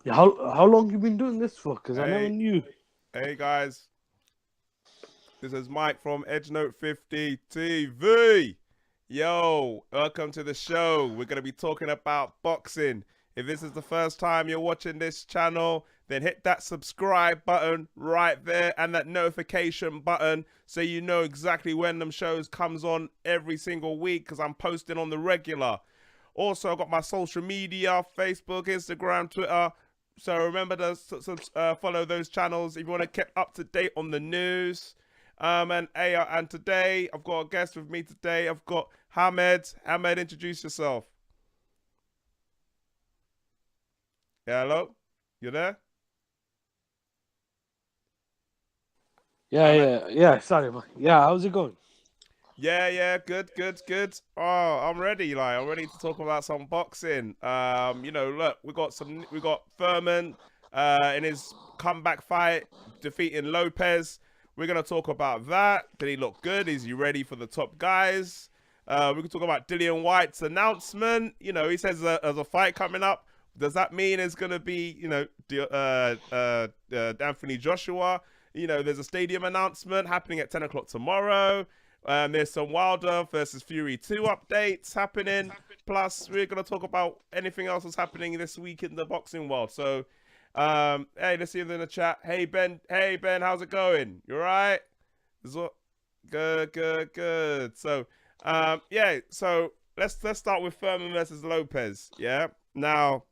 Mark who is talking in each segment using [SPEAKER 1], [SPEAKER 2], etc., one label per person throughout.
[SPEAKER 1] Yeah, how long you been doing this for? Because I never
[SPEAKER 2] Hey,
[SPEAKER 1] knew.
[SPEAKER 2] hey guys, this is Mike from EdgeNote 50 TV. Yo, welcome to the show. We're going to be talking about boxing. If this is the first time you're watching this channel, then hit that subscribe button right there and that notification button so you know exactly when them shows comes on every single week because I'm posting on the regular. Also, I've got my social media, Facebook, Instagram, Twitter. So remember to follow those channels if you want to keep up to date on the news. And today I've got a guest with me today. I've got Hamed. Hamed, introduce yourself. Yeah, hello, you there, Hamed?
[SPEAKER 1] Yeah. Sorry, man. Yeah, how's it going?
[SPEAKER 2] Yeah, good. Oh, I'm ready. I'm ready to talk about some boxing. Look, we got Thurman, in his comeback fight, defeating Lopez. We're gonna talk about that. Did he look good? Is he ready for the top guys? We can talk about Dillian Whyte's announcement. He says there's a fight coming up. Does that mean it's gonna be, Anthony Joshua? There's a stadium announcement happening at 10 o'clock tomorrow. There's some Wilder versus Fury 2 updates happening. Plus, we're going to talk about anything else that's happening this week in the boxing world. So, hey, let's see them in the chat. Hey, Ben. Hey, Ben, how's it going? You all right? Good. So, yeah, so let's start with Thurman versus Lopez, yeah? Now,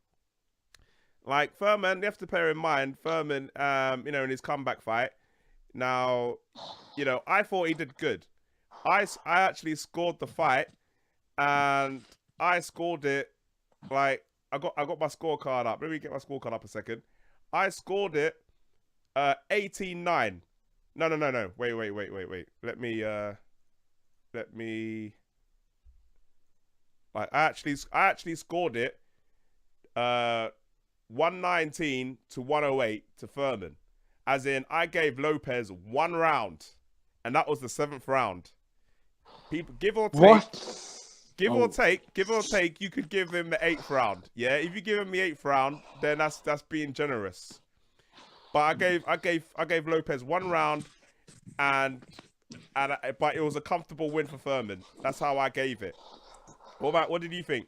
[SPEAKER 2] like, Thurman, you have to bear in mind, Thurman, in his comeback fight, now, I thought he did good. I actually scored the fight, and I scored it like I got my scorecard up. Let me get my scorecard up a second. I scored it 18-9. No. Wait. Let me like I actually scored it 119 to 108 to Thurman. As in I gave Lopez 1 round, and that was the 7th round. People, give or take,
[SPEAKER 1] What?
[SPEAKER 2] give or take, you could give him the 8th round. Yeah, if you give him the 8th round, then that's being generous. But I gave Lopez 1 round, and but it was a comfortable win for Thurman. That's how I gave it. What did you think?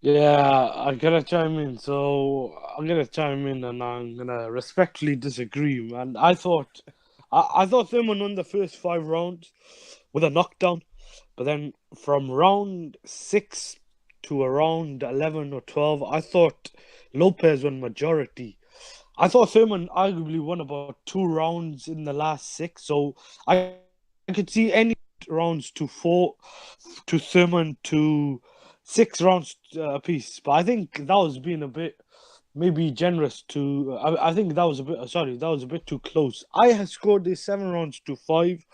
[SPEAKER 1] Yeah, I gotta chime in. So I'm gonna chime in, and I'm gonna respectfully disagree, man. I thought Thurman won the first 5 rounds with a knockdown, but then from round 6 to around 11 or 12, I thought Lopez won majority. I thought Thurman arguably won about 2 rounds in the last 6, so I could see any rounds to 4 to Thurman to 6 rounds apiece. But I think that was being a bit maybe generous to. I think that was a bit. Sorry, that was a bit too close. I had scored this 7 rounds to 5.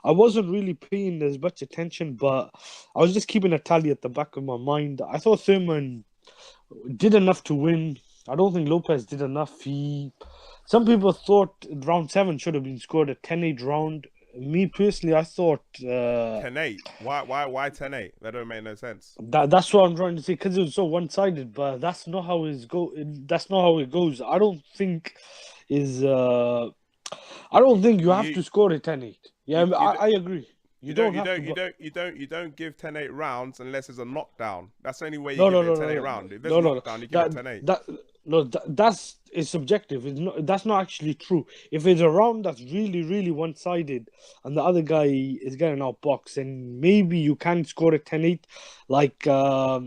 [SPEAKER 1] I wasn't really paying as much attention, but I was just keeping a tally at the back of my mind. I thought Thurman did enough to win. I don't think Lopez did enough. Some people thought round 7 should have been scored a 10-8 round. Me personally, I thought
[SPEAKER 2] 10-8. Why 10-8? That don't make no sense.
[SPEAKER 1] that's what I'm trying to say because it was so one-sided. But that's not how it go. That's not how it goes. Is I don't think you have
[SPEAKER 2] You
[SPEAKER 1] to score a 10-8. Yeah,
[SPEAKER 2] you you
[SPEAKER 1] I agree. You don't have to. But
[SPEAKER 2] you don't give 10-8 rounds unless it's a knockdown. That's the only way you
[SPEAKER 1] no,
[SPEAKER 2] give
[SPEAKER 1] no,
[SPEAKER 2] it a
[SPEAKER 1] no, no,
[SPEAKER 2] 10-8
[SPEAKER 1] no,
[SPEAKER 2] round. If there's a
[SPEAKER 1] no.
[SPEAKER 2] knockdown, you give it
[SPEAKER 1] That
[SPEAKER 2] 10-8.
[SPEAKER 1] that no, that's is subjective. It's not. That's not actually true. If it's a round that's really, really one-sided, and the other guy is getting outboxed, and maybe you can score a 10-8. Like I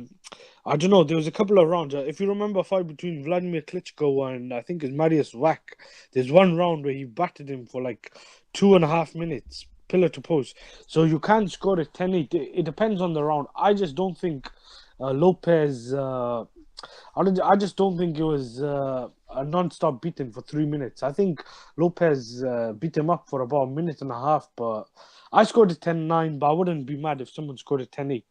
[SPEAKER 1] don't know. There was a couple of rounds. If you remember a fight between Vladimir Klitschko and I think it's Marius Wack, there's one round where he battered him for like 2.5 minutes, pillar to post. So you can score a 10-8. It depends on the round. I just don't think Lopez. I just don't think it was a non-stop beating for 3 minutes. I think Lopez beat him up for about a minute and a half, but I scored a 10-9, but I wouldn't be mad if someone scored a 10-8.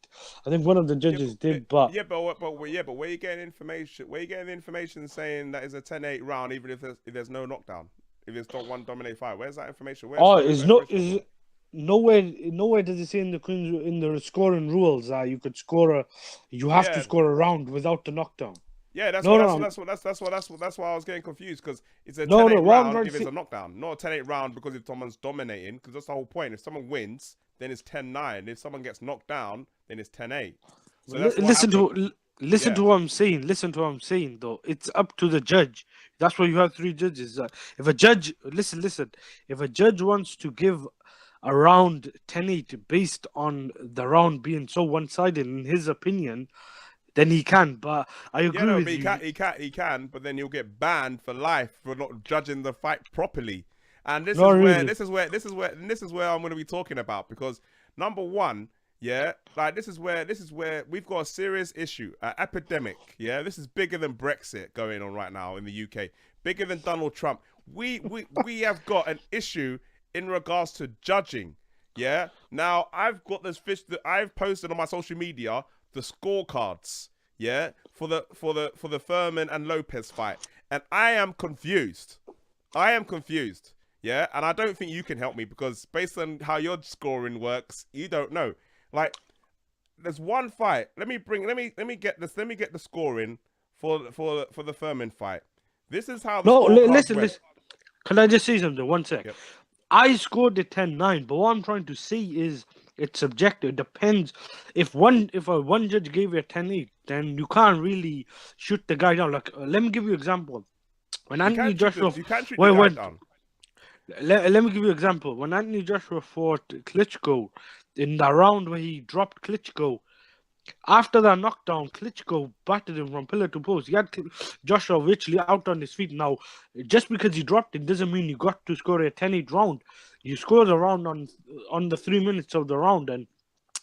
[SPEAKER 1] I think one of the judges did, but
[SPEAKER 2] But where you getting information? Where you getting information saying that it's a 10-8 round, even if there's no knockdown, if it's not one dominate fight? Where's that information?
[SPEAKER 1] oh,
[SPEAKER 2] Where's
[SPEAKER 1] is
[SPEAKER 2] that
[SPEAKER 1] no
[SPEAKER 2] information come
[SPEAKER 1] is
[SPEAKER 2] from?
[SPEAKER 1] nowhere does it say in the scoring rules that you have to
[SPEAKER 2] Yeah,
[SPEAKER 1] score a round without the knockdown.
[SPEAKER 2] Yeah, that's
[SPEAKER 1] No,
[SPEAKER 2] what
[SPEAKER 1] no,
[SPEAKER 2] that's why I was getting confused, because it's a
[SPEAKER 1] no,
[SPEAKER 2] 10-8
[SPEAKER 1] no. What I'm
[SPEAKER 2] round
[SPEAKER 1] trying to
[SPEAKER 2] if it's
[SPEAKER 1] say,
[SPEAKER 2] a knockdown, not a 10-8 round because if someone's dominating, because that's the whole point. If someone wins, then it's 10-9. If someone gets knocked down, then it's 10-8. So that's what
[SPEAKER 1] listen
[SPEAKER 2] happened.
[SPEAKER 1] listen
[SPEAKER 2] Yeah.
[SPEAKER 1] to what I'm saying. Listen to what I'm saying, though. It's up to the judge. That's why you have three judges. If a judge, listen. If a judge wants to give a round 10-8 based on the round being so one-sided, in his opinion, then he can. But I
[SPEAKER 2] Yeah,
[SPEAKER 1] agree
[SPEAKER 2] no,
[SPEAKER 1] with
[SPEAKER 2] but
[SPEAKER 1] you.
[SPEAKER 2] he can, but then he'll get banned for life for not judging the fight properly. And
[SPEAKER 1] Not really.
[SPEAKER 2] this is where I'm going to be talking about, because number one, yeah, like this is where we've got a serious issue, an epidemic. Yeah, this is bigger than Brexit going on right now in the UK, bigger than Donald Trump. We have got an issue in regards to judging. Yeah, now I've got this fish that I've posted on my social media, the scorecards, yeah, for the Thurman and Lopez fight, and I am confused. I am confused, yeah, and I don't think you can help me, because based on how your scoring works, you don't know. Like, there's one fight. Let me get this. Let me get the scoring for the Thurman fight. This is how the
[SPEAKER 1] No,
[SPEAKER 2] scorecards
[SPEAKER 1] listen,
[SPEAKER 2] went.
[SPEAKER 1] listen. Can I just say something? One sec.
[SPEAKER 2] Yep.
[SPEAKER 1] I scored it 10-9, but what I'm trying to say is it's subjective. It depends. If one judge gave you a 10-8, then you can't really shoot the guy down. Like, let me give you an example. When Anthony Joshua,
[SPEAKER 2] You can shoot the
[SPEAKER 1] wait,
[SPEAKER 2] guy
[SPEAKER 1] wait,
[SPEAKER 2] down.
[SPEAKER 1] let me give you an example. When Anthony Joshua fought Klitschko in the round where he dropped Klitschko, after that knockdown, Klitschko battered him from pillar to post. He had Joshua virtually out on his feet. Now, just because he dropped it doesn't mean you got to score a 10-8 round. You scored a round on the 3 minutes of the round, and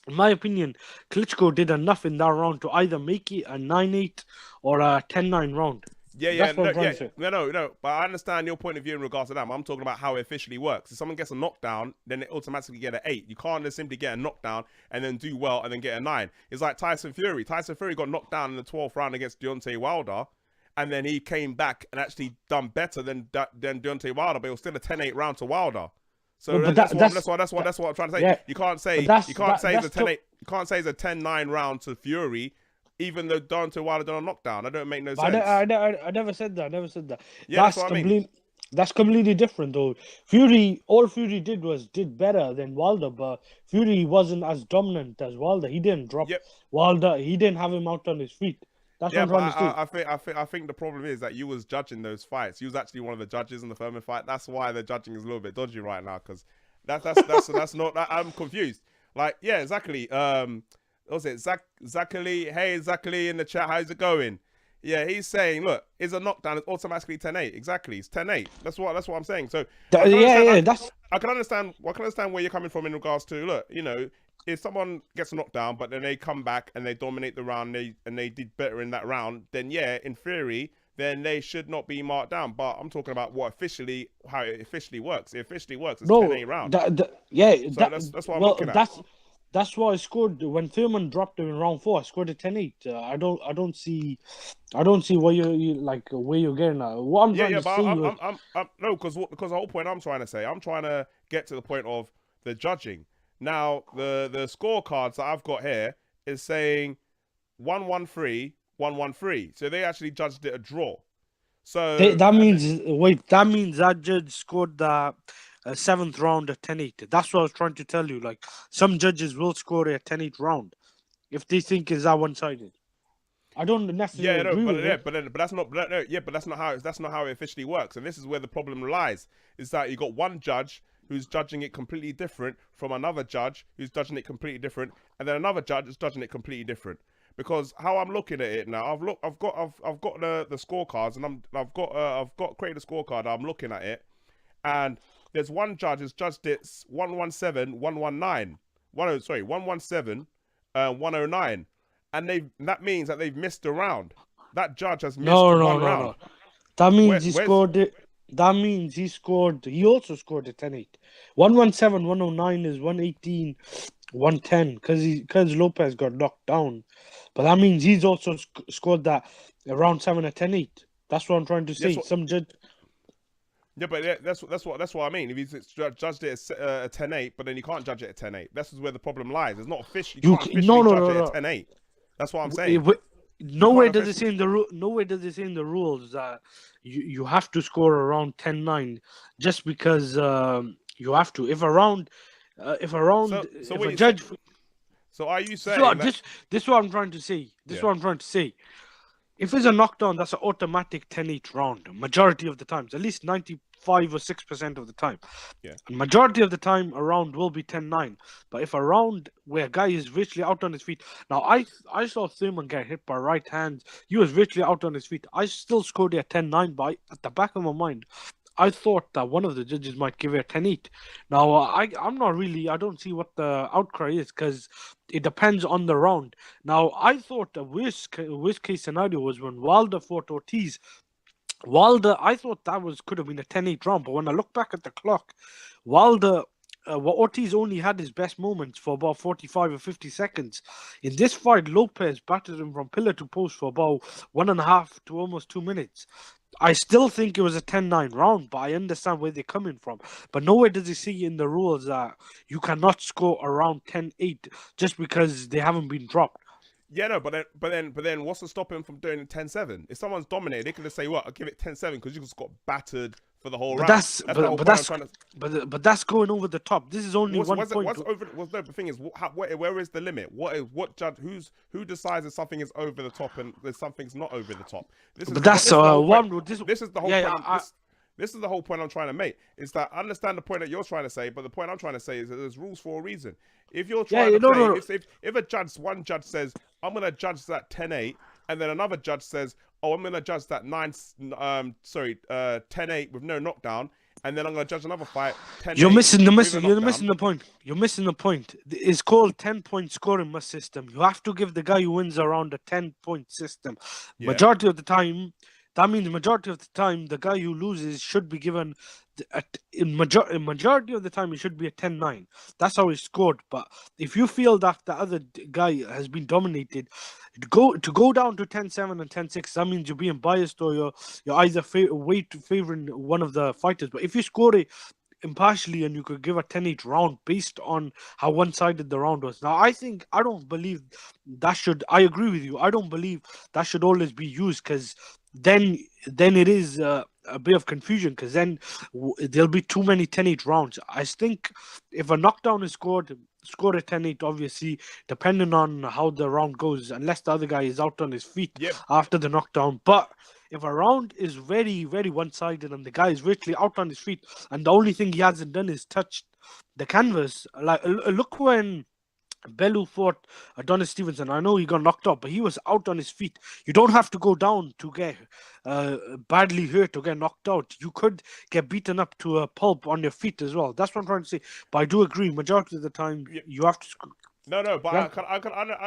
[SPEAKER 1] in my opinion, Klitschko did enough in that round to either make it a 9-8 or a 10-9 round. That's what I'm trying to say.
[SPEAKER 2] No. But I understand your point of view in regards to that. I'm talking about how it officially works. If someone gets a knockdown, then they automatically get an 8. You can't just simply get a knockdown and then do well and then get a 9. It's like Tyson Fury. Tyson Fury got knocked down in the 12th round against Deontay Wilder, and then he came back and actually done better than Deontay Wilder, but it was still a 10-8 round to Wilder. So
[SPEAKER 1] No, but
[SPEAKER 2] that's what I'm trying to say.
[SPEAKER 1] yeah,
[SPEAKER 2] You can't say
[SPEAKER 1] but
[SPEAKER 2] you can't say it's a
[SPEAKER 1] that's
[SPEAKER 2] 10-8. You can't say it's a 10-9 round to Fury, even though Deontay Wilder done a knockdown. That don't make no sense.
[SPEAKER 1] I never said that. I never said that.
[SPEAKER 2] Yeah, that's what I mean.
[SPEAKER 1] That's completely different, though. All Fury did better than Wilder, but Fury wasn't as dominant as Wilder. He didn't drop
[SPEAKER 2] Yep.
[SPEAKER 1] Wilder. He didn't have him out on his feet. That's
[SPEAKER 2] Yeah,
[SPEAKER 1] what I'm trying to say.
[SPEAKER 2] I think the problem is that you was judging those fights. You was actually one of the judges in the Thurman fight. That's why the judging is a little bit dodgy right now, because that's not. I'm confused. Like, yeah, exactly. What was it? Zachary? Hey, Zachary in the chat. How's it going? Yeah, he's saying, look, is a knockdown is automatically 10-8. Exactly, it's 10-8. That's what I'm saying. So I can understand where you're coming from in regards to, look, you know, if someone gets a knockdown, but then they come back and they dominate the round, and they did better in that round, then yeah, in theory, then they should not be marked down. But I'm talking about how it officially works. It officially works. It's 10-8 round. That's what I'm looking at.
[SPEAKER 1] That's why I scored when Thurman dropped him in round 4. I scored a 10-8. I don't see where you like where you're getting at. What I'm trying to say.
[SPEAKER 2] No, because the whole point I'm trying to say, I'm trying to get to the point of the judging. Now the scorecards that I've got here is saying 1-1-3, 1-1-3. So they actually judged it a draw. So
[SPEAKER 1] that means that judge scored the 7th round at 10-8. That's what I was trying to tell you. Like, some judges will score a 10-8 round if they think is that one-sided. I don't necessarily agree with it.
[SPEAKER 2] But that's not how it officially works. And this is where the problem lies: is that you got one judge who's judging it completely different from another judge who's judging it completely different, and then another judge is judging it completely different. Because how I'm looking at it now, I've got the scorecards, and I've got created a scorecard. I'm looking at it, and there's one judge who's judged it 117, 119. 117, 109. And that means that they've missed a round. That judge has missed one round. No.
[SPEAKER 1] That means scored it. That means he also scored a 10-8. 117, 109 is 118, 110 because Lopez got knocked down. But that means he's also scored that round 7 at 10-8. That's what I'm trying to say. Some judge.
[SPEAKER 2] Yeah, but that's what I mean. If he's judged it as 10-8, but then you can't judge it at 10-8. That's where the problem lies. It's not official. You can't officially judge it at 10-8. That's what I'm saying.
[SPEAKER 1] Nowhere does it say in the rules that you have to score around 10-9 just because you have to. If a judge.
[SPEAKER 2] So are you saying
[SPEAKER 1] this is what I'm trying to say. If it's a knockdown, that's an automatic 10-8 round. Majority of the times, at least 95 or 6% of the time.
[SPEAKER 2] Yeah.
[SPEAKER 1] And majority of the time, a round will be 10-9. But if a round where a guy is virtually out on his feet, now I saw Thurman get hit by right hands. He was virtually out on his feet. I still scored it at 10-9, but at the back of my mind, I thought that one of the judges might give it a 10-8. Now, I'm not really, I don't see what the outcry is because it depends on the round. Now, I thought the worst case scenario was when Wilder fought Ortiz. I thought that could have been a 10-8 round, but when I look back at the clock, Ortiz only had his best moments for about 45 or 50 seconds. In this fight, Lopez battered him from pillar to post for about 1.5 to almost 2 minutes. I still think it was a 10-9 round, but I understand where they're coming from. But nowhere does it see in the rules that you cannot score around 10-8 just because they haven't been dropped.
[SPEAKER 2] Yeah, no, but then, what's to stop him from doing it 10-7? If someone's dominated, they can just say, "What? I'll give it 10-7" because you just got battered for the whole round.
[SPEAKER 1] But that's going over the top. This is only one point.
[SPEAKER 2] The thing is, where is the limit? What judge? Who decides if something is over the top and if something's not over the top? This is the whole point. This is the whole point I'm trying to make. Is that I understand the point that you're trying to say, but the point I'm trying to say is that there's rules for a reason. If you're trying if one judge says, I'm going to judge that 10-8, and then another judge says, oh, I'm going to judge that 10-8 with no knockdown, and then I'm going to judge another fight 10-8.
[SPEAKER 1] You're missing the point. You're missing the point. It's called 10-point scoring system. You have to give the guy who wins around a 10-point system. Yeah. Majority of the time, the guy who loses should be given. In majority of the time, it should be a 10-9. That's how it's scored. But if you feel that the other guy has been dominated, to go down to 10-7 and 10-6, that means you're being biased or you're either favoring one of the fighters. But if you score it impartially and you could give a 10-8 round based on how one-sided the round was. Now, I don't believe that should. I agree with you. I don't believe that should always be used because then it is a bit of confusion because then there'll be too many 10-8 rounds. I think if a knockdown is scored, score a 10-8, obviously, depending on how the round goes, unless the other guy is out on his feet after the knockdown. But if a round is very, very one-sided and the guy is virtually out on his feet and the only thing he hasn't done is touched the canvas, like look when Bellew fought Adonis Stevenson. I know he got knocked out, but he was out on his feet. You don't have to go down to get badly hurt or get knocked out. You could get beaten up to a pulp on your feet as well. That's what I'm trying to say. But I do agree, majority of the time, you have to...
[SPEAKER 2] No, but I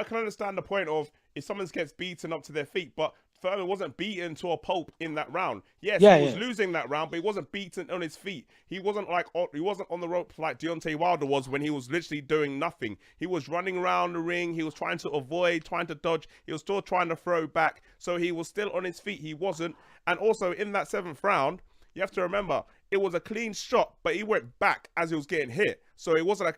[SPEAKER 2] can understand the point of if someone gets beaten up to their feet, but Thurman wasn't beaten to a pulp in that round. Yes, he was losing that round, but he wasn't beaten on his feet. He wasn't on the ropes like Deontay Wilder was when he was literally doing nothing. He was running around the ring. He was trying to avoid, trying to dodge. He was still trying to throw back. So he was still on his feet. He wasn't. And also in that 7th round, you have to remember it was a clean shot, but he went back as he was getting hit. So it wasn't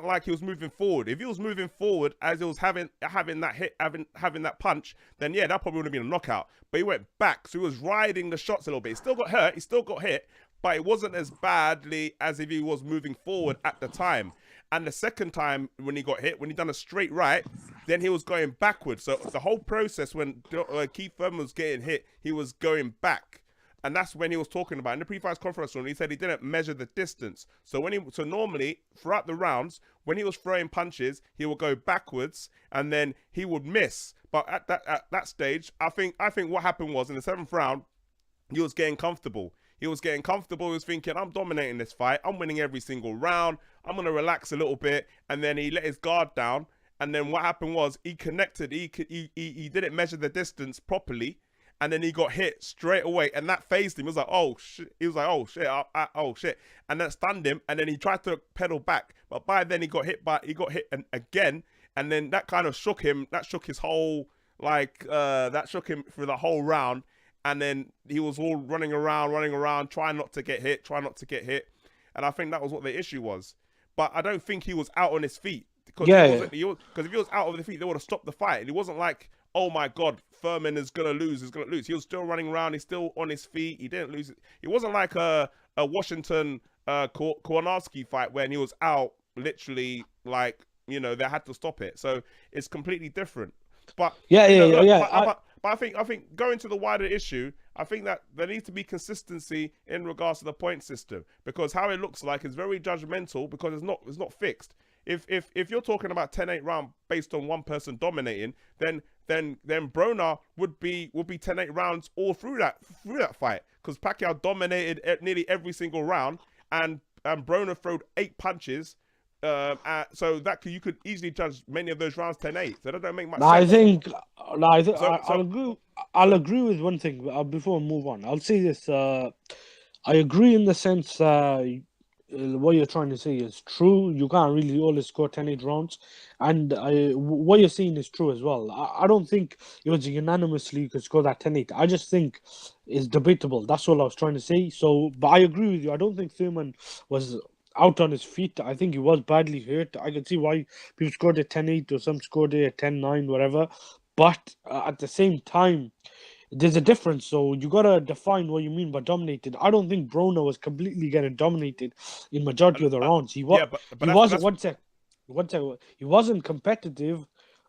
[SPEAKER 2] like he was moving forward. If he was moving forward as he was having that hit, having that punch, then yeah, that probably would have been a knockout. But he went back, so he was riding the shots a little bit. He still got hurt, he still got hit, but it wasn't as badly as if he was moving forward at the time. And the second time when he got hit, when he done a straight right, then he was going backwards. So the whole process when Keith Thurman was getting hit, he was going back. And that's when he was talking about in the pre-fight conference room. He said he didn't measure the distance. So normally throughout the rounds, when he was throwing punches, he would go backwards and then he would miss. But at that stage, I think what happened was in the 7th round, he was getting comfortable. He was thinking, I'm dominating this fight. I'm winning every single round. I'm gonna relax a little bit. And then he let his guard down. And then what happened was he connected. He didn't measure the distance properly. And then he got hit straight away, and that phased him. He was like, "Oh shit!" He was like, "Oh shit! Oh shit!" And that stunned him. And then he tried to pedal back, but by then he got hit again, and then that kind of shook him. That shook his whole that shook him for the whole round. And then he was all running around, trying not to get hit. And I think that was what the issue was. But I don't think he was out on his feet because if he was out on his feet, they would have stopped the fight. And it wasn't like, oh my God, Thurman is gonna lose. He's gonna lose. He was still running around. He's still on his feet. He didn't lose it. It wasn't like a Washington Kornarski fight when he was out literally like they had to stop it. So it's completely different. But but I think going to the wider issue, I think that there needs to be consistency in regards to the point system, because how it looks like is very judgmental because it's not fixed. If you're talking about 10-8 round based on one person dominating, then Broner would be 10-8 rounds all through that fight, because Pacquiao dominated nearly every single round, and Broner throwed 8 punches. So that you could easily judge many of those rounds 10-8. So that don't make much sense.
[SPEAKER 1] I'll agree with one thing before we move on. I'll say this. I agree in the sense what you're trying to say is true. You can't really always score 10-8 rounds, and what you're saying is true as well. I don't think it was unanimously you could score that 10-8. I just think it's debatable. That's all I was trying to say. So, but I agree with you. I don't think Thurman was out on his feet. I think he was badly hurt. I can see why people scored a 10-8 or some scored a 10-9, whatever. But at the same time, there's a difference. So you got to define what you mean by dominated. I don't think Broner was completely getting dominated in majority of the rounds. He wasn't competitive,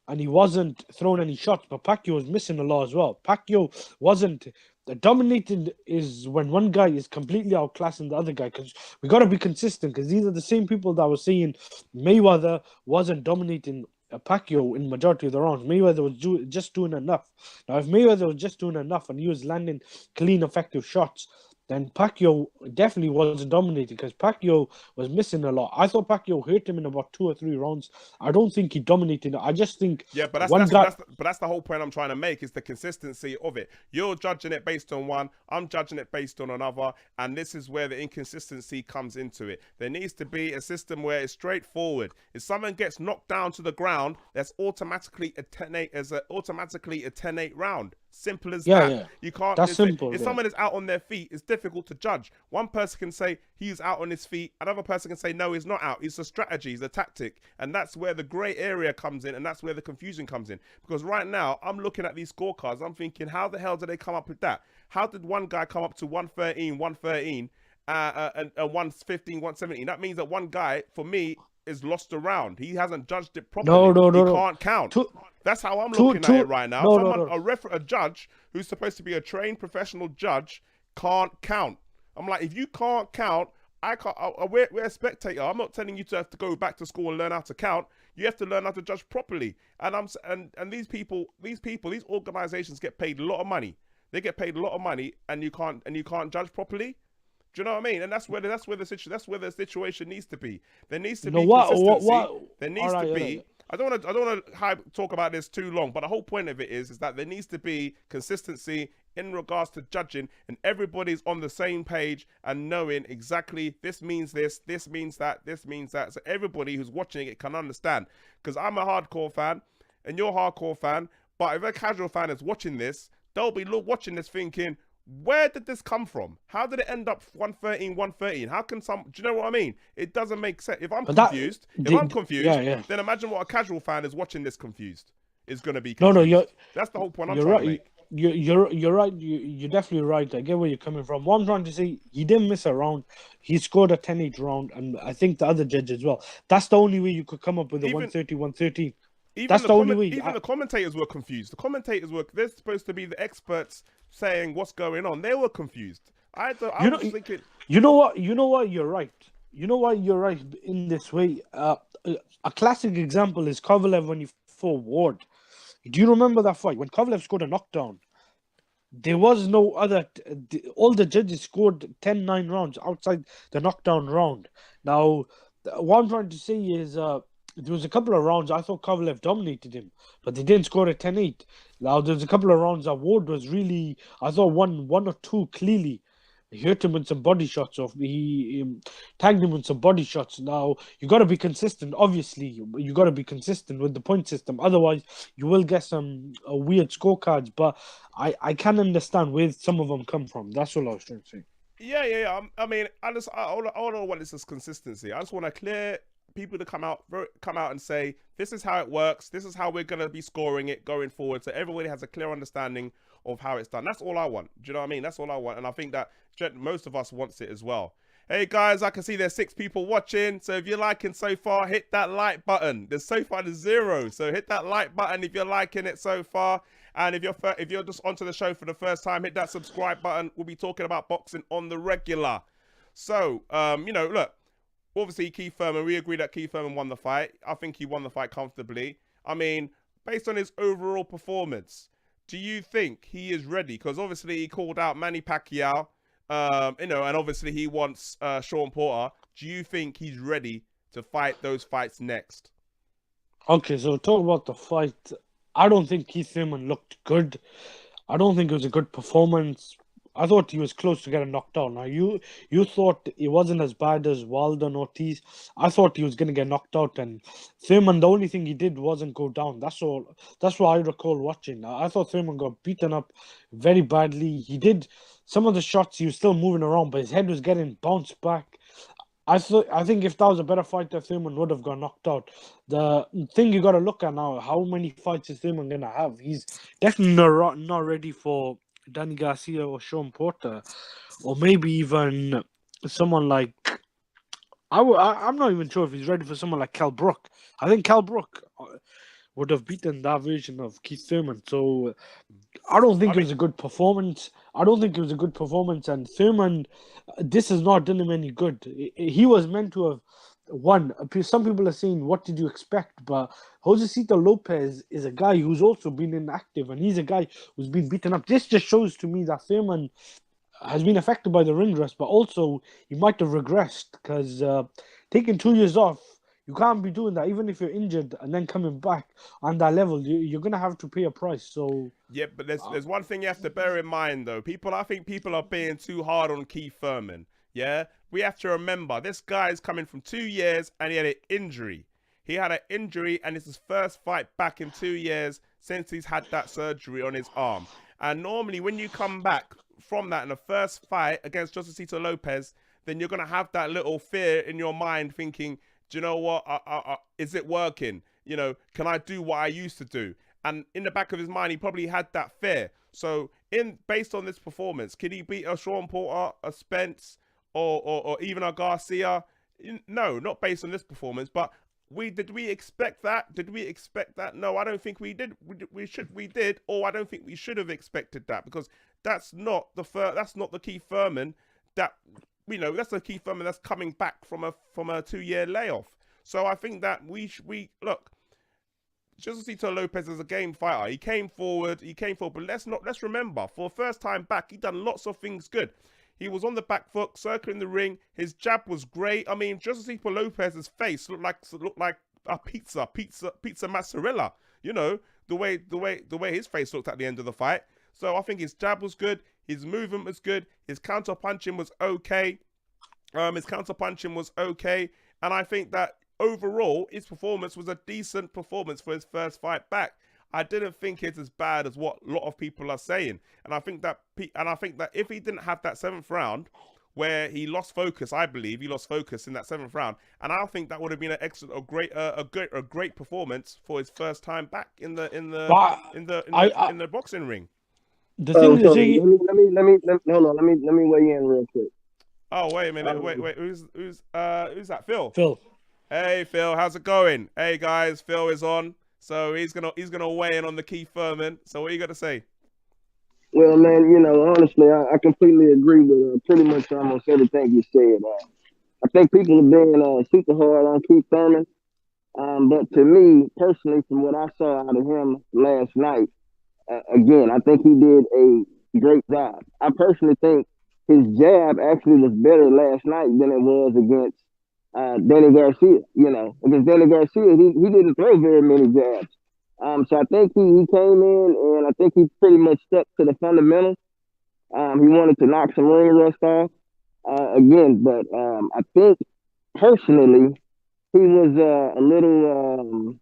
[SPEAKER 1] and he wasn't throwing any shots, but Pacquiao was missing a lot as well. Pacquiao wasn't. The dominated is when one guy is completely outclassing the other guy, because we got to be consistent, because these are the same people that were saying Mayweather wasn't dominating Pacquiao in majority of the rounds. Mayweather was just doing enough. Now, if Mayweather was just doing enough and he was landing clean, effective shots, then Pacquiao definitely wasn't dominating, because Pacquiao was missing a lot. I thought Pacquiao hurt him in about 2 or 3 rounds. I don't think he dominated. I just think
[SPEAKER 2] but that's the whole point I'm trying to make, is the consistency of it. You're judging it based on one, I'm judging it based on another, and this is where the inconsistency comes into it. There needs to be a system where it's straightforward. If someone gets knocked down to the ground, that's automatically a 10-8 round. Simple as that.
[SPEAKER 1] Yeah.
[SPEAKER 2] You can't.
[SPEAKER 1] That's simple.
[SPEAKER 2] If someone is out on their feet, it's difficult to judge. One person can say he's out on his feet. Another person can say no, he's not out. It's a strategy, it's a tactic, and that's where the grey area comes in, and that's where the confusion comes in. Because right now, I'm looking at these scorecards. I'm thinking, how the hell did they come up with that? How did one guy come up to 113, and 115, 117? That means that one guy, for me, is lost a round. He hasn't judged it properly. He can't count. That's how I'm looking at it right now. A judge who's supposed to be a trained professional judge can't count. I'm like, if you can't count, I can't. We're a spectator. I'm not telling you to have to go back to school and learn how to count. You have to learn how to judge properly. And these organizations get paid a lot of money. They get paid a lot of money, and you can't judge properly. Do you know what I mean? And that's where the situation needs to be. There needs to be consistency. There needs to be. I don't want to talk about this too long, but the whole point of it is that there needs to be consistency in regards to judging, and everybody's on the same page and knowing exactly this means this means that, this means that. So everybody who's watching it can understand. Because I'm a hardcore fan, and you're a hardcore fan. But if a casual fan is watching this, they'll be watching this thinking, where did this come from? How did it end up 113? How can do you know what I mean? It doesn't make sense. If I'm confused, then imagine what a casual fan is watching this confused is going to be confused. That's the whole point I'm trying to make.
[SPEAKER 1] You're right. You're definitely right. I get where you're coming from. What I'm trying to say, he didn't miss a round. He scored a 10-8 round, and I think the other judge as well. That's the only way you could come up with a 130, 113. That's the only way.
[SPEAKER 2] Even the commentators were confused. They're supposed to be the experts saying what's going on. They were confused. Thinking.
[SPEAKER 1] You know what? You're right. You know why you're right in this way. A classic example is Kovalev when he fought Ward. Do you remember that fight when Kovalev scored a knockdown? There was no other. All the judges scored 10-9 rounds outside the knockdown round. Now, what I'm trying to say is, there was a couple of rounds I thought Kovalev dominated him, but they didn't score a 10-8. Now, there's a couple of rounds that Ward was really, I thought one or two clearly. He hurt him with some body shots, or he tagged him with some body shots. Now, you got to be consistent. Obviously, you got to be consistent with the point system. Otherwise, you will get some weird scorecards. But I can understand where some of them come from. That's all I was trying to say.
[SPEAKER 2] Yeah. I mean, I don't know what this is consistency. I just want a clear people to come out and say, this is how it works. This is how we're going to be scoring it going forward. So everybody has a clear understanding of how it's done. That's all I want. Do you know what I mean? That's all I want. And I think that most of us wants it as well. Hey guys, I can see there's 6 people watching. So if you're liking so far, hit that like button. There's 0. So hit that like button if you're liking it so far. And if you're just onto the show for the first time, hit that subscribe button. We'll be talking about boxing on the regular. So, you know, look, obviously Keith Thurman, we agree that Keith Thurman won the fight. I think he won the fight comfortably. I mean, based on his overall performance, do you think he is ready? Because obviously he called out Manny Pacquiao. You know, and obviously he wants Sean Porter. Do you think he's ready to fight those fights next?
[SPEAKER 1] Okay, so talk about the fight. I don't think Keith Thurman looked good. I don't think it was a good performance. I thought he was close to getting knocked out. Now, you thought it wasn't as bad as Wilder and Ortiz. I thought he was going to get knocked out. And Thurman, the only thing he did wasn't go down. That's all. That's what I recall watching. I thought Thurman got beaten up very badly. He did some of the shots. He was still moving around, but his head was getting bounced back. I think if that was a better fighter, Thurman would have got knocked out. The thing you got to look at now, how many fights is Thurman going to have? He's definitely not ready for Danny Garcia or Sean Porter, or maybe even someone like I'm not even sure if he's ready for someone like Cal Brook. I think Cal Brook would have beaten that version of Keith Thurman. So I don't think it was a good performance. And Thurman, this has not done him any good. He was meant to have won. Some people are saying, what did you expect? But Josecito Lopez is a guy who's also been inactive, and he's a guy who's been beaten up. This just shows to me that Thurman has been affected by the ring rust, but also he might have regressed, because taking 2 years off, you can't be doing that. Even if you're injured and then coming back on that level, you're going to have to pay a price. So
[SPEAKER 2] yeah, but there's one thing you have to bear in mind, though. I think people are being too hard on Keith Thurman. Yeah, we have to remember, this guy is coming from 2 years and he had an injury. He had an injury, and it's his first fight back in 2 years since he's had that surgery on his arm. And normally when you come back from that in the first fight against Josecito Lopez, then you're going to have that little fear in your mind thinking, do you know what? Is it working? You know, can I do what I used to do? And in the back of his mind, he probably had that fear. So based on this performance, can he beat a Sean Porter, a Spence, or even a Garcia? No, not based on this performance. But did we expect that? Did we expect that? No, I don't think we did. We did, or I don't think we should have expected that, because that's not the Keith Thurman that, you know, that's the Keith Thurman that's coming back from a 2-year layoff. So I think that we look. Josecito Lopez is a game fighter. He came forward, but let's remember, for first time back, he done lots of things good. He was on the back foot, circling the ring. His jab was great. I mean, Josecito Lopez's face looked like a pizza mozzarella. You know, the way his face looked at the end of the fight. So I think his jab was good. His movement was good. His counter punching was okay. And I think that overall, his performance was a decent performance for his first fight back. I didn't think it's as bad as what a lot of people are saying. And I think that if he didn't have that 7th round where he lost focus, I believe he lost focus in that 7th round, and I think that would have been a great performance for his first time back in the boxing ring.
[SPEAKER 1] The thing is,
[SPEAKER 3] let me weigh in real quick.
[SPEAKER 2] Oh, wait a minute. Wait. Who's that? Phil.
[SPEAKER 1] Phil.
[SPEAKER 2] Hey, Phil. How's it going? Hey, guys. Phil is on, so he's gonna weigh in on the Keith Thurman. So what are you gonna say?
[SPEAKER 3] Well, man, you know, honestly, I completely agree with pretty much almost everything you said. I think people have been super hard on Keith Thurman, but to me personally, from what I saw out of him last night, again, I think he did a great job. I personally think his jab actually was better last night than it was against Danny Garcia. You know, against Danny Garcia, he didn't throw very many jabs. So I think he came in, and I think he pretty much stuck to the fundamentals. He wanted to knock some ring rust off again, but I think personally he was a little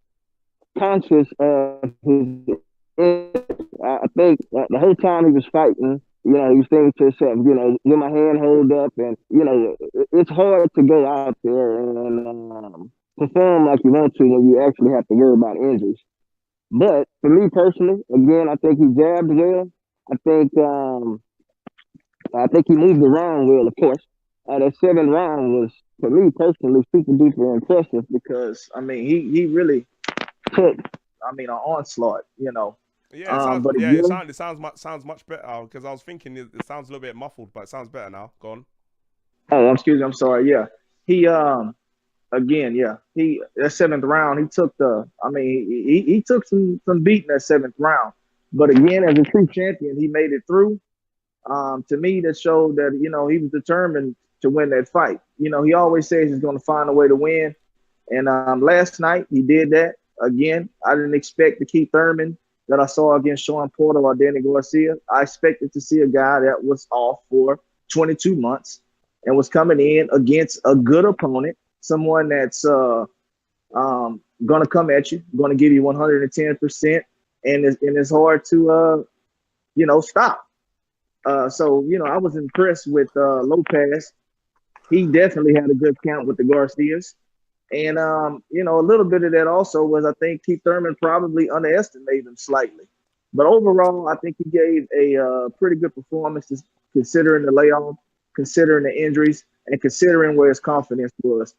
[SPEAKER 3] conscious of his. I think the whole time he was fighting, you know, he was thinking to himself, you know, get my hand hold up, and you know, it's hard to go out there and perform like you want to when you actually have to worry about injuries. But for me personally, again, I think he jabbed well. I think um, I think he moved around well, of course. That seventh round was, for me personally, super duper impressive because I mean he really took, I mean, an onslaught, you know.
[SPEAKER 2] Yeah, it sounds.
[SPEAKER 3] But
[SPEAKER 2] Yeah,
[SPEAKER 3] again,
[SPEAKER 2] sounds much better because I was thinking it sounds a little bit muffled, but it sounds better now. Go on.
[SPEAKER 3] oh, excuse me, I'm sorry. Yeah, he again, yeah, he that seventh round, he took the, I mean, he took some beating that seventh round. But again, as a true champion, he made it through. To me, that showed that, you know, he was determined to win that fight. You know, he always says he's going to find a way to win. And last night he did that again. I didn't expect the Keith Thurman that I saw against Sean Porter or Danny Garcia. I expected to see a guy that was off for 22 months and was coming in against a good opponent, someone that's going to come at you, going to give you 110%, and it's hard to you know, stop. So, you know, I was impressed with Lopez. He definitely had a good count with the Garcias. And, you know, a little bit of that also was, I think Keith Thurman probably underestimated him slightly. But overall, I think he gave a pretty good performance, considering the layoff, considering the injuries, and considering where his confidence was.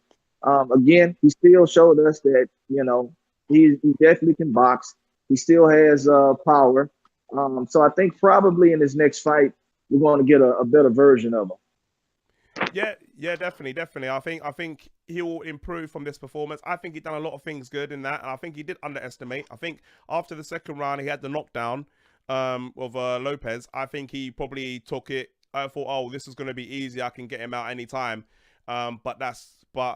[SPEAKER 3] Again, he still showed us that, you know, he definitely can box. He still has power. So I think probably in his next fight, we're going to get a better version of him.
[SPEAKER 2] Yeah, definitely. I think he will improve from this performance. I think he done a lot of things good in that, and I think he did underestimate. I think after the second round, he had the knockdown of Lopez. I think he probably took it. I thought, oh, this is going to be easy. I can get him out anytime. But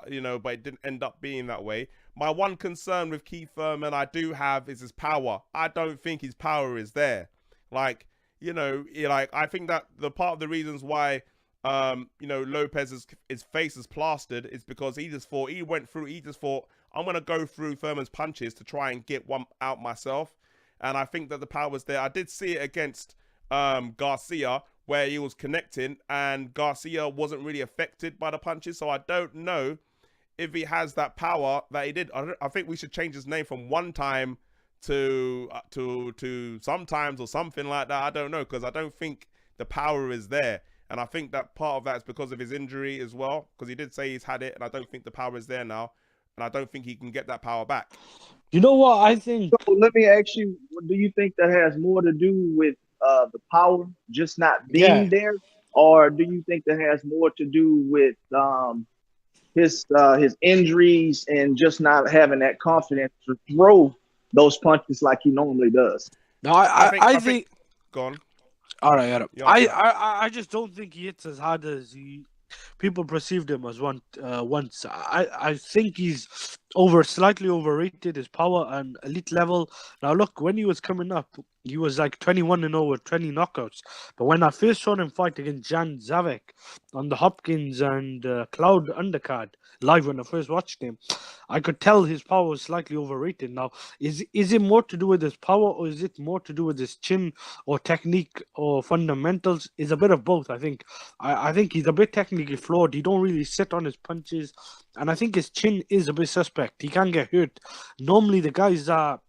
[SPEAKER 2] it didn't end up being that way. My one concern with Keith Thurman I do have is his power. I don't think his power is there. Like, you know, I think that the part of the reasons why Lopez's his face is plastered is because he just thought I'm gonna go through Thurman's punches to try and get one out myself. And I think that the power was there. I did see it against Garcia where he was connecting and Garcia wasn't really affected by the punches. So I don't know if he has that power that he did. I think we should change his name from one time to sometimes or something like that. I don't know, because I don't think the power is there. And I think that part of that is because of his injury as well, because he did say he's had it, and I don't think the power is there now, and I don't think he can get that power back.
[SPEAKER 1] You know what? I think.
[SPEAKER 3] So let me ask you, do you think that has more to do with the power just not being there, or do you think that has more to do with his injuries and just not having that confidence to throw those punches like he normally does?
[SPEAKER 1] No, I think.
[SPEAKER 2] Go on.
[SPEAKER 1] All right. I just don't think he hits as hard as people perceived him as once. I think he's slightly overrated his power and elite level. Now look, when he was coming up, he was like 21-0 with 20 knockouts. But when I first saw him fight against Jan Zavek on the Hopkins and Cloud undercard live when I first watched him, I could tell his power was slightly overrated. Now, is it more to do with his power, or is it more to do with his chin or technique or fundamentals? It's a bit of both, I think. I think he's a bit technically flawed. He don't really sit on his punches, and I think his chin is a bit suspect. He can get hurt. Normally, the guys are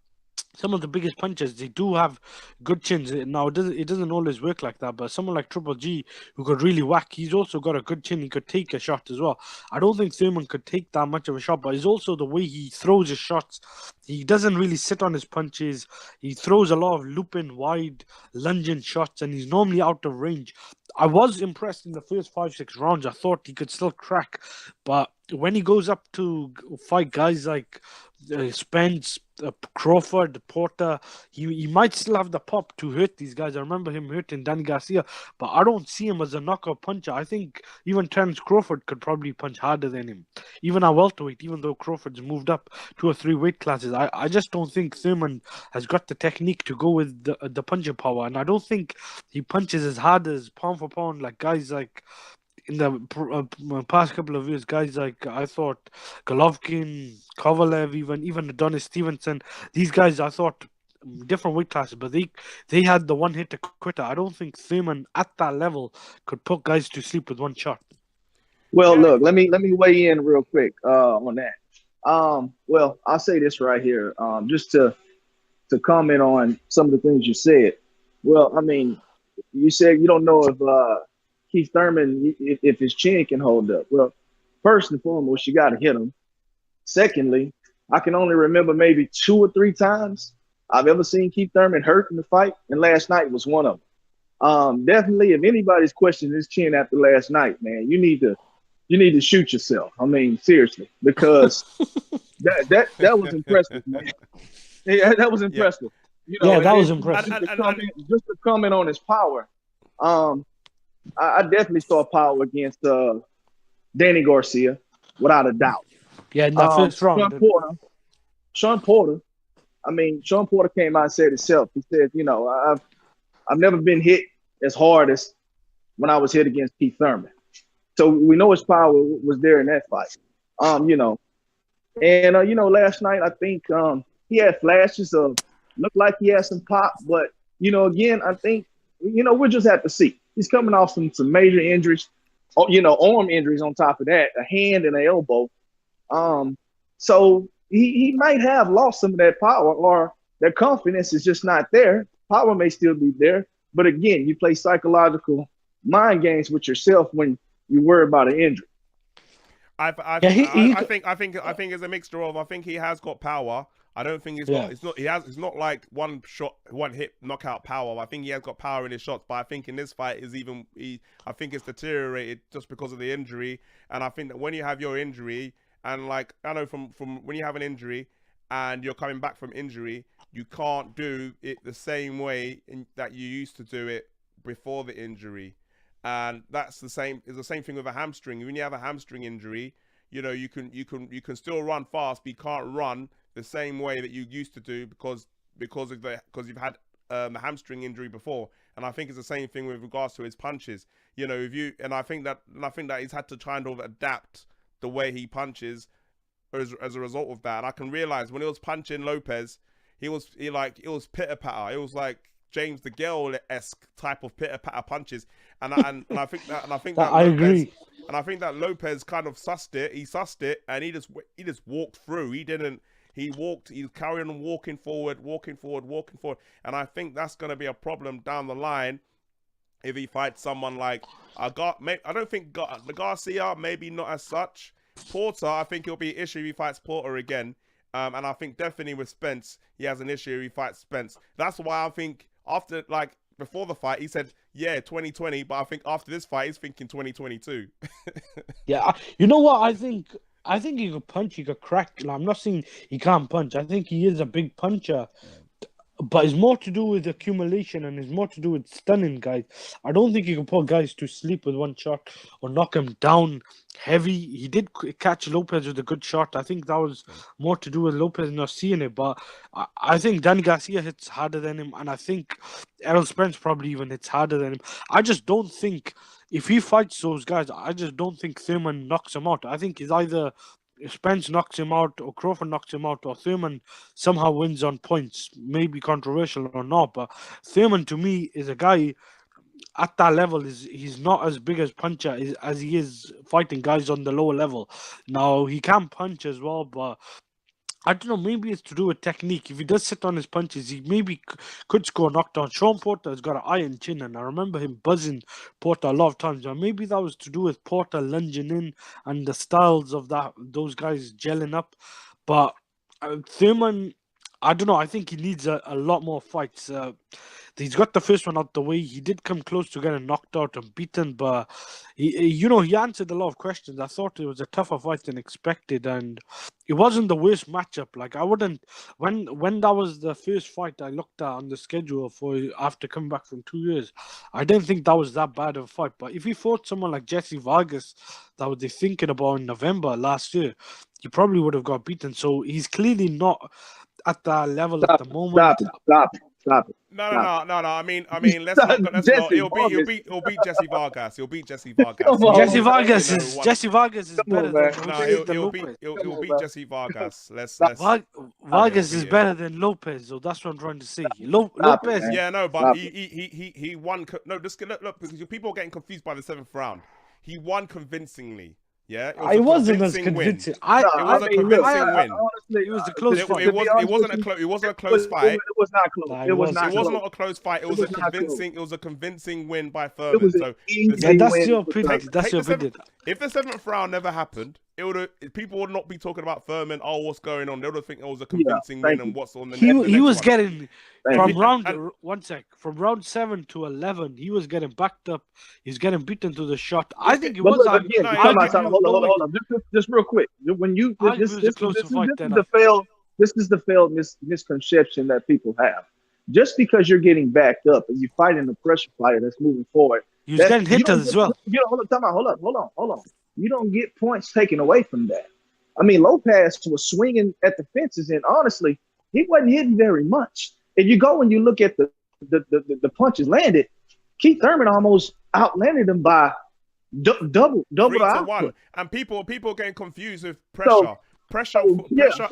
[SPEAKER 1] some of the biggest punches, they do have good chins. Now, it doesn't always work like that, but someone like Triple G, who could really whack, he's also got a good chin. He could take a shot as well. I don't think Thurman could take that much of a shot, but it's also the way he throws his shots. He doesn't really sit on his punches. He throws a lot of looping, wide, lunging shots, and he's normally out of range. I was impressed in the first 5-6 rounds. I thought he could still crack, but when he goes up to fight guys like Spence, Crawford, Porter, he might still have the pop to hurt these guys. I remember him hurting Danny Garcia, but I don't see him as a knockout puncher. I think even Terence Crawford could probably punch harder than him, even at welterweight, even though Crawford's moved up 2 or 3 weight classes. I just don't think Thurman has got the technique to go with the punching power, and I don't think he punches as hard as pound for pound like guys like in the past couple of years, guys like I thought Golovkin, Kovalev, even Adonis Stevenson, these guys I thought different weight classes, but they had the one hit quitter. I don't think Thurman at that level could put guys to sleep with one shot.
[SPEAKER 3] Well, look, let me weigh in real quick on that.
[SPEAKER 4] Well, I'll say this right here, just to comment on some of the things you said. Well, I mean, you said you don't know if Keith Thurman, if his chin can hold up. Well, first and foremost, you got to hit him. Secondly, I can only remember maybe 2 or 3 times I've ever seen Keith Thurman hurt in the fight, and last night was one of them. Definitely, if anybody's questioning his chin after last night, man, you need to shoot yourself. I mean, seriously, because that was impressive, man. Yeah, that was
[SPEAKER 2] Yeah.
[SPEAKER 4] impressive.
[SPEAKER 1] Yeah,
[SPEAKER 4] And
[SPEAKER 1] that was
[SPEAKER 4] then
[SPEAKER 1] impressive.
[SPEAKER 4] just to comment on his power, um, I definitely saw power against Danny Garcia, without a doubt.
[SPEAKER 1] Yeah, in that first
[SPEAKER 4] Sean
[SPEAKER 1] round.
[SPEAKER 4] Porter, Sean Porter. I mean, Sean Porter came out and said himself. He said, I've never been hit as hard as when I was hit against Keith Thurman. So we know his power was there in that fight. You know, and last night I think he had flashes of looked like he had some pop, but again, I think we'll just have to see. He's coming off some major injuries, arm injuries on top of that, a hand and an elbow. So he might have lost some of that power, or their confidence is just not there. Power may still be there, but again, you play psychological mind games with yourself when you worry about an injury.
[SPEAKER 2] I think it's a mixture of. I think he has got power. I don't think it's not like one shot, one hit knockout power. I think he has got power in his shots, but I think in this fight I think it's deteriorated just because of the injury. And I think that when you have your injury, and like I know from when you have an injury and you're coming back from injury, you can't do it the same way that you used to do it before the injury. And that's the same thing with a hamstring. When you have a hamstring injury, you can still run fast, but you can't run the same way that you used to do because you've had a hamstring injury before. And I think it's the same thing with regards to his punches. I think that he's had to kind of adapt the way he punches as a result of that. And I can realize when he was punching Lopez, it was pitter patter. It was like James the Girl-esque type of pitter patter punches. And I think that
[SPEAKER 1] I agree.
[SPEAKER 2] And I think that Lopez kind of sussed it. He sussed it, and he just walked through. He didn't. He walked. He was carrying on walking forward. And I think that's going to be a problem down the line if he fights someone like I don't think the Garcia, maybe not as such. Porter, I think it'll be an issue if he fights Porter again. And I think definitely with Spence, he has an issue if he fights Spence. That's why I think before the fight, he said, yeah, 2020, but I think after this fight, he's thinking 2022.
[SPEAKER 1] Yeah, you know what? I think he could punch, he could crack. I'm not saying he can't punch. I think he is a big puncher. But it's more to do with accumulation and it's more to do with stunning guys. I don't think you can put guys to sleep with one shot or knock him down heavy. He did catch Lopez with a good shot. I think that was more to do with Lopez not seeing it. But I think Danny Garcia hits harder than him. And I think Errol Spence probably even hits harder than him. I just don't think if he fights those guys, I just don't think Thurman knocks him out. I think he's either Spence knocks him out or Crawford knocks him out or Thurman somehow wins on points. Maybe controversial or not, but Thurman to me is a guy at that level. He's not as big as puncher as he is fighting guys on the lower level. Now he can punch as well, but I don't know, maybe it's to do with technique. If he does sit on his punches, he maybe could score a knockdown. Sean Porter has got an iron chin, and I remember him buzzing Porter a lot of times. And maybe that was to do with Porter lunging in and the styles of those guys gelling up. But Thurman, I don't know. I think he needs a lot more fights. He's got the first one out the way. He did come close to getting knocked out and beaten, but he answered a lot of questions. I thought it was a tougher fight than expected, and it wasn't the worst matchup. Like I wouldn't when that was the first fight I looked at on the schedule for after coming back from 2 years. I didn't think that was that bad of a fight. But if he fought someone like Jesse Vargas, that was they thinking about in November last year, he probably would have got beaten. So he's clearly not at that level at the moment.
[SPEAKER 4] Stop it.
[SPEAKER 2] No. I mean, let's not. He'll beat Jesse Vargas. He'll beat Jesse Vargas.
[SPEAKER 1] Jesse Vargas is better than
[SPEAKER 2] Lopez. He'll beat Jesse Vargas.
[SPEAKER 1] Vargas is better than Lopez, so that's what I'm trying to say. Lopez.
[SPEAKER 2] Yeah, no, but he won. No, just look because people are getting confused by the 7th round. He won convincingly. Yeah,
[SPEAKER 1] It wasn't as
[SPEAKER 2] convincing win.
[SPEAKER 1] convincing.
[SPEAKER 2] It was a convincing win.
[SPEAKER 4] Honestly,
[SPEAKER 1] It was a close fight.
[SPEAKER 2] It wasn't a close fight.
[SPEAKER 4] It was not close.
[SPEAKER 1] Nah,
[SPEAKER 4] It was not
[SPEAKER 2] It was
[SPEAKER 4] close.
[SPEAKER 2] not a close fight. It was a convincing win by
[SPEAKER 4] It
[SPEAKER 2] Thurman.
[SPEAKER 4] was
[SPEAKER 2] So
[SPEAKER 4] an easy
[SPEAKER 1] Yeah, that's
[SPEAKER 4] win
[SPEAKER 1] your
[SPEAKER 4] for
[SPEAKER 1] opinion.
[SPEAKER 4] Thurman.
[SPEAKER 1] That's your opinion.
[SPEAKER 2] if the 7th round never happened, people would not be talking about Thurman. Oh, what's going on? They would think it was a convincing win and what's on the next.
[SPEAKER 1] He was getting from
[SPEAKER 2] from
[SPEAKER 1] round 7 to 11. He was getting backed up. He's getting beaten to the shot. I think it
[SPEAKER 4] But
[SPEAKER 1] was.
[SPEAKER 4] look, again, hold on. Just real quick. When you this is the failed misconception that people have. Just because you're getting backed up and you're fighting a pressure fighter that's moving forward,
[SPEAKER 1] He was getting hit as well.
[SPEAKER 4] Hold on. You don't get points taken away from that. I mean, Lopez was swinging at the fences, and honestly, he wasn't hitting very much. If you go and you look at the punches landed, Keith Thurman almost outlanded him by double the output.
[SPEAKER 2] And people are getting confused with pressure. Pressure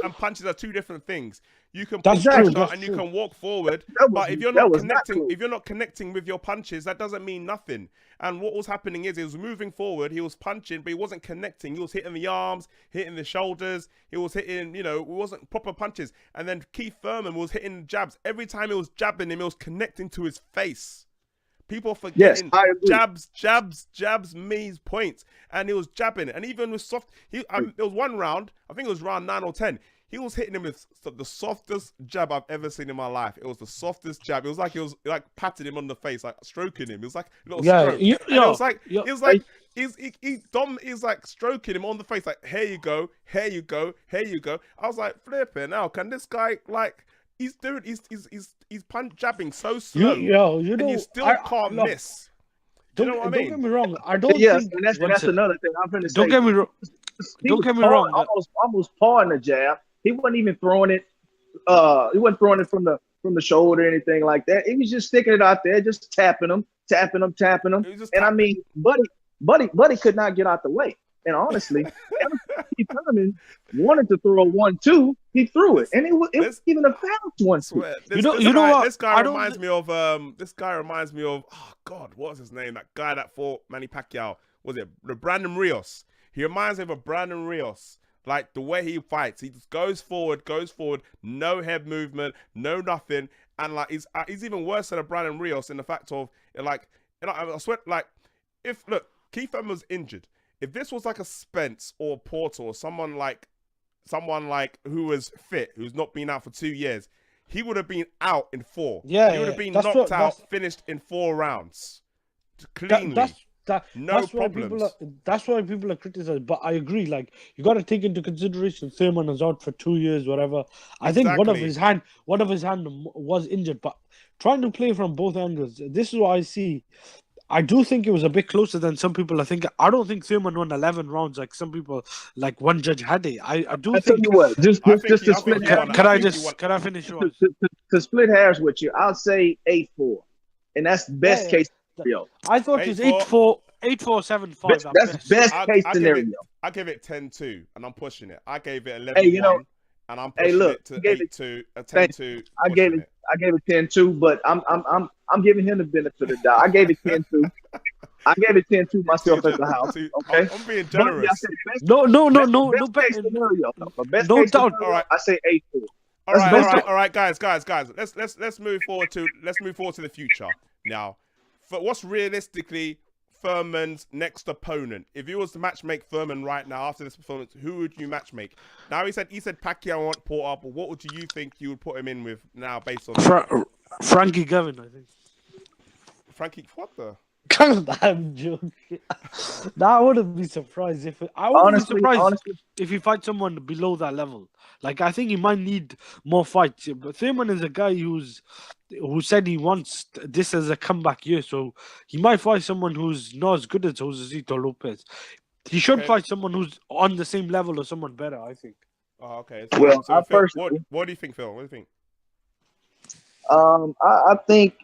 [SPEAKER 2] and punches are two different things. You can push pressure and you can walk forward, but if you're not connecting with your punches, that doesn't mean nothing. And what was happening is he was moving forward, he was punching, but he wasn't connecting. He was hitting the arms, hitting the shoulders, he was hitting, it wasn't proper punches. And then Keith Thurman was hitting jabs. Every time he was jabbing him, he was connecting to his face. People forgetting jabs means points, and he was jabbing. And even with soft, there was one round, I think it was round 9 or 10. He was hitting him with the softest jab I've ever seen in my life. It was the softest jab. It was like patting him on the face, like stroking him. It was like a little stroke. He's like stroking him on the face, like, here you go. I was like, flipping now. Can this guy he's jabbing so slow, and you still can't miss. You know what I mean?
[SPEAKER 1] Don't get me wrong. I don't think
[SPEAKER 4] that's another thing. I'm going to say.
[SPEAKER 1] Don't get me wrong. Don't get me wrong.
[SPEAKER 4] Almost pawing the jab. He wasn't even throwing it. He wasn't throwing it from the shoulder or anything like that. He was just sticking it out there, just tapping him. And I mean, Buddy could not get out the way. And honestly, Keith Thurman wanted to throw a 1-2. He threw it, and it was even a fast 1-2.
[SPEAKER 2] This guy reminds me of oh God, what was his name? That guy that fought Manny Pacquiao, was it Brandon Rios? He reminds me of a Brandon Rios. Like the way he fights, he just goes forward, no head movement, no nothing, and he's even worse than a Brandon Rios in the fact of I swear, Keith Thurman was injured. If this was like a Spence or Porter or someone like who was fit, who's not been out for 2 years, he would have been out in 4. He would have been knocked out, finished in 4 rounds, cleanly. No problems.
[SPEAKER 1] That's why people are criticizing. But I agree. Like, you got to take into consideration Thurman is out for 2 years, whatever. I think one of his hand was injured. But trying to play from both angles, this is what I see. I do think it was a bit closer than some people are thinking. I don't think Thurman won 11 rounds like some people, like one judge had it. I do think.
[SPEAKER 4] Tell you what, just to split hairs.
[SPEAKER 1] Can I finish?
[SPEAKER 4] To split hairs with you, I'll say 8-4, and that's best case scenario.
[SPEAKER 1] I thought it was 8-4, 8-4, 7-5.
[SPEAKER 4] That's best case scenario.
[SPEAKER 2] I give it 10-2, and I'm pushing it. I gave it 11-1, and I'm pushing it to 8-2, 10-2.
[SPEAKER 4] I gave it 10-2, but I'm giving him the benefit of the doubt. I gave it 10-2. I gave it 10-2 myself at the house. Okay,
[SPEAKER 2] I'm being generous.
[SPEAKER 1] No.
[SPEAKER 4] Best case scenario.
[SPEAKER 1] No doubt.
[SPEAKER 2] All right,
[SPEAKER 4] I say 8-4.
[SPEAKER 2] All right, guys. Let's move forward to the future now. For what's realistically Thurman's next opponent? If you was to matchmake Thurman right now after this performance, who would you matchmake? Now he said Pacquiao won't put up, but what would you think you would put him in with now based on
[SPEAKER 1] Frankie Gavin, I think.
[SPEAKER 2] Frankie, what the?
[SPEAKER 1] I'm joking. I wouldn't be surprised if if he fights someone below that level. Like, I think he might need more fights. But Thurman is a guy who said he wants this as a comeback year, so he might fight someone who's not as good as Josecito Lopez. He should fight someone who's on the same level or someone better, I think.
[SPEAKER 2] Oh, okay.
[SPEAKER 4] So,
[SPEAKER 2] Phil, what do you think, Phil? What do you think?
[SPEAKER 4] I think,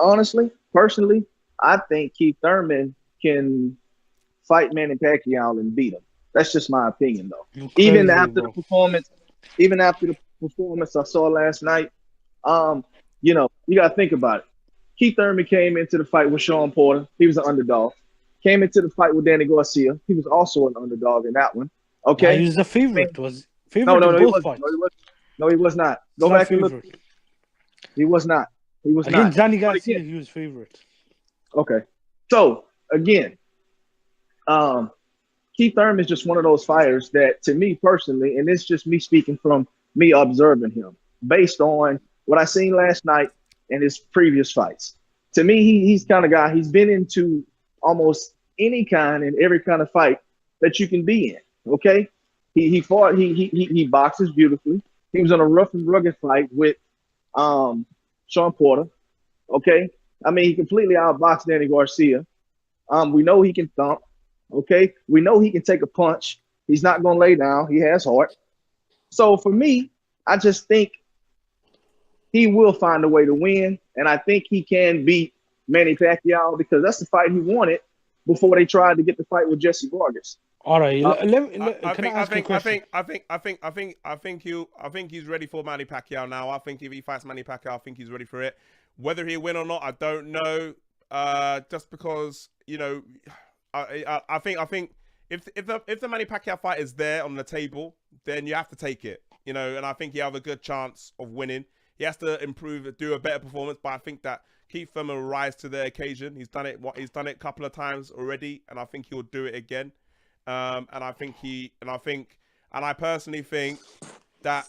[SPEAKER 4] honestly, personally, I think Keith Thurman can fight Manny Pacquiao and beat him. That's just my opinion, though. Even after the performance I saw last night, you got to think about it. Keith Thurman came into the fight with Sean Porter. He was an underdog. came into the fight with Danny Garcia. He was also an underdog in that one. Okay.
[SPEAKER 1] He was the
[SPEAKER 4] I mean,
[SPEAKER 1] favorite. Was favorite
[SPEAKER 4] no,
[SPEAKER 1] in
[SPEAKER 4] he
[SPEAKER 1] both
[SPEAKER 4] wasn't.
[SPEAKER 1] fights.
[SPEAKER 4] No, he was not. Go
[SPEAKER 1] Slight
[SPEAKER 4] back and look.
[SPEAKER 1] favorite.
[SPEAKER 4] He was not. He was not.
[SPEAKER 1] Against Danny
[SPEAKER 4] But
[SPEAKER 1] Garcia,
[SPEAKER 4] again,
[SPEAKER 1] he was favorite.
[SPEAKER 4] okay. So again, Keith Thurman is just one of those fighters that, to me personally, and it's just me speaking from me observing him based on what I seen last night and his previous fights. To me, he's kind of guy. He's been into almost any kind and every kind of fight that you can be in. Okay, he fought. He boxes beautifully. He was in a rough and rugged fight with Sean Porter. Okay, I mean he completely outboxed Danny Garcia. We know he can thump. Okay, we know he can take a punch. He's not going to lay down. He has heart. So for me, I just think he will find a way to win, and I think he can beat Manny Pacquiao because that's the fight he wanted before they tried to get the fight with Jesse Vargas.
[SPEAKER 1] All right,
[SPEAKER 2] I think he's ready for Manny Pacquiao now. I think if he fights Manny Pacquiao, I think he's ready for it. Whether he'll win or not, I don't know. Just because, you know, I think if the Manny Pacquiao fight is there on the table, then you have to take it, you know. And I think he have a good chance of winning. He has to improve, do a better performance, but I think that Keith Thurman will rise to the occasion. He's done it a couple of times already, and I think he'll do it again. And I personally think that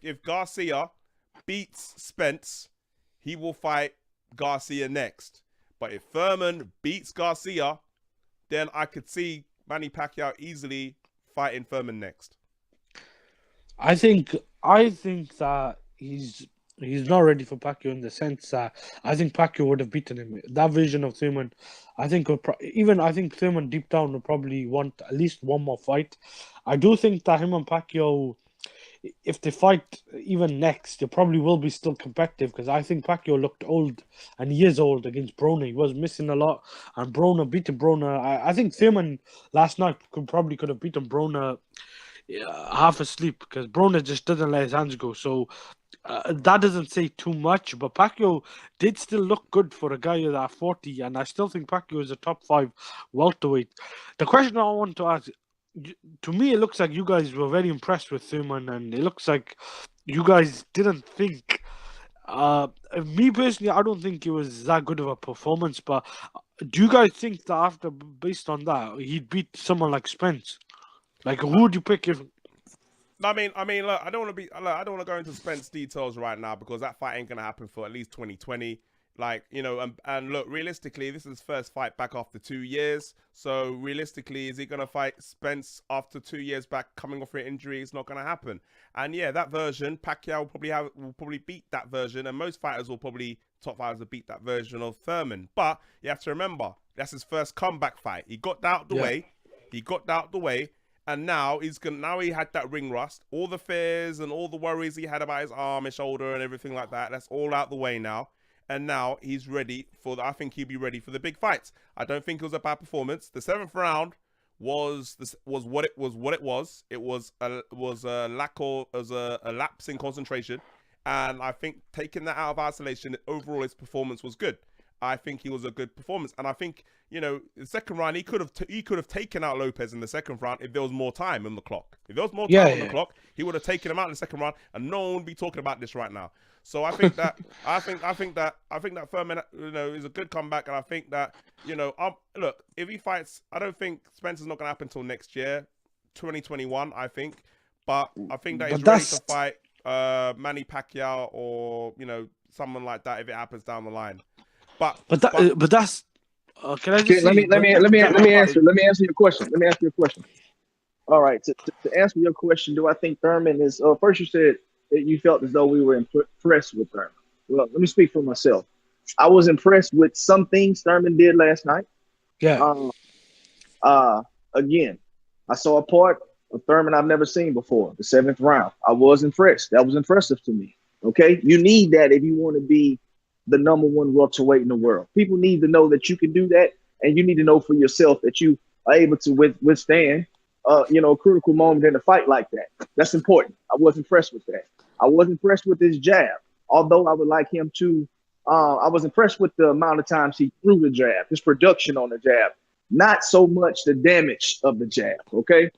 [SPEAKER 2] if Garcia beats Spence, he will fight Garcia next. But if Thurman beats Garcia, then I could see Manny Pacquiao easily fighting Thurman next.
[SPEAKER 1] I think that he's not ready for Pacquiao in the sense that I think Pacquiao would have beaten him. That vision of Thurman, I think Thurman deep down would probably want at least one more fight. I do think that him and Pacquiao, if they fight even next, they probably will be still competitive because I think Pacquiao looked old, and he is old against Broner. He was missing a lot, and Broner beating Broner. I think Thurman last night could have beaten Broner half asleep because Broner just doesn't let his hands go. So that doesn't say too much, but Pacquiao did still look good for a guy at 40, and I still think Pacquiao is a top 5 welterweight. The question I want to ask, to me, it looks like you guys were very impressed with Thurman, and it looks like you guys didn't think. Me personally, I don't think it was that good of a performance. But do you guys think that based on that, he'd beat someone like Spence? Like, who would you pick if?
[SPEAKER 2] I mean, look, I don't want to go into Spence details right now because that fight ain't gonna happen for at least 2020. Like, you know, and look, realistically, this is his first fight back after 2 years. So realistically, is he gonna fight Spence after 2 years back, coming off an injury? It's not gonna happen. And yeah, that version, Pacquiao will probably beat that version, and most fighters will probably top fighters will beat that version of Thurman. But you have to remember, that's his first comeback fight. He got out the way. He got out the way. And now he had that ring rust. All the fears and all the worries he had about his arm, his shoulder, and everything like that. That's all out the way now. And now he's ready I think he'll be ready for the big fights. I don't think it was a bad performance. The 7th round was what it was. It was a lapse in concentration. And I think taking that out of isolation, overall his performance was good. I think he was a good performance, and I think, you know, the second round he could have taken out Lopez in the second round if there was more time on the clock. If there was more time on the clock, he would have taken him out in the second round, and no one would be talking about this right now. So I think that I think that Thurman, you know, is a good comeback, and I think that, you know, look, if he fights, I don't think Spencer's not going to happen until next year, 2021, I think, but I think that he's ready to fight Manny Pacquiao or, you know, someone like that if it happens down the line. But
[SPEAKER 1] that's. Can I just
[SPEAKER 4] let me answer your question. Let me ask you a question. All right, to answer your question, do I think Thurman is? First, you said that you felt as though we were impressed with Thurman. Well, let me speak for myself. I was impressed with some things Thurman did last night.
[SPEAKER 1] Yeah.
[SPEAKER 4] Again, I saw a part of Thurman I've never seen before. The 7th round, I was impressed. That was impressive to me. Okay, you need that if you want to be the #1 welterweight in the world. People need to know that you can do that, and you need to know for yourself that you are able to withstand, you know, a critical moment in a fight like that. That's important. I was impressed with that. I was impressed with his jab, although I would like him to I was impressed with the amount of times he threw the jab, his production on the jab, not so much the damage of the jab. Okay.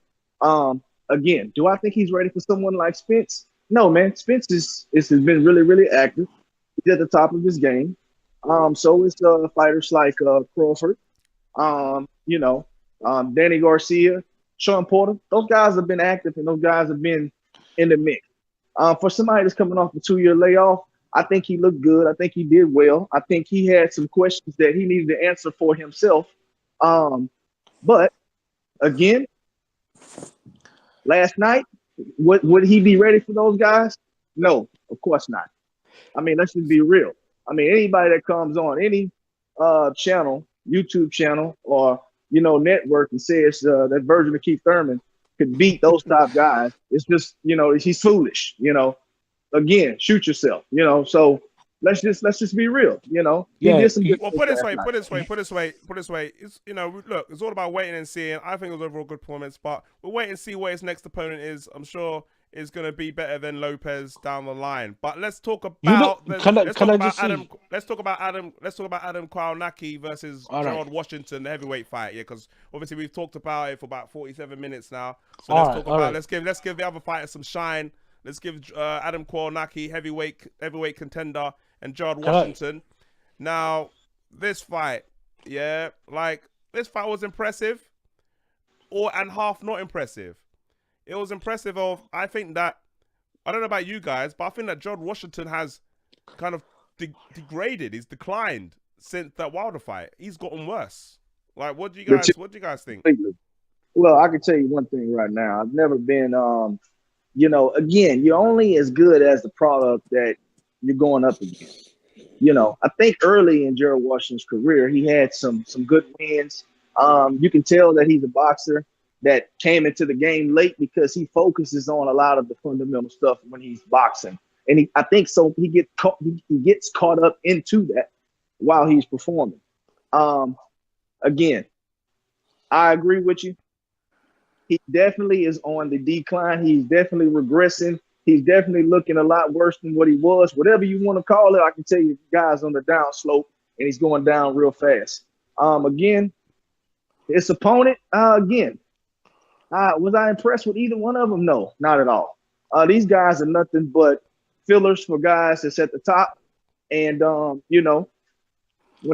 [SPEAKER 4] Again, do I think he's ready for someone like Spence? No, man. Spence has been really, really active. He's at the top of his game. So is fighters like Crawford. Danny Garcia, Sean Porter. Those guys have been active, and those guys have been in the mix. For somebody that's coming off a 2-year layoff, I think he looked good. I think he did well. I think he had some questions that he needed to answer for himself. But again, last night, would he be ready for those guys? No, of course not. I mean, let's just be real. I mean, anybody that comes on any channel, YouTube channel, or network and says that version of Keith Thurman could beat those top guys, it's just he's foolish. Again, shoot yourself. So let's just be real. He did some good
[SPEAKER 2] Well, put it this way. It's look, it's all about waiting and seeing. I think it was overall good performance, but we'll wait and see what his next opponent is. I'm sure it's going to be better than Lopez down the line. But let's talk about Adam Kownacki versus Gerald Washington, the heavyweight fight. Yeah, because obviously we've talked about it for about 47 minutes now. So let's give the other fighters some shine. Let's give Adam Kownacki heavyweight contender and Gerald Washington. Now, this fight, this fight was impressive, and half not impressive. It was impressive I think that, I don't know about you guys, but I think that Gerald Washington has kind of degraded. He's declined since that Wilder fight. He's gotten worse. Like, what do you guys think?
[SPEAKER 4] Well, I can tell you one thing right now. I've never been, again, you're only as good as the product that you're going up against. I think early in Gerald Washington's career, he had some good wins. You can tell that he's a boxer that came into the game late because he focuses on a lot of the fundamental stuff when he's boxing. And I think so he gets caught up into that while he's performing. Again, I agree with you. He definitely is on the decline. He's definitely regressing. He's definitely looking a lot worse than what he was. Whatever you want to call it, I can tell you the guy's on the down slope, and he's going down real fast. Again, his opponent, was I impressed with either one of them? No, not at all. These guys are nothing but fillers for guys that's at the top. And, when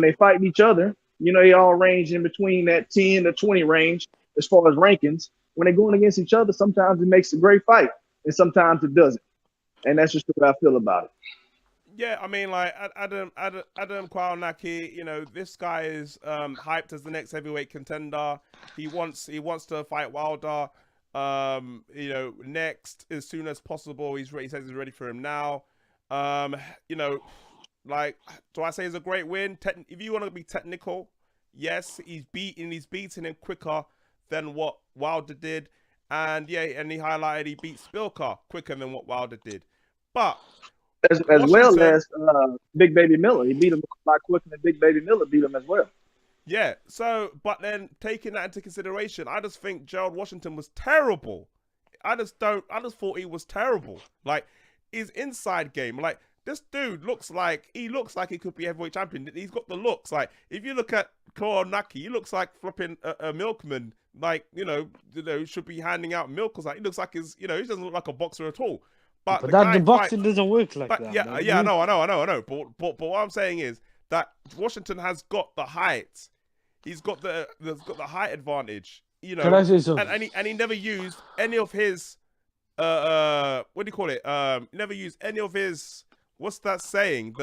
[SPEAKER 4] they fight each other, they all range in between that 10 to 20 range as far as rankings. When they're going against each other, sometimes it makes a great fight, and sometimes it doesn't. And that's just the way I feel about it.
[SPEAKER 2] Yeah, I mean, like Adam Kownacki, this guy is hyped as the next heavyweight contender. He wants to fight Wilder, next as soon as possible. He says he's ready for him now. Like, do I say it's a great win? If you want to be technical, yes, he's beating him quicker than what Wilder did, and he highlighted he beat Spilka quicker than what Wilder did, but.
[SPEAKER 4] As well as Big Baby Miller. He beat him a lot quicker than Big Baby Miller beat him as well.
[SPEAKER 2] Yeah, so, but then taking that into consideration, I just think Gerald Washington was terrible. I just thought he was terrible. Like, his inside game, like, this dude looks like he could be heavyweight champion. He's got the looks. Like, if you look at Kownacki, he looks like flipping a milkman. Like, should be handing out milk or something. He looks like he doesn't look like a boxer at all. But
[SPEAKER 1] the boxing doesn't work like that.
[SPEAKER 2] Yeah, I know. But what I'm saying is that Washington has got the height. He's got the height advantage.
[SPEAKER 1] Can I say something?
[SPEAKER 2] And he never used any of his what do you call it? He never used any of his, what's that saying?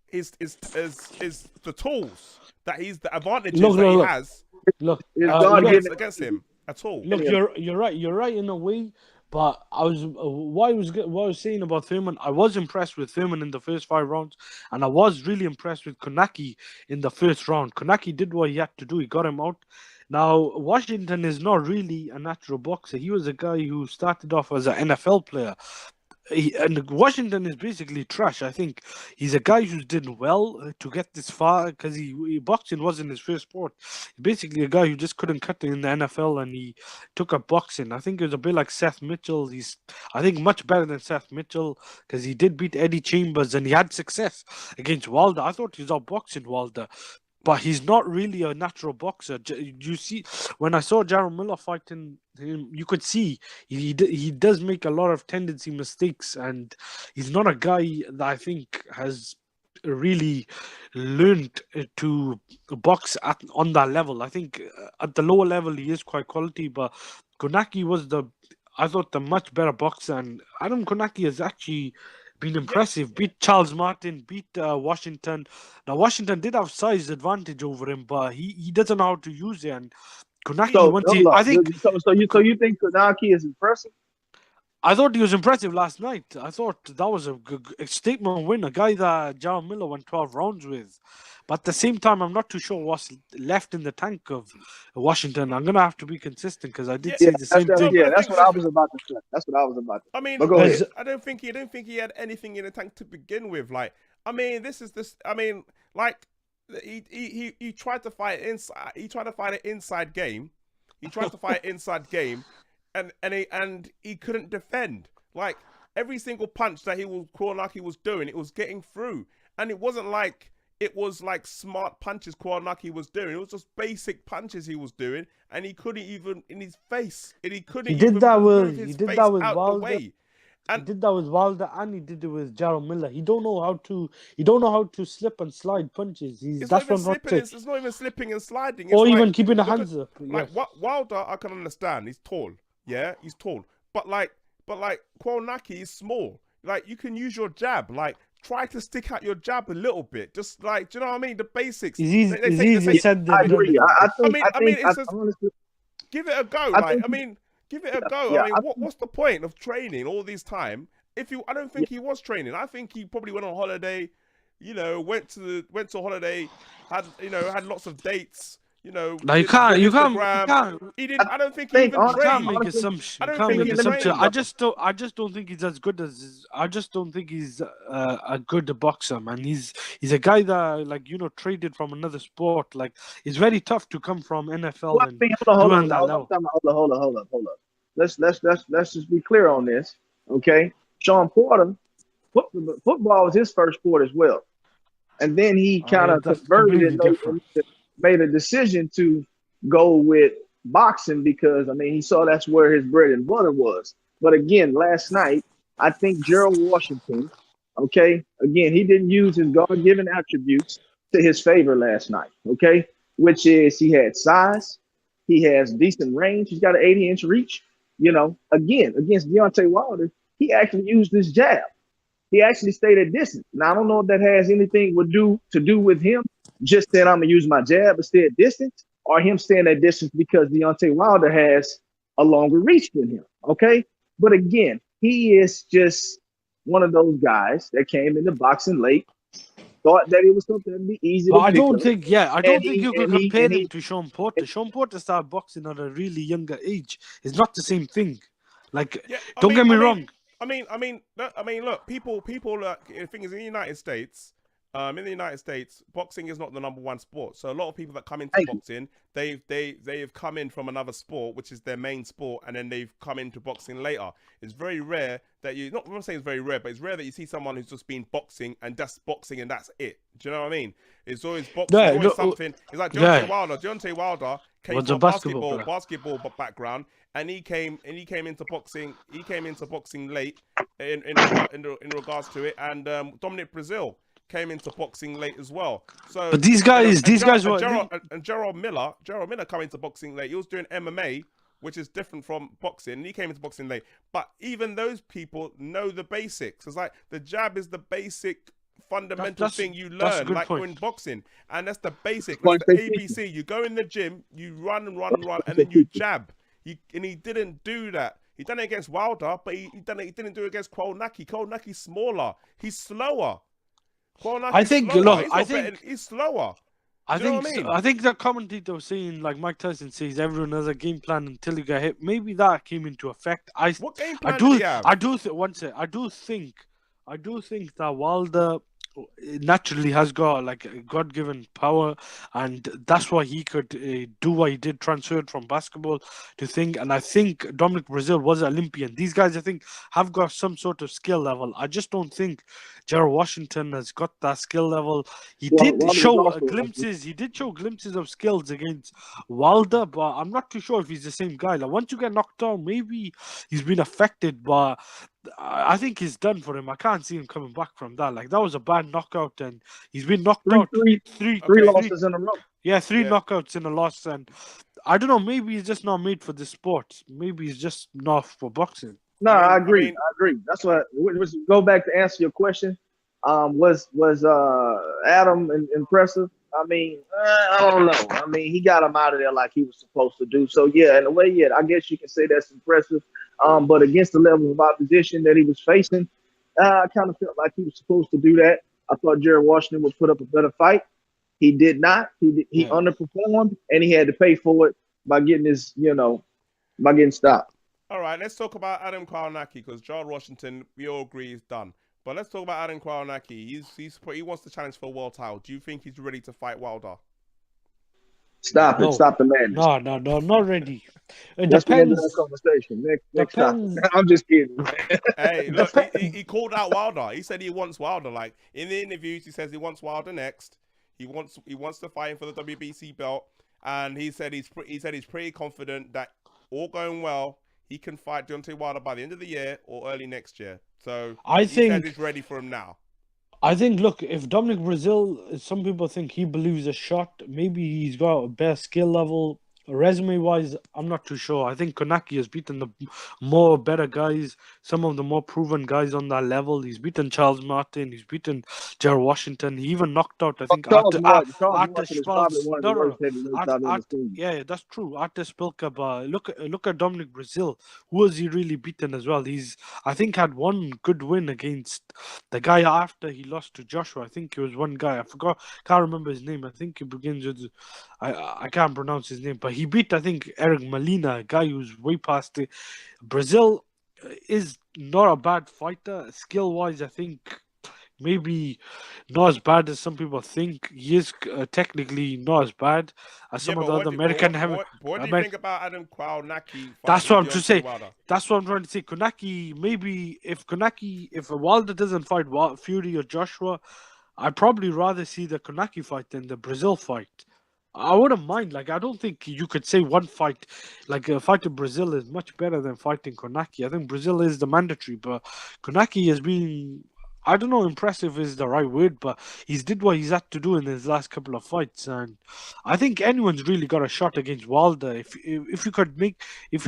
[SPEAKER 2] His the tools that he's the advantages he has.
[SPEAKER 1] Look,
[SPEAKER 2] against him at all.
[SPEAKER 1] Look, you're right. You're right in a way. But what I was saying about Thurman, I was impressed with Thurman in the first 5 rounds, and I was really impressed with Kownacki in the first round. Kownacki did what he had to do; he got him out. Now, Washington is not really a natural boxer. He was a guy who started off as an NFL player. and Washington is basically trash. I think he's a guy who's done well to get this far because boxing wasn't his first sport. Basically, a guy who just couldn't cut it in the NFL and he took up boxing. I think it was a bit like Seth Mitchell. He's, I think, much better than Seth Mitchell because he did beat Eddie Chambers and he had success against Wilder. I thought he was outboxing Wilder. But he's not really a natural boxer. You see, when I saw Jarrell Miller fighting him, you could see he does make a lot of tendency mistakes, and he's not a guy that I think has really learned to box on that level. I think at the lower level he is quite quality, but Konaki was I thought the much better boxer, and Adam Konaki has actually been impressive. Beat Charles Martin, beat Washington. Now Washington did have size advantage over him, but he doesn't know how to use it. And Konaki, I think.
[SPEAKER 4] So you think Konaki is impressive?
[SPEAKER 1] I thought he was impressive last night. I thought that was a statement win, a guy that Jarrell Miller went 12 rounds with. But at the same time, I'm not too sure what's left in the tank of Washington. I'm going to have to be consistent because I did say the same thing.
[SPEAKER 4] Yeah, that's what I was about to say. That's what I was about to say.
[SPEAKER 2] I mean, I don't think he had anything in the tank to begin with. Like, I mean, he tried to fight inside. He tried to fight an inside game. And he couldn't defend. Like, every single punch that Kownacki was doing, it was getting through. And it wasn't like it was like smart punches Kownacki was doing. It was just basic punches he was doing, and he couldn't even in his face. And he couldn't. He did that with
[SPEAKER 1] Wilder. And he did that with Wilder, and he did it with Jarrell Miller. He don't know how to slip and slide punches. It's not
[SPEAKER 2] even slipping and sliding. It's
[SPEAKER 1] or even keeping the hands up.
[SPEAKER 2] Like Wilder, I can understand. He's tall. Yeah, he's tall. But Kownacki is small. Like, you can use your jab. Like, try to stick out your jab a little bit. Just like, do you know what I mean? The basics.
[SPEAKER 1] It's easy said than
[SPEAKER 4] I agree.
[SPEAKER 2] Honestly, give it a go. Give it a go.
[SPEAKER 4] Yeah,
[SPEAKER 2] what's the point of training all this time? I don't think he was training. I think he probably went on holiday. You know, went to holiday. Had lots of dates. You know,
[SPEAKER 1] you can't.
[SPEAKER 2] He didn't. I don't think he even trained.
[SPEAKER 1] Make assumption. I just don't think he's as good as. I just don't think he's a good boxer, man. He's a guy that traded from another sport. Like, it's very tough to come from NFL
[SPEAKER 4] Hold on. Let's just be clear on this, okay? Sean Porter, football was his first sport as well, and then he kind of converted and made a decision to go with boxing because, he saw that's where his bread and butter was. But again, last night, I think Gerald Washington, okay, again, he didn't use his God-given attributes to his favor last night, okay, which is he had size, he has decent range, he's got an 80-inch reach. Again, against Deontay Wilder, he actually used his jab. He actually stayed at distance. Now, I don't know if that has anything to do with him just saying I'm going to use my jab and stay at distance, or him staying at distance because Deontay Wilder has a longer reach than him, okay? But again, he is just one of those guys that came into boxing late, thought that it was something that would be easy to
[SPEAKER 1] I don't think you can compare him to Sean Porter. Sean Porter started boxing at a really younger age. It's not the same thing. Like, don't get me wrong.
[SPEAKER 2] Look, people. The thing is, in the United States, boxing is not the number one sport. So a lot of people that come into boxing, they've come in from another sport, which is their main sport, and then they've come into boxing later. It's very rare that I'm not saying it's very rare, but it's rare that you see someone who's just been boxing and just boxing and that's it. Do you know what I mean? It's always boxing, something. It's like Deontay Wilder. Deontay Wilder came from a basketball background, and he came into boxing. He came into boxing late in regards to it, and Dominic Brazil came into boxing late as well. So,
[SPEAKER 1] but these guys were
[SPEAKER 2] Gerald Miller coming into boxing late. He was doing MMA, which is different from boxing. And he came into boxing late. But even those people know the basics. It's like the jab is the basic fundamental thing you learn, like in boxing, and that's the basic. That's the ABC. You go in the gym, you run, and then you jab. And he didn't do that. He done it against Wilder, but he didn't do it against Kownacki. Kownacki's smaller. He's slower.
[SPEAKER 1] I think
[SPEAKER 2] he's slower.
[SPEAKER 1] I
[SPEAKER 2] Do you know
[SPEAKER 1] think
[SPEAKER 2] what I mean?
[SPEAKER 1] I think the commentator was saying, like Mike Tyson says, everyone has a game plan until you get hit. Maybe that came into effect.
[SPEAKER 2] What game
[SPEAKER 1] I
[SPEAKER 2] plan did
[SPEAKER 1] do,
[SPEAKER 2] he have?
[SPEAKER 1] I do. One sec, I do think that Wilder naturally has got like a God-given power, and that's why he could do what he did, transferred from basketball to thing. And I think Dominic Brazil was an Olympian. These guys, I think, have got some sort of skill level. I just don't think Gerald Washington has got that skill level. He did
[SPEAKER 3] Wilder was
[SPEAKER 1] show
[SPEAKER 3] also
[SPEAKER 1] glimpses. He did show glimpses of skills against Wilder, but I'm not too sure if he's the same guy. Like once you get knocked down, maybe he's been affected, but I think he's done for him. I can't see him coming back from that. Like that was a bad knockout, and he's been knocked
[SPEAKER 4] Three,
[SPEAKER 1] out
[SPEAKER 4] three,
[SPEAKER 1] three,
[SPEAKER 4] three
[SPEAKER 2] Okay.
[SPEAKER 4] losses in a row.
[SPEAKER 1] three
[SPEAKER 2] Yeah.
[SPEAKER 1] knockouts in a loss, and I don't know. Maybe he's just not made for this sport. Maybe he's just not for boxing.
[SPEAKER 4] No,
[SPEAKER 2] I
[SPEAKER 4] I
[SPEAKER 2] mean-
[SPEAKER 4] agree.
[SPEAKER 2] I mean-
[SPEAKER 4] I agree. That's what. Go back to answer your question. Was Adam impressive? I mean, I don't know. I mean, he got him out of there like he was supposed to do. So yeah, in a way, yeah, I guess you can say that's impressive. But against the level of opposition that he was facing, I kind of felt like he was supposed to do that. I thought Jared Washington would put up a better fight. He did not. He
[SPEAKER 1] Yeah.
[SPEAKER 4] underperformed, and he had to pay for it by getting his, by getting stopped.
[SPEAKER 2] All right, let's talk about Adam Kownacki because Gerald Washington, we all agree, is done. But let's talk about Adam Kownacki. He wants to challenge for a world title. Do you think he's ready to fight Wilder?
[SPEAKER 4] Stop
[SPEAKER 1] No.
[SPEAKER 4] it. Stop the madness.
[SPEAKER 1] No, not ready. It
[SPEAKER 4] That's the end of
[SPEAKER 1] depends.
[SPEAKER 4] that conversation. Next
[SPEAKER 1] Depends.
[SPEAKER 4] topic. I'm just kidding.
[SPEAKER 2] Hey, look, he called out Wilder. He said he wants Wilder. Like in the interviews, he says he wants Wilder next. He wants to fight him for the WBC belt, and he said he's pretty confident that all going well, he can fight Deontay Wilder by the end of the year or early next year. So
[SPEAKER 1] I
[SPEAKER 2] he said
[SPEAKER 1] think.
[SPEAKER 2] he's ready for him now.
[SPEAKER 1] I think, look, if Dominic Brazil, some people think he believes a shot, maybe he's got a better skill level. Resume-wise, I'm not too sure. I think Kownacki has beaten the more better guys, some of the more proven guys on that level. He's beaten Charles Martin, he's beaten Gerald Washington. He even knocked out, I think,
[SPEAKER 4] Charles Martin is
[SPEAKER 1] Artis
[SPEAKER 4] probably one of the
[SPEAKER 1] No,
[SPEAKER 4] worst heavyweights I've ever seen.
[SPEAKER 1] yeah, that's true. Artis Pilka, but look at Dominic Brazil. Who has he really beaten as well? He's, I think, had one good win against the guy after he lost to Joshua. I think it was one guy. I forgot. Can't remember his name. I think it begins with. I can't pronounce his name, but he beat, I think, Eric Molina, a guy who's way past it. Brazil is not a bad fighter. Skill wise, I think maybe not as bad as some people think. He is technically not as bad as some of the other American heavy.
[SPEAKER 2] What do you think about Adam Kownacki?
[SPEAKER 1] That's what I'm trying to say.
[SPEAKER 2] Wilder?
[SPEAKER 1] That's what I'm trying to say. Kownacki, maybe if Wilder doesn't fight Fury or Joshua, I'd probably rather see the Kownacki fight than the Brazil fight. I wouldn't mind. Like, I don't think you could say one fight, like a fight in Brazil is much better than fighting Kownacki. I think Brazil is the mandatory, but Kownacki has been, I don't know, impressive is the right word, but he's did what he's had to do in his last couple of fights, and I think anyone's really got a shot against Wilder if you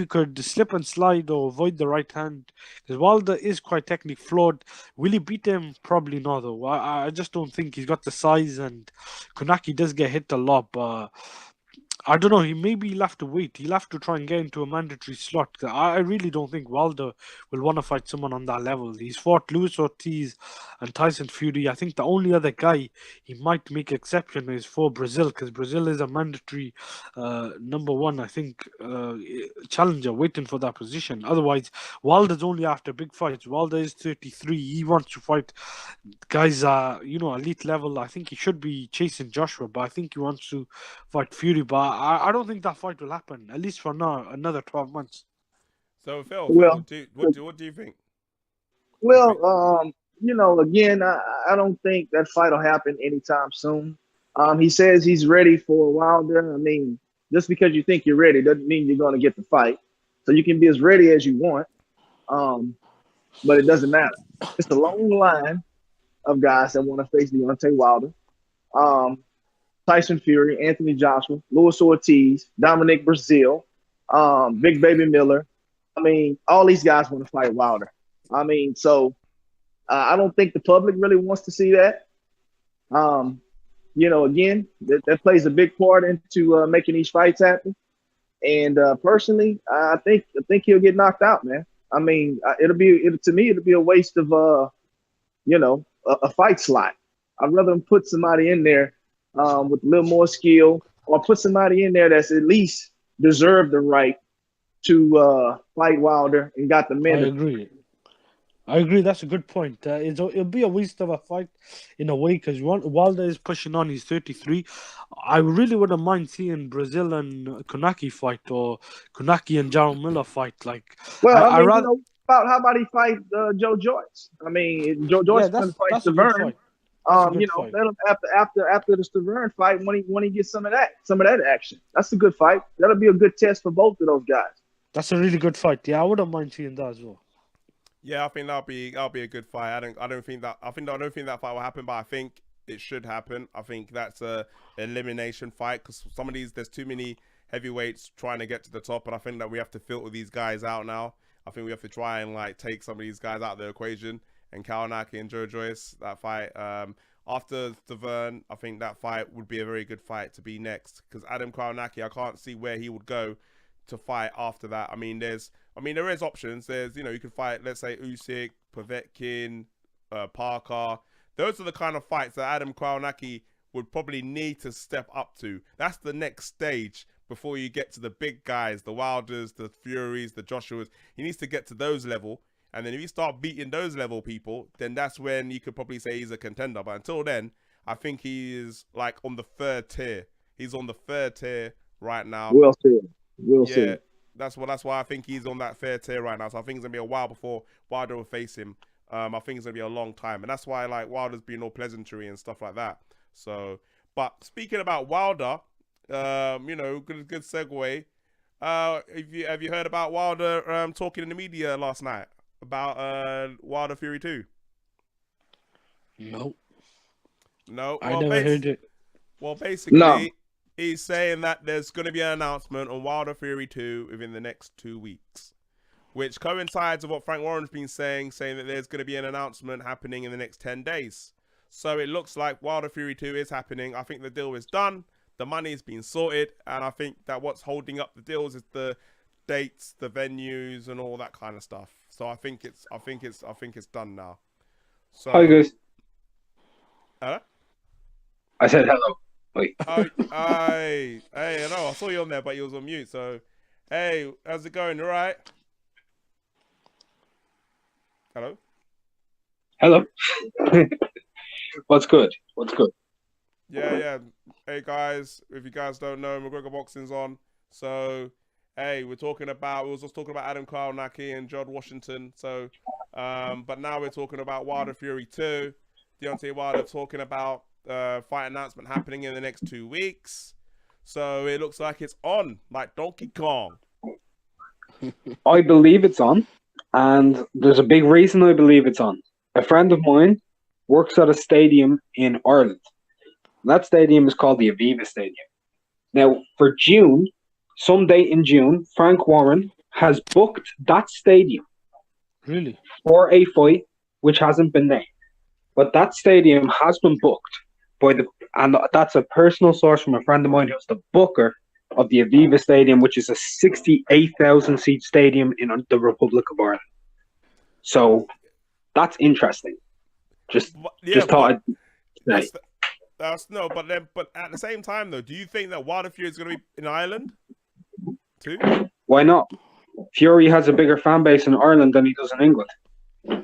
[SPEAKER 1] could slip and slide or avoid the right hand, because Wilder is quite technically flawed. Will he beat him? Probably not, though. I just don't think he's got the size, and Kownacki does get hit a lot, but I don't know. He'll have to wait. He'll have to try and get into a mandatory slot. I really don't think Wilder will want to fight someone on that level. He's fought Luis Ortiz and Tyson Fury. I think the only other guy he might make exception is for Brazil, because Brazil is a mandatory number one, I think, challenger waiting for that position. Otherwise, Wilder's only after big fights. Wilder is 33. He wants to fight guys elite level. I think he should be chasing Joshua, but I think he wants to fight Fury. But I don't think that fight will happen, at least for now, another 12 months.
[SPEAKER 2] So Phil,
[SPEAKER 4] Well-
[SPEAKER 2] what do you think?
[SPEAKER 4] Well, again, I don't think that fight will happen anytime soon. He says he's ready for Wilder. I mean, just because you think you're ready doesn't mean you're going to get the fight. So you can be as ready as you want, but it doesn't matter. It's a long line of guys that want to face Deontay Wilder. Tyson Fury, Anthony Joshua, Luis Ortiz, Dominic Brazil, Big Baby Miller. I mean, all these guys want to fight Wilder. I mean, so I don't think the public really wants to see that. Again, that plays a big part into making these fights happen. And personally, I think he'll get knocked out, man. I mean, it'll be a waste of a fight slot. I'd rather put somebody in there with a little more skill, or put somebody in there that's at least deserved the right to fight Wilder and got the
[SPEAKER 1] I
[SPEAKER 4] mandate.
[SPEAKER 1] agree. I agree. That's a good point. It'll be a waste of a fight in a way because Wilder is pushing on. He's 33. I really wouldn't mind seeing Brazil and Konaki fight or Konaki and Jarrell Miller fight. Like,
[SPEAKER 4] Well, I
[SPEAKER 1] I
[SPEAKER 4] mean,
[SPEAKER 1] rather.
[SPEAKER 4] how about he fight Joe Joyce? I mean, Joe Joyce
[SPEAKER 1] Yeah,
[SPEAKER 4] is going to fight
[SPEAKER 1] that's a good
[SPEAKER 4] Severn.
[SPEAKER 1] fight. That's a good fight.
[SPEAKER 4] Let him after the Severn fight when he gets some of that action. That's a good fight. That'll be a good test for both of those guys.
[SPEAKER 1] That's a really good fight. Yeah, I wouldn't mind seeing that as well.
[SPEAKER 2] Yeah, I think that'll be a good fight. I don't think that fight will happen, but I think it should happen. I think that's a elimination fight because there's too many heavyweights trying to get to the top, and I think that we have to filter these guys out now. I think we have to try and like take some of these guys out of the equation. And Kawanaki and Joe Joyce, that fight after Thurman, I think that fight would be a very good fight to be next because Adam Kawanaki, I can't see where he would go to fight after that. I mean, there is options. There's, you can fight, let's say, Usyk, Povetkin, Parker. Those are the kind of fights that Adam Kawanaki would probably need to step up to. That's the next stage before you get to the big guys, the Wilders, the Furies, the Joshuas. He needs to get to those level. And then if you start beating those level people, then that's when you could probably say he's a contender. But until then, I think he is like on the third tier. He's on the third tier right now.
[SPEAKER 4] Well said.
[SPEAKER 2] That's why I think he's on that third tier right now. So I think it's gonna be a while before Wilder will face him. I think it's gonna be a long time, and that's why like Wilder's being all pleasantry and stuff like that. So, but speaking about Wilder, good segue. Have you heard about Wilder talking in the media last night about Wilder Fury 2?
[SPEAKER 1] No.
[SPEAKER 2] No,
[SPEAKER 1] I never heard it.
[SPEAKER 2] Well, basically,
[SPEAKER 4] No.
[SPEAKER 2] He's saying that there's going to be an announcement on Wilder Fury 2 within the next 2 weeks, which coincides with what Frank Warren's been saying that there's going to be an announcement happening in the next 10 days. So it looks like Wilder Fury 2 is happening. I think the deal is done. The money's been sorted. And I think that what's holding up the deals is the dates, the venues, and all that kind of stuff. So I think it's done now. So,
[SPEAKER 5] hi guys.
[SPEAKER 2] Huh?
[SPEAKER 5] I said hello. Wait.
[SPEAKER 2] Hey, I know. I saw you on there, but you was on mute. So, hey, how's it going? You all right? Hello?
[SPEAKER 5] Hello. What's good?
[SPEAKER 2] Yeah. Hey, guys. If you guys don't know, McGregor Boxing's on. So, hey, we was just talking about Adam Kawanaki and Judd Washington. So, but now we're talking about Wilder Fury 2. Deontay Wilder talking about fight announcement happening in the next 2 weeks. So it looks like it's on, like Donkey Kong.
[SPEAKER 5] I believe it's on, and there's a big reason I believe it's on. A friend of mine works at a stadium in Ireland. That stadium is called the Aviva Stadium. Now, for June, some date in June, Frank Warren has booked that stadium.
[SPEAKER 1] Really?
[SPEAKER 5] For a fight which hasn't been named. But that stadium has been booked and that's a personal source from a friend of mine who's the booker of the Aviva Stadium, which is a 68,000 seat stadium in the Republic of Ireland. So that's interesting. Just thought I'd say.
[SPEAKER 2] But at the same time though, do you think that Wilder Fury is going to be in Ireland too?
[SPEAKER 5] Why not? Fury has a bigger fan base in Ireland than he does in England.
[SPEAKER 2] Yeah.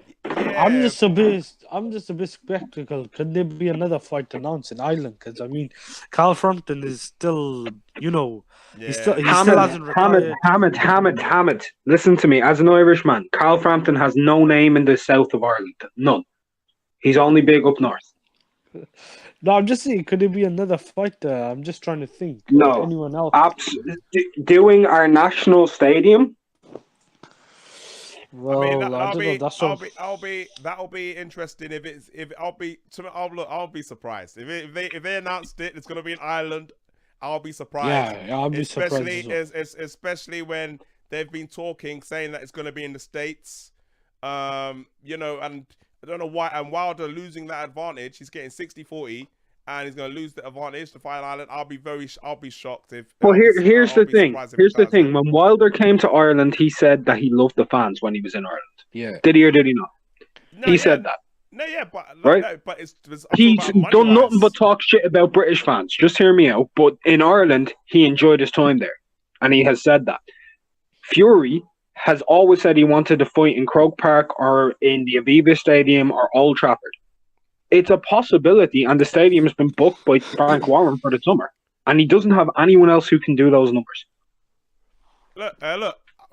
[SPEAKER 1] I'm just a bit skeptical. Could there be another fight announced in Ireland? Because I mean, Carl Frampton is still, he still hasn't retired.
[SPEAKER 5] Hammett. Listen to me. As an Irishman, Carl Frampton has no name in the south of Ireland. None. He's only big up north.
[SPEAKER 1] No, I'm just saying, could there be another fight there? I'm just trying to think.
[SPEAKER 5] No.
[SPEAKER 1] Anyone else?
[SPEAKER 5] Doing our national stadium.
[SPEAKER 1] Well,
[SPEAKER 2] I mean,
[SPEAKER 1] that'll
[SPEAKER 2] be interesting I'll be surprised if they announced it. It's gonna be in Ireland. I'll be surprised.
[SPEAKER 1] Yeah, I'll be surprised.
[SPEAKER 2] Especially when they've been saying that it's gonna be in the States. And I don't know why. And Wilder losing that advantage, he's getting 60-40. And he's going to lose the advantage to fight Ireland. I'll be shocked if.
[SPEAKER 5] Well, here's the thing. When Wilder came to Ireland, he said that he loved the fans when he was in Ireland.
[SPEAKER 1] Yeah.
[SPEAKER 5] Did he or did he not?
[SPEAKER 2] No,
[SPEAKER 5] he said that.
[SPEAKER 2] No, yeah, but
[SPEAKER 5] Right?
[SPEAKER 2] no, but it's I'm talking
[SPEAKER 5] He's
[SPEAKER 2] about money
[SPEAKER 5] done nothing but
[SPEAKER 2] wise.
[SPEAKER 5] talk shit about British fans. Just hear me out. But in Ireland, he enjoyed his time there, and he has said that. Fury has always said he wanted to fight in Croke Park or in the Aviva Stadium or Old Trafford. It's a possibility, and the stadium has been booked by Frank Warren for the summer, and he doesn't have anyone else who can do those numbers.
[SPEAKER 2] Look,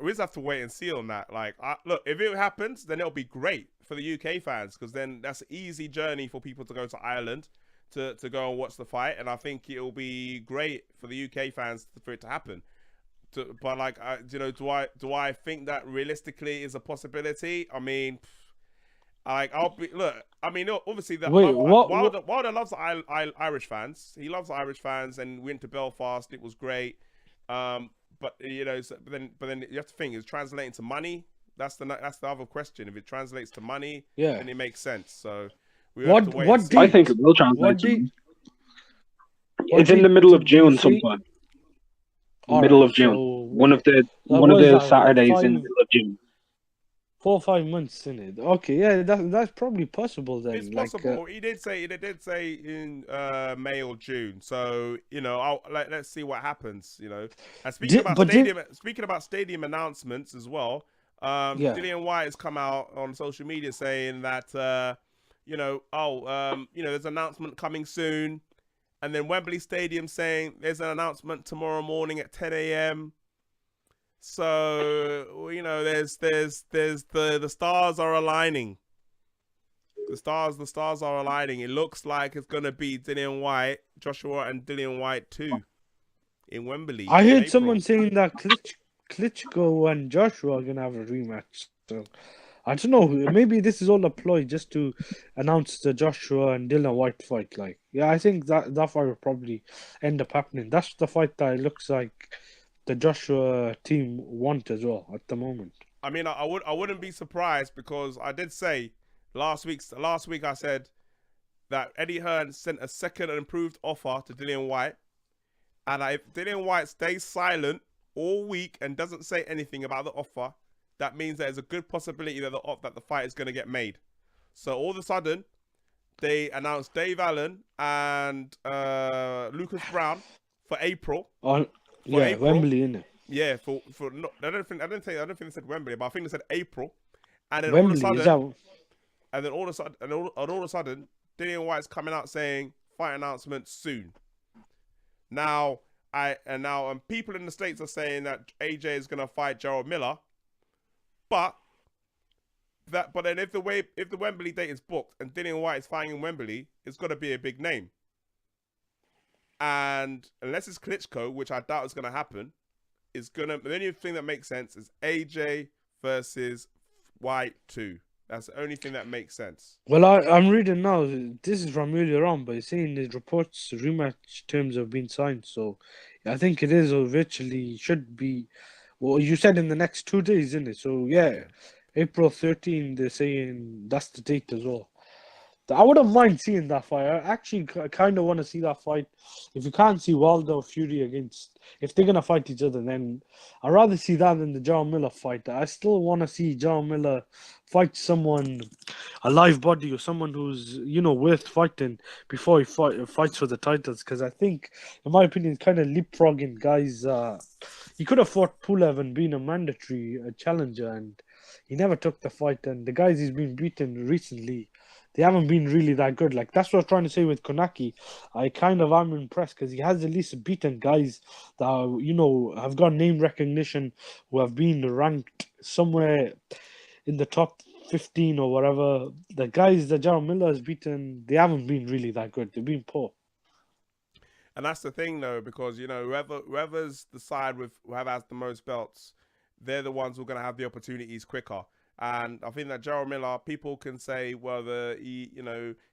[SPEAKER 2] we just have to wait and see on that. Like, look, if it happens, then it'll be great for the UK fans because then that's an easy journey for people to go to Ireland to go and watch the fight, and I think it'll be great for the UK fans for it to happen. But like, you know, do I think that realistically is a possibility? I mean, like, I mean, obviously that
[SPEAKER 1] Wait,
[SPEAKER 2] Wilder loves the Irish fans. He loves the Irish fans, and went to Belfast. It was great. But you know, but then you have to think: is it translating to money? That's the other question. If it translates to money,
[SPEAKER 1] Yeah.
[SPEAKER 2] then it makes sense. So we have to wait. And see.
[SPEAKER 5] I think it will translate. It's in the
[SPEAKER 1] date
[SPEAKER 5] middle of
[SPEAKER 1] did you
[SPEAKER 5] June
[SPEAKER 1] say?
[SPEAKER 5] sometime.
[SPEAKER 1] All
[SPEAKER 5] Middle
[SPEAKER 1] right,
[SPEAKER 5] of June.
[SPEAKER 1] so
[SPEAKER 5] One of the
[SPEAKER 1] what is that,
[SPEAKER 5] Saturdays in the
[SPEAKER 1] five-
[SPEAKER 5] middle of June.
[SPEAKER 1] 4 or 5 months in it. Okay, yeah, that's probably possible then.
[SPEAKER 2] It's possible. He did say in May or June. So you know, let's see what happens. You know, and speaking about stadium announcements as well.
[SPEAKER 1] Yeah.
[SPEAKER 2] Dillian Whyte has come out on social media saying that you know, you know, there's an announcement coming soon, and then Wembley Stadium saying there's an announcement tomorrow morning at 10 a.m. So you know, there's the stars are aligning. The stars are aligning. It looks like it's gonna be Joshua and Dillian Whyte too, in Wembley.
[SPEAKER 1] I
[SPEAKER 2] in
[SPEAKER 1] heard
[SPEAKER 2] April.
[SPEAKER 1] someone saying that Klitschko and Joshua are gonna have a rematch. So I don't know. Maybe this is all a ploy just to announce the Joshua and Dillian Whyte fight. Like, yeah, I think that fight will probably end up happening. That's the fight that it looks like the Joshua team want as well at the moment.
[SPEAKER 2] I mean, I wouldn't be surprised because I did say last week I said that Eddie Hearn sent a second and improved offer to Dillian Whyte, and if Dillian Whyte stays silent all week and doesn't say anything about the offer, that means there's a good possibility that the fight is going to get made. So all of a sudden, they announced Dave Allen and Lucas Brown for April.
[SPEAKER 1] Yeah,
[SPEAKER 2] April.
[SPEAKER 1] Wembley, innit?
[SPEAKER 2] Yeah, for no, I don't think they said Wembley, but I think they said April. And then
[SPEAKER 1] Wembley,
[SPEAKER 2] all of a
[SPEAKER 1] is
[SPEAKER 2] sudden,
[SPEAKER 1] that...
[SPEAKER 2] and then all of a sudden, Dillian Whyte's coming out saying fight announcement soon. Now people in the States are saying that AJ is gonna fight Gerald Miller, but then if the Wembley date is booked and Dillian Whyte is fighting in Wembley, it's gonna be a big name. And unless it's Klitschko, which I doubt is gonna happen, the only thing that makes sense is AJ versus Whyte 2. That's the only thing that makes sense.
[SPEAKER 1] Well, I'm reading now. This is from earlier on, but it's saying the reports rematch terms have been signed. So I think it is or virtually should be. Well, you said in the next 2 days, isn't it? So yeah. April 13, they're saying that's the date as well. I wouldn't mind seeing that fight. I actually kind of want to see that fight. If you can't see Wilder or Fury if they're going to fight each other, then I'd rather see that than the John Miller fight. I still want to see John Miller fight someone, a live body or someone who's, you know, worth fighting before he fights for the titles. Because I think, in my opinion, it's kind of leapfrogging guys. He could have fought Pulev and been a mandatory challenger, and he never took the fight. And the guys he's been beaten recently, they haven't been really that good. Like, that's what I was trying to say with Konaki. I kind of am impressed because he has at least beaten guys that, you know, have got name recognition, who have been ranked somewhere in the top 15 or whatever. The guys that Jaron Miller has beaten, they haven't been really that good. They've been poor.
[SPEAKER 2] And that's the thing, though, because, you know, whoever's the side with whoever has the most belts, they're the ones who are going to have the opportunities quicker. And I think that Gerald Miller, people can say, well, he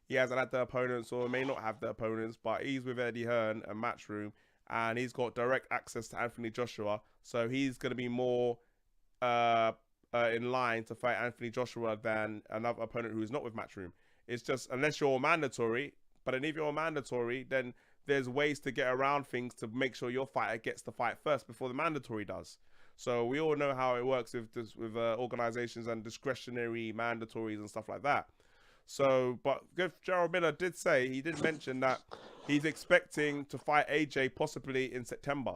[SPEAKER 2] hasn't had the opponents or may not have the opponents, but he's with Eddie Hearn and Matchroom, and he's got direct access to Anthony Joshua, so he's going to be more in line to fight Anthony Joshua than another opponent who's not with Matchroom. It's just, unless you're mandatory, but then if you're mandatory, then there's ways to get around things to make sure your fighter gets the fight first before the mandatory does. So we all know how it works with organizations and discretionary mandatories and stuff like that. So, but Gerald Miller did mention that he's expecting to fight AJ possibly in September.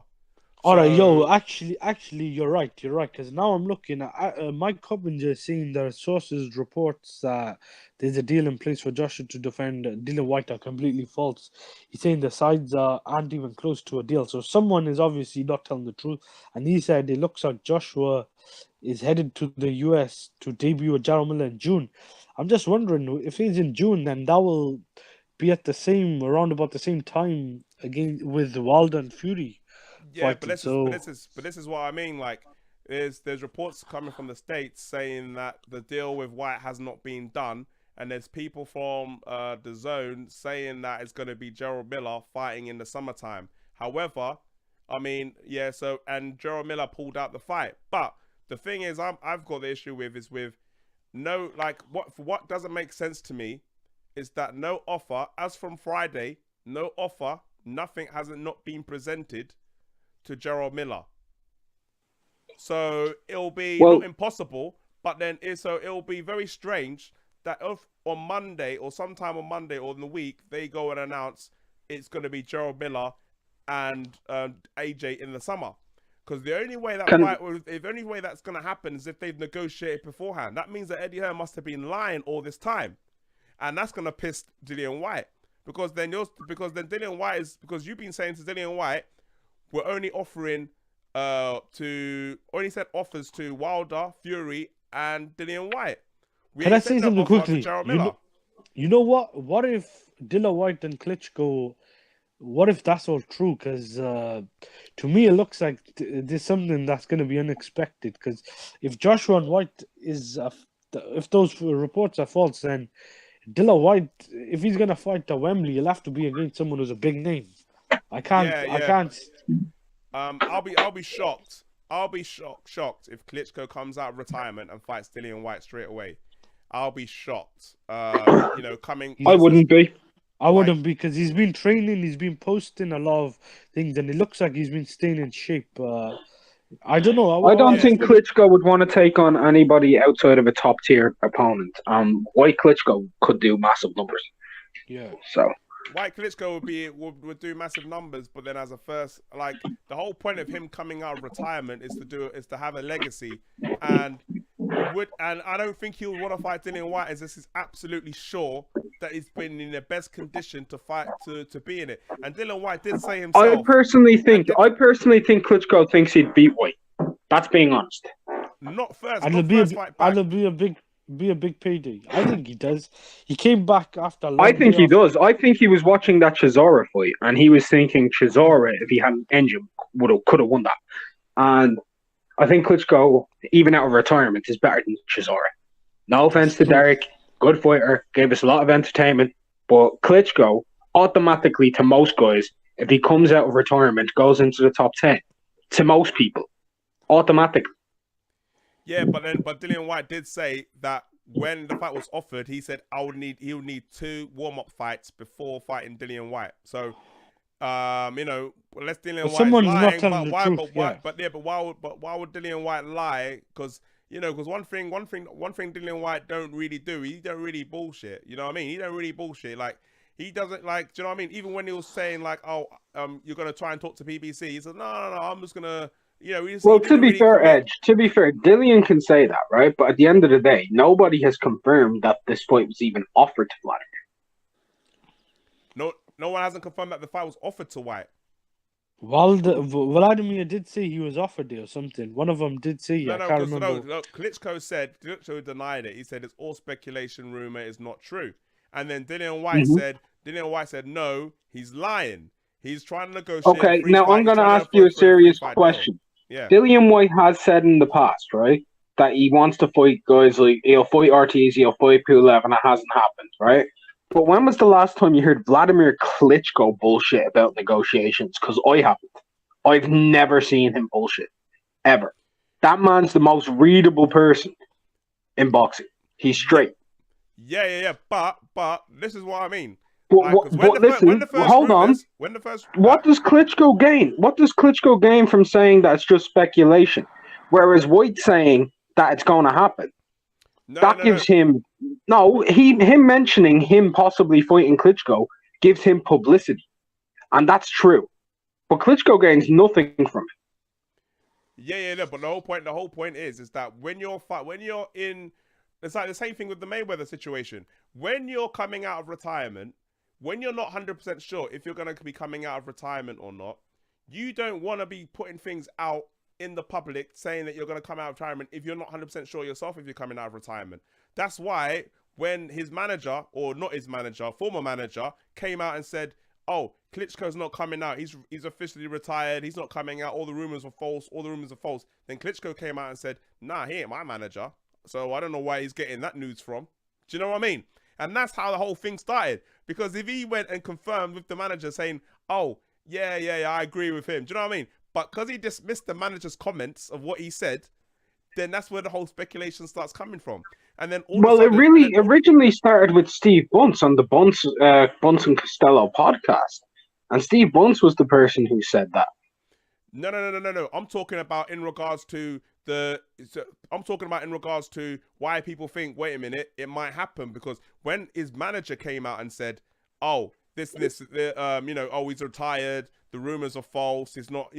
[SPEAKER 1] All right, yo, actually, you're right, because now I'm looking at Mike Coppinger saying there are sources reports that there's a deal in place for Joshua to defend Dillian Whyte are completely false. He's saying the sides aren't even close to a deal, so someone is obviously not telling the truth. And he said it looks like Joshua is headed to the US to debut at Jarrell Miller in June. I'm just wondering if he's in June, then that will be at around about the same time again with Wilder and Fury.
[SPEAKER 2] Yeah, but this is what I mean. Like, there's reports coming from the States saying that the deal with Whyte has not been done, and there's people from the zone saying that it's going to be Gerald Miller fighting in the summertime. However, I mean, yeah. So and Gerald Miller pulled out the fight, but the thing is, I've got the issue with no, like, what doesn't make sense to me is that no offer as from Friday, no offer, nothing hasn't not been presented to Gerald Miller. So it'll be not impossible, but then it'll be very strange that if on Monday or sometime on Monday or in the week they go and announce it's going to be Gerald Miller and AJ in the summer. Because the only way that's going to happen is if they've negotiated beforehand. That means that Eddie Hearn must have been lying all this time, and that's going to piss Dillian Whyte because then Dillian Whyte is because you've been saying to Dillian Whyte, we're only offering said offers to Wilder, Fury, and Dillian Whyte.
[SPEAKER 1] Can I say something quickly? You know what? What if Dillian Whyte and Klitschko? What if that's all true? Because to me, it looks like there's something that's going to be unexpected. Because if Joshua and Whyte if those reports are false, then Dillian Whyte, if he's going to fight at Wembley, he'll have to be against someone who's a big name. I can't.
[SPEAKER 2] I'll be shocked. I'll be shocked if Klitschko comes out of retirement and fights Dillian Whyte straight away. I'll be shocked. I
[SPEAKER 5] wouldn't be.
[SPEAKER 1] I wouldn't be because he's been training, he's been posting a lot of things, and it looks like he's been staying in shape. I don't know.
[SPEAKER 5] I don't think Klitschko would want to take on anybody outside of a top tier opponent. White Klitschko could do massive numbers.
[SPEAKER 1] Yeah.
[SPEAKER 5] So
[SPEAKER 2] White Klitschko would do massive numbers, but then as a first, like the whole point of him coming out of retirement is to have a legacy, and I don't think he would want to fight Dillian Whyte as this is absolutely sure that he's been in the best condition to fight to be in it. And Dillian Whyte did say himself.
[SPEAKER 5] I personally think Klitschko thinks he'd beat Whyte. That's being honest.
[SPEAKER 2] Not first.
[SPEAKER 1] And it'll be a big payday. I think he does. He came back after.
[SPEAKER 5] I think he does. I think he was watching that Chisora fight, and he was thinking Chisora, if he had an engine, could have won that. And I think Klitschko, even out of retirement, is better than Chisora. No offense to Derek, good fighter, gave us a lot of entertainment, but Klitschko automatically, to most guys, if he comes out of retirement, goes into the top 10. To most people, automatically.
[SPEAKER 2] Yeah, but Dillian Whyte did say that when the fight was offered, he said he would need 2 warm-up fights before fighting Dillian Whyte. So, let's Dillian Whyte lying. But why would Dillian Whyte lie? Because one thing Dillian Whyte don't really do, he don't really bullshit. You know what I mean? He don't really bullshit. Like he doesn't like. Do you know what I mean? Even when he was saying like, you're gonna try and talk to BBC, he said, no, I'm just gonna.
[SPEAKER 5] To be fair, Dillian can say that, right? But at the end of the day, nobody has confirmed that this fight was even offered to Vladimir.
[SPEAKER 2] No one hasn't confirmed that the fight was offered to Whyte.
[SPEAKER 1] Vladimir did say he was offered it or something. One of them did say, I can't remember.
[SPEAKER 2] No, Klitschko denied it. He said it's all speculation, rumor, is not true. And then Dillian Whyte said, no, he's lying. He's trying to negotiate.
[SPEAKER 5] Okay, now I'm going to ask you a serious question. Yeah. Dillian Whyte has said in the past, right, that he wants to fight guys like he'll fight Ortiz, he'll fight Pulev, and it hasn't happened, right? But when was the last time you heard Vladimir Klitschko bullshit about negotiations? Because I haven't. I've never seen him bullshit. Ever. That man's the most readable person in boxing. He's straight.
[SPEAKER 2] Yeah. But this is what I mean.
[SPEAKER 5] What does Klitschko gain? What does Klitschko gain from saying that it's just speculation? Whereas Whyte saying that it's going to happen. That gives him No, him mentioning him possibly fighting Klitschko gives him publicity, and that's true. But Klitschko gains nothing from it.
[SPEAKER 2] Yeah. But the whole point is that when you're in, it's like the same thing with the Mayweather situation. When you're coming out of retirement, when you're not 100% sure if you're going to be coming out of retirement or not, you don't want to be putting things out in the public saying that you're going to come out of retirement if you're not 100% sure yourself if you're coming out of retirement. That's why when his manager, or not his manager, former manager, came out and said, oh, Klitschko's not coming out. He's officially retired. He's not coming out. All the rumors were false. All the rumors are false. Then Klitschko came out and said, nah, he ain't my manager. So I don't know where he's getting that news from. Do you know what I mean? And that's how the whole thing started. Because if he went and confirmed with the manager saying, oh, yeah, I agree with him. Do you know what I mean? But because he dismissed the manager's comments of what he said, then that's where the whole speculation starts coming from. And then
[SPEAKER 5] it really originally started with Steve Bunce on the Bunce and Costello podcast. And Steve Bunce was the person who said that.
[SPEAKER 2] No. I'm talking about in regards to why people think, wait a minute, it might happen, because when his manager came out and said, oh, he's retired, the rumors are false, it's not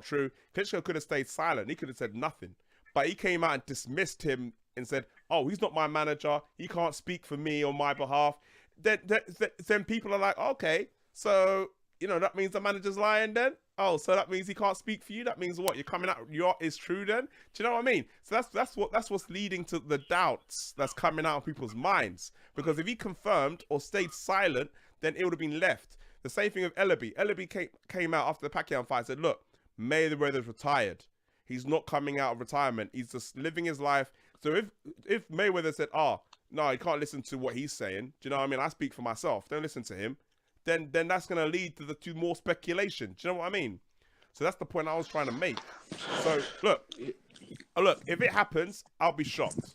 [SPEAKER 2] true, Klitschko could have stayed silent. He could have said nothing. But he came out and dismissed him and said, oh, he's not my manager, he can't speak for me on my behalf. Then people are like, okay, so that means the manager's lying then? Oh, so that means he can't speak for you? That means what? You're coming out, is true then? Do you know what I mean? So that's what's leading to the doubts that's coming out of people's minds. Because if he confirmed or stayed silent, then it would have been left. The same thing with Ellaby. Ellaby came out after the Pacquiao fight and said, look, Mayweather's retired. He's not coming out of retirement. He's just living his life. So if Mayweather said, no, you can't listen to what he's saying. Do you know what I mean? I speak for myself. Don't listen to him. Then that's going to lead to more speculation. Do you know what I mean? So that's the point I was trying to make. So look, if it happens, I'll be shocked.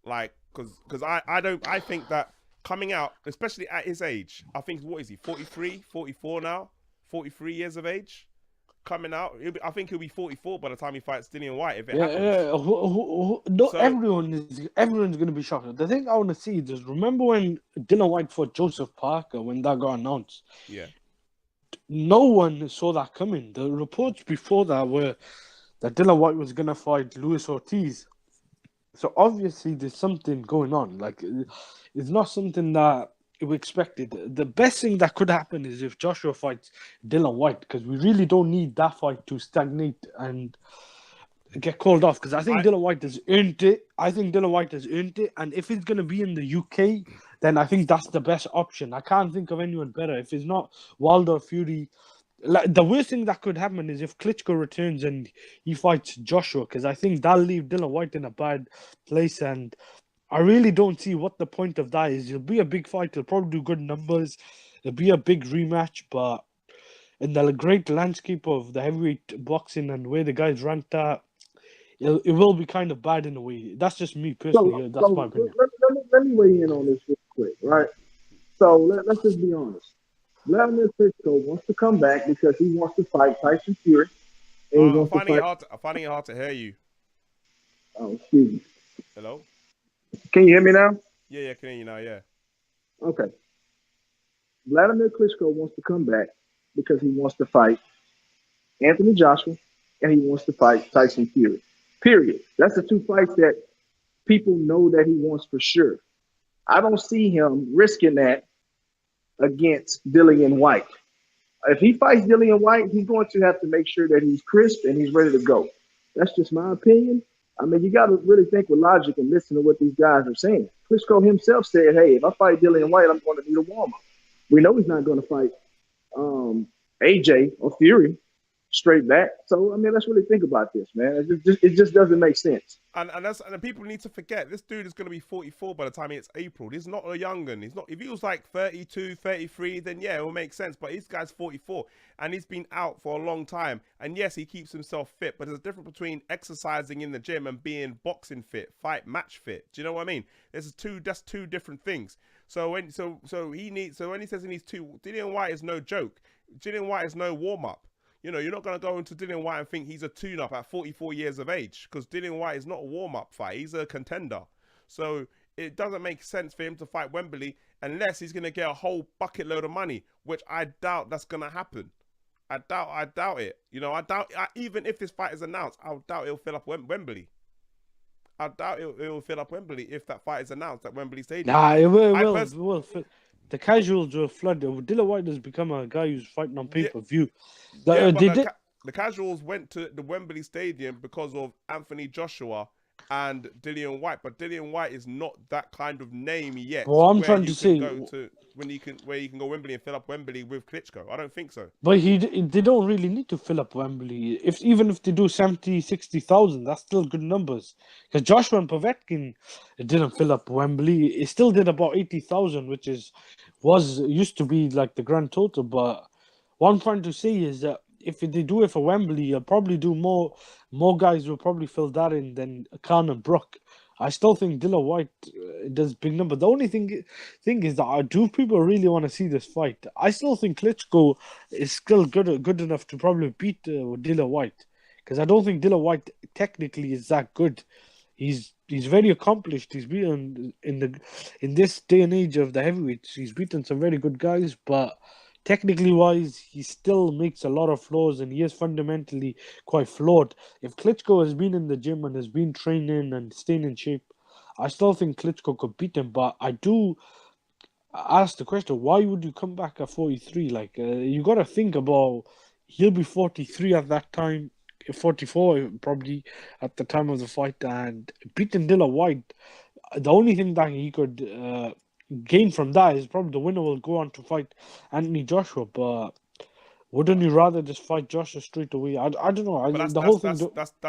[SPEAKER 2] Like, because I think that coming out, especially at his age, I think, what is he, 43, 44 now? 43 years of age? Coming out, I think he'll be 44 by the time he fights Dillian Whyte, if it happens.
[SPEAKER 1] Everyone's going to be shocked. The thing I want to see is, remember when Dillian Whyte fought Joseph Parker, when that got announced?
[SPEAKER 2] Yeah.
[SPEAKER 1] No one saw that coming. The reports before that were that Dillian Whyte was going to fight Luis Ortiz. So obviously there's something going on. Like, it's not something that we expected. The best thing that could happen is if Joshua fights Dillian Whyte, because we really don't need that fight to stagnate and get called off. Because I think Dillian Whyte has earned it. And if it's going to be in the UK, then I think that's the best option. I can't think of anyone better. If it's not Wilder, Fury, like, the worst thing that could happen is if Klitschko returns and he fights Joshua, because I think that'll leave Dillian Whyte in a bad place. And I really don't see what the point of that is. It'll be a big fight. It'll probably do good numbers. It'll be a big rematch. But in the great landscape of the heavyweight boxing and where the guys ranked at, it will be kind of bad in a way. That's just me personally. That's my opinion.
[SPEAKER 4] Let me weigh in on this real quick, right? So let's just be honest. Vladimir Klitschko wants to come back because he wants to fight Tyson Fury.
[SPEAKER 2] I'm finding it hard to hear you.
[SPEAKER 4] Oh, excuse me.
[SPEAKER 2] Hello?
[SPEAKER 4] Can you hear me now?
[SPEAKER 2] Yeah, I can hear you now, yeah.
[SPEAKER 4] Okay. Vladimir Klitschko wants to come back because he wants to fight Anthony Joshua and he wants to fight Tyson Fury. Period. That's the two fights that people know that he wants for sure. I don't see him risking that against Dillian Whyte. If he fights Dillian Whyte, he's going to have to make sure that he's crisp and he's ready to go. That's just my opinion. I mean, you got to really think with logic and listen to what these guys are saying. Klitschko himself said, hey, if I fight Dillian Whyte, I'm going to need a warm-up. We know he's not going to fight AJ or Fury straight back. So, I mean, let's really think about this, man. It just doesn't make sense.
[SPEAKER 2] And people need to forget, this dude is going to be 44 by the time it's April. He's not a young'un. He's not. If he was like 32, 33, then yeah, it will make sense. But this guy's 44 and he's been out for a long time. And yes, he keeps himself fit, but there's a difference between exercising in the gym and being boxing fit, match fit. Do you know what I mean? That's two different things. So when he says he needs two, Dillian Whyte is no joke. Dillian Whyte is no warm up. You know, you're not going to go into Dillian Whyte and think he's a tune-up at 44 years of age, because Dillian Whyte is not a warm-up fight. He's a contender. So it doesn't make sense for him to fight Wembley unless he's going to get a whole bucket load of money, which I doubt that's going to happen. I doubt it. You know, even if this fight is announced, I doubt it'll fill up Wembley. I doubt it will fill up Wembley if that fight is announced at Wembley Stadium.
[SPEAKER 1] Nah, it will. The casuals will flood. Dillian Whyte has become a guy who's fighting on pay-per-view.
[SPEAKER 2] The casuals went to the Wembley Stadium because of Anthony Joshua and Dillian Whyte, but Dillian Whyte is not that kind of name yet.
[SPEAKER 1] Well, I'm trying to say
[SPEAKER 2] where you can go Wembley and fill up Wembley with Klitschko. I don't think so.
[SPEAKER 1] But they don't really need to fill up Wembley. Even if they do 70, 60,000, that's still good numbers. Because Joshua and Povetkin didn't fill up Wembley. It still did about 80,000, which used to be like the grand total. But what I'm trying to say is that if they do it for Wembley, you'll probably do more guys will probably fill that in than Khan and Brook. I still think Dillian Whyte does big number. The only thing is that do people really want to see this fight? I still think Klitschko is still good enough to probably beat Dillian Whyte, because I don't think Dillian Whyte technically is that good. He's very accomplished. He's beaten in this day and age of the heavyweights. He's beaten some very good guys, but technically wise, he still makes a lot of flaws, and he is fundamentally quite flawed. If Klitschko has been in the gym and has been training and staying in shape, I still think Klitschko could beat him. But I do ask the question, why would you come back at 43? Like, you got to think about, he'll be 43 at that time, 44 probably at the time of the fight, and beating Dillian Whyte, the only thing that he could gain from that is probably the winner will go on to fight Anthony Joshua. But wouldn't you rather just fight Joshua straight away? I don't know. The whole thing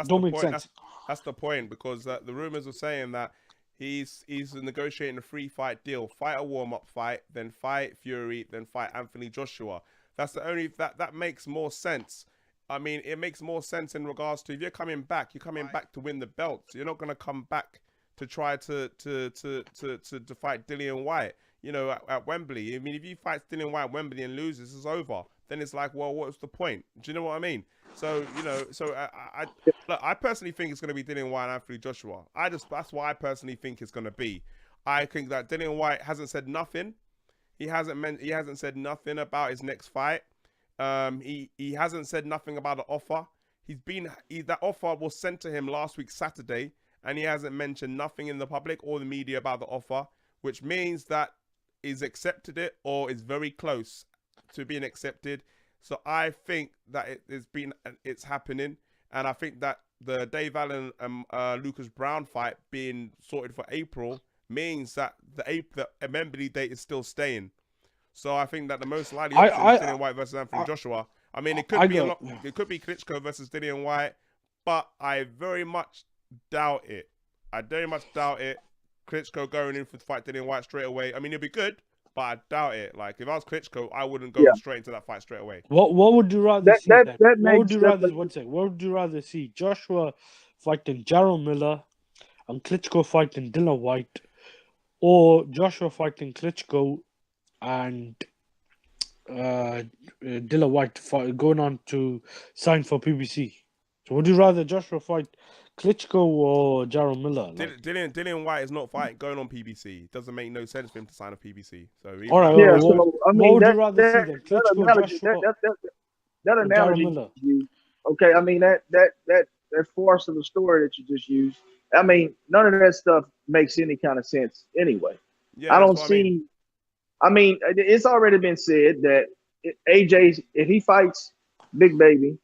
[SPEAKER 1] don't make sense.
[SPEAKER 2] That's the point, because the rumors are saying that he's negotiating a 3-fight deal: fight a warm-up fight, then fight Fury, then fight Anthony Joshua. That's the only that makes more sense. I mean, it makes more sense in regards to, if you're coming back to win the belts. You're not going to come back to try to fight Dillian Whyte, you know, at Wembley. I mean, if you fight Dillian Whyte at Wembley and loses, it's over. Then it's like, well, what's the point? Do you know what I mean? So, you know, I personally think it's going to be Dillian Whyte and Anthony Joshua. That's what I personally think it's going to be. I think that Dillian Whyte hasn't said nothing. He hasn't said nothing about his next fight. He hasn't said nothing about the offer. That offer was sent to him last week, Saturday, and he hasn't mentioned nothing in the public or the media about the offer, which means that he's accepted it or is very close to being accepted. So I think that it's happening, and I think that the Dave Allen and Lucas Brown fight being sorted for April means that the Wembley date is still staying. So I think that the most likely option is Dillian Whyte versus Anthony Joshua. I mean, it could be Klitschko versus Dillian Whyte, but I very much doubt it. I very much doubt it. Klitschko going in for the fight Dillian Whyte straight away. I mean, it'd be good, but I doubt it. Like, if I was Klitschko, I wouldn't go straight into that fight straight away.
[SPEAKER 1] What would you rather see? What would you rather see? Joshua fighting Jarrell Miller and Klitschko fighting Dillian Whyte, or Joshua fighting Klitschko and Dillian Whyte going on to sign for PBC? So would you rather Joshua fight Klitschko or Jarrell Miller?
[SPEAKER 2] Dillian Whyte is not going on PBC. It doesn't make no sense for him to sign a PBC. So
[SPEAKER 3] all right, yeah. So I mean,
[SPEAKER 1] what would you rather see then? Klitschko, Joshua,
[SPEAKER 3] that analogy. Okay, I mean that force of the story that you just used. I mean, none of that stuff makes any kind of sense anyway. Yeah, I don't see. I mean, it's already been said that AJ, if he fights Big Baby,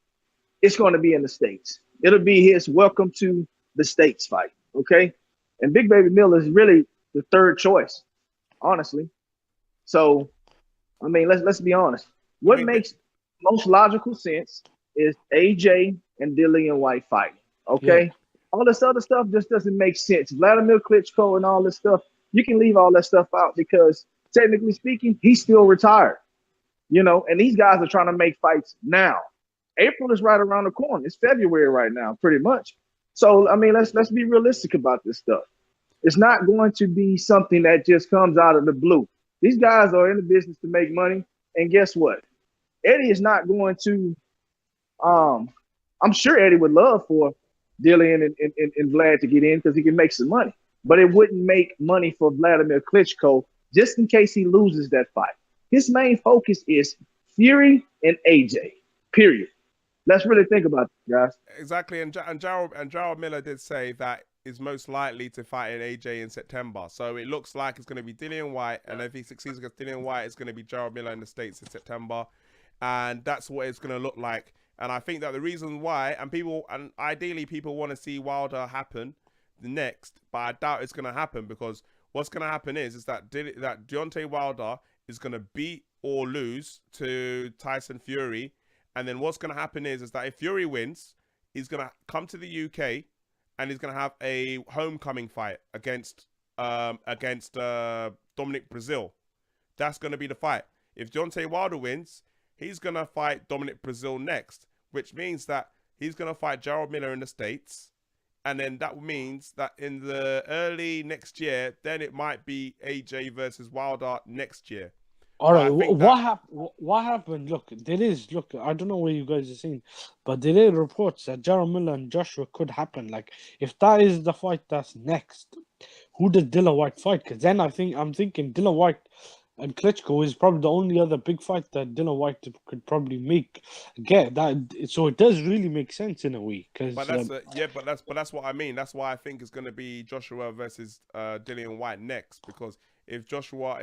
[SPEAKER 3] it's going to be in the States. It'll be his welcome to the States fight, okay? And Big Baby Miller is really the third choice, honestly. So, I mean, let's be honest. What makes most logical sense is AJ and Dillian Whyte fighting, okay? Yeah. All this other stuff just doesn't make sense. Vladimir Klitschko and all this stuff, you can leave all that stuff out because technically speaking, he's still retired, you know, and these guys are trying to make fights now. April is right around the corner. It's February right now, pretty much. So, I mean, let's be realistic about this stuff. It's not going to be something that just comes out of the blue. These guys are in the business to make money. And guess what? Eddie is not going to I'm sure Eddie would love for Dillian and Vlad to get in because he can make some money.
[SPEAKER 4] but it wouldn't make money for Vladimir Klitschko just in case he loses that fight. His main focus is Fury and AJ. Period. Let's really think about it, guys.
[SPEAKER 2] Exactly, and Gerald Miller did say that is most likely to fight in AJ in September. So it looks like it's going to be Dillian Whyte, and if he succeeds against Dillian Whyte, it's going to be Gerald Miller in the States in September, and that's what it's going to look like. And I think that the reason why, and ideally people want to see Wilder happen the next, but I doubt it's going to happen, because what's going to happen is that Deontay Wilder is going to beat or lose to Tyson Fury. And then what's going to happen is that if Fury wins, he's going to come to the UK and he's going to have a homecoming fight against Dominic Brazil. That's going to be the fight. If Deontay Wilder wins, he's going to fight Dominic Brazil next, which means that he's going to fight Gerald Miller in the States. And then that means that in the early next year, then it might be AJ versus Wilder next year.
[SPEAKER 1] All right, what happened? Look, I don't know what you guys are seeing, but there are reports that Gerald Miller and Joshua could happen. Like, if that is the fight that's next, who does Dillian Whyte fight? Because then I'm thinking Dillian Whyte and Klitschko is probably the only other big fight that Dillian Whyte could probably get that. So it does really make sense in a way.
[SPEAKER 2] But that's what I mean. That's why I think it's going to be Joshua versus Dillian Whyte next, because if Joshua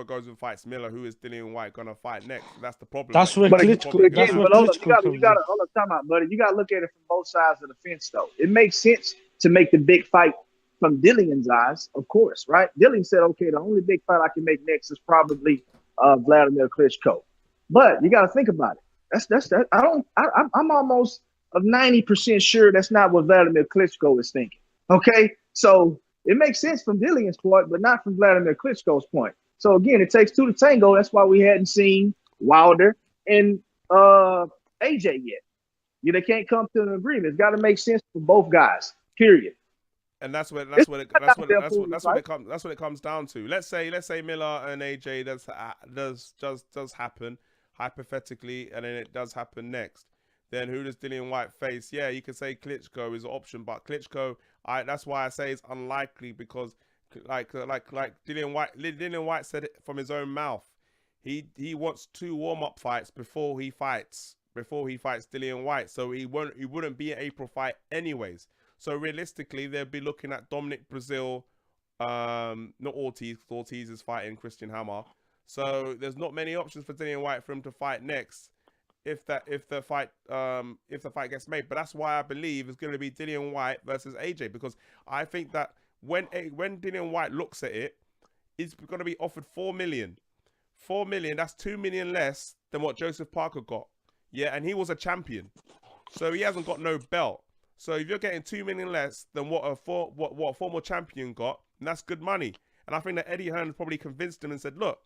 [SPEAKER 2] goes and fights Miller, who is Dillian Whyte going to fight next? That's the problem.
[SPEAKER 1] That's where Klitschko.
[SPEAKER 4] You got to time out, buddy. You got to look at it from both sides of the fence, though. It makes sense to make the big fight from Dillian's eyes, of course, right? Dillian said, "Okay, the only big fight I can make next is probably Vladimir Klitschko." But you got to think about it. That's that. I'm almost of 90% sure that's not what Vladimir Klitschko is thinking. Okay, so. It makes sense from Dillian's point, but not from Vladimir Klitschko's point. So again, it takes two to tango. That's why we hadn't seen Wilder and AJ yet. They can't come to an agreement. It's got to make sense for both guys. Period.
[SPEAKER 2] And that's what it comes down to. Let's say Miller and AJ does happen hypothetically, and then it does happen next. Then who does Dillian Whyte face? Yeah, you could say Klitschko is an option, but Klitschko, that's why I say it's unlikely, because like Dillian Whyte said it from his own mouth. He wants 2 warm-up fights before he fights Dillian Whyte. So he wouldn't be an April fight anyways. So realistically, they'll be looking at Dominic Brazil, not Ortiz, because Ortiz is fighting Christian Hammer. So there's not many options for Dillian Whyte for him to fight next. If the fight gets made. But that's why I believe it's going to be Dillian Whyte versus AJ, because I think that when Dillian Whyte looks at it, he's going to be offered $4 million. $4 million, that's $2 million less than what Joseph Parker got. Yeah, and he was a champion, so he hasn't got no belt. So if you're getting $2 million less than what a former champion got, and that's good money. And I think that Eddie Hearn probably convinced him and said, look,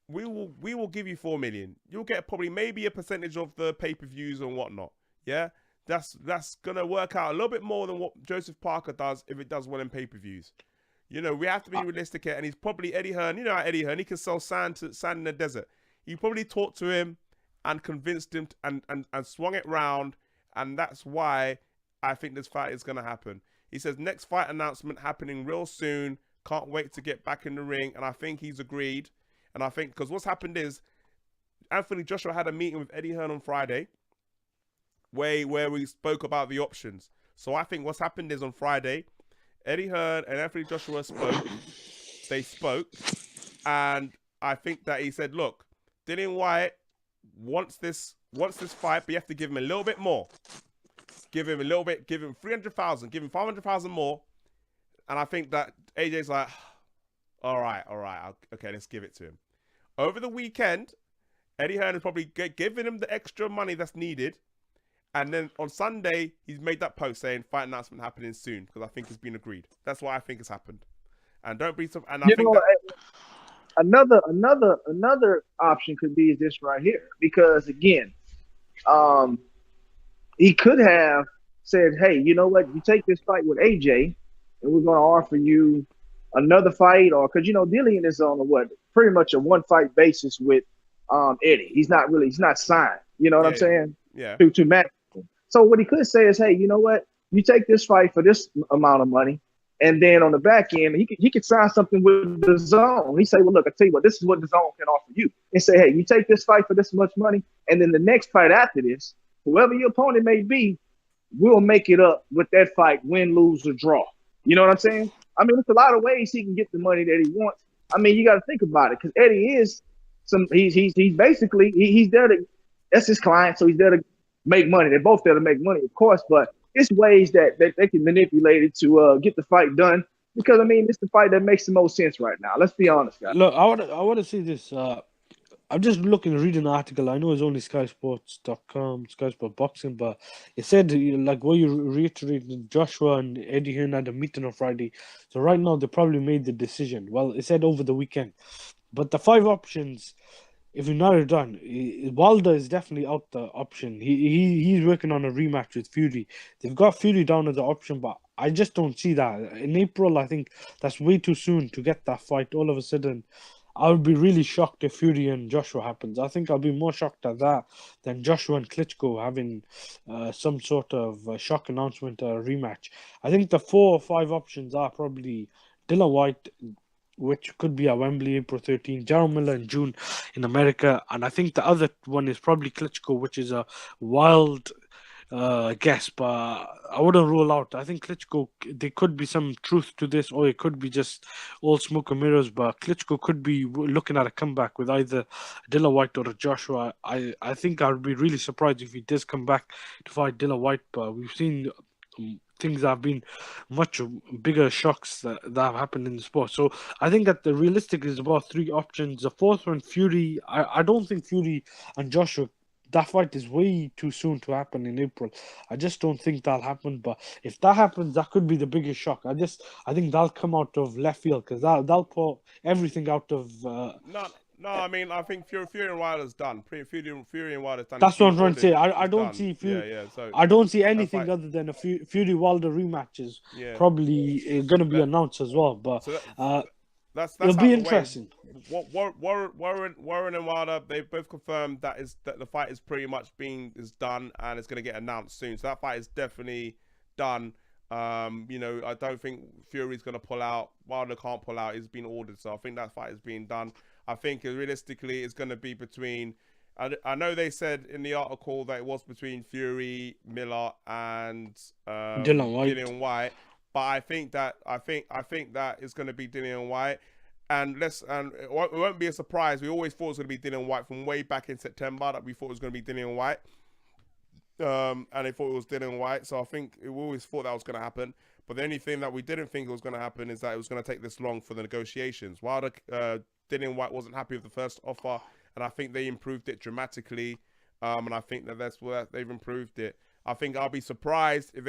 [SPEAKER 2] we will give you $4 million. You'll get probably maybe a percentage of the pay-per-views and whatnot. Yeah, that's gonna work out a little bit more than what Joseph Parker does if it does well in pay-per-views. We have to be realistic here, and he's probably Eddie Hearn. You know how Eddie Hearn, he can sell sand in the desert. He probably talked to him and convinced him and swung it round, and that's why I think this fight is gonna happen. He says next fight announcement happening real soon. Can't wait to get back in the ring, and I think he's agreed. And I think, because what's happened is, Anthony Joshua had a meeting with Eddie Hearn on Friday, where we spoke about the options. So I think what's happened is on Friday, Eddie Hearn and Anthony Joshua spoke. They spoke, and I think that he said, look, Dillian Whyte wants this fight, but you have to give him a little bit more. Give him a little bit, give him 300,000, give him 500,000 more. And I think that AJ's like, all right, okay, let's give it to him. Over the weekend, Eddie Hearn is probably giving him the extra money that's needed. And then on Sunday, he's made that post saying fight announcement happening soon, because I think it's been agreed. That's why I think it's happened. And don't be so. And I think
[SPEAKER 4] another option could be this right here, because again, he could have said, "Hey, you know what? You take this fight with AJ, and we're going to offer you another fight," or because Dillian is on pretty much a 1-fight basis with Eddie. He's not signed. You know what I'm saying?
[SPEAKER 2] Yeah.
[SPEAKER 4] To match. So what he could say is, "Hey, you know what? You take this fight for this amount of money, And then on the back end, he could sign something with the zone. He say, well, look, I tell you what, this is what the zone can offer you. And say, hey, you take this fight for this much money, and then the next fight after this, whoever your opponent may be, we'll make it up with that fight, win, lose, or draw. You know what I'm saying? I mean, it's a lot of ways he can get the money that he wants. I mean, you got to think about it, because Eddie is he's basically he's there to, that's his client, so he's there to make money. They're both there to make money, of course, but it's ways that they can manipulate it to get the fight done. Because I mean, it's the fight that makes the most sense right now. Let's be honest, guys.
[SPEAKER 1] Look, I want to say this. I'm just reading an article. I know it's only SkySports.com, Sky Sport Boxing, but it said, like what you reiterated, Joshua and Eddie Hearn had a meeting on Friday. So right now they probably made the decision. Well, it said over the weekend. But the 5 options, if you narrow it down, Wilder is definitely out the option. He's working on a rematch with Fury. They've got Fury down as the option, but I just don't see that. In April, I think that's way too soon to get that fight all of a sudden. I would be really shocked if Fury and Joshua happens. I think I'll be more shocked at that than Joshua and Klitschko having some sort of shock announcement rematch. I think the 4 or 5 options are probably Dillian Whyte, which could be at Wembley, April 13, Jarrell Miller in June in America, and I think the other one is probably Klitschko, which is a wild guess, but I wouldn't rule out. I think Klitschko, there could be some truth to this, or it could be just all smoke and mirrors, but Klitschko could be looking at a comeback with either Dillian Whyte or Joshua. I think I'd be really surprised if he does come back to fight Dillian Whyte, but we've seen things that have been much bigger shocks that have happened in the sport. So I think that the realistic is about 3 options. The 4th one, Fury, I don't think Fury and Joshua, that fight is way too soon to happen in April. I just don't think that'll happen. But if that happens, that could be the biggest shock. I think that'll come out of left field, because that'll put everything out of.
[SPEAKER 2] No, I mean, I think Fury and Wilder's done. Fury and Wilder's done.
[SPEAKER 1] That's what I'm trying to say. I don't see Fury.
[SPEAKER 2] Yeah. So
[SPEAKER 1] I don't see anything other than a Fury Wilder rematches. Yeah. Probably going to be announced as well. But
[SPEAKER 2] that's
[SPEAKER 1] it'll be interesting.
[SPEAKER 2] Warren and Wilder, they've both confirmed that the fight is pretty much done, and it's going to get announced soon. So that fight is definitely done. I don't think Fury's going to pull out. Wilder can't pull out. It's been ordered, so I think that fight is being done. I think realistically it's going to be between. I know they said in the article that it was between Fury, Miller, and Dillian Whyte. But I think that it's going to be Dillian Whyte, and it won't be a surprise. We always thought it was going to be Dillian Whyte from way back in September, that we thought it was going to be Dillian Whyte, and they thought it was Dillian Whyte. So I think we always thought that was going to happen. But the only thing that we didn't think was going to happen is that it was going to take this long for the negotiations. While Dillian Whyte wasn't happy with the first offer, and I think they improved it dramatically, and I think that's where they've improved it. I think I'll be surprised if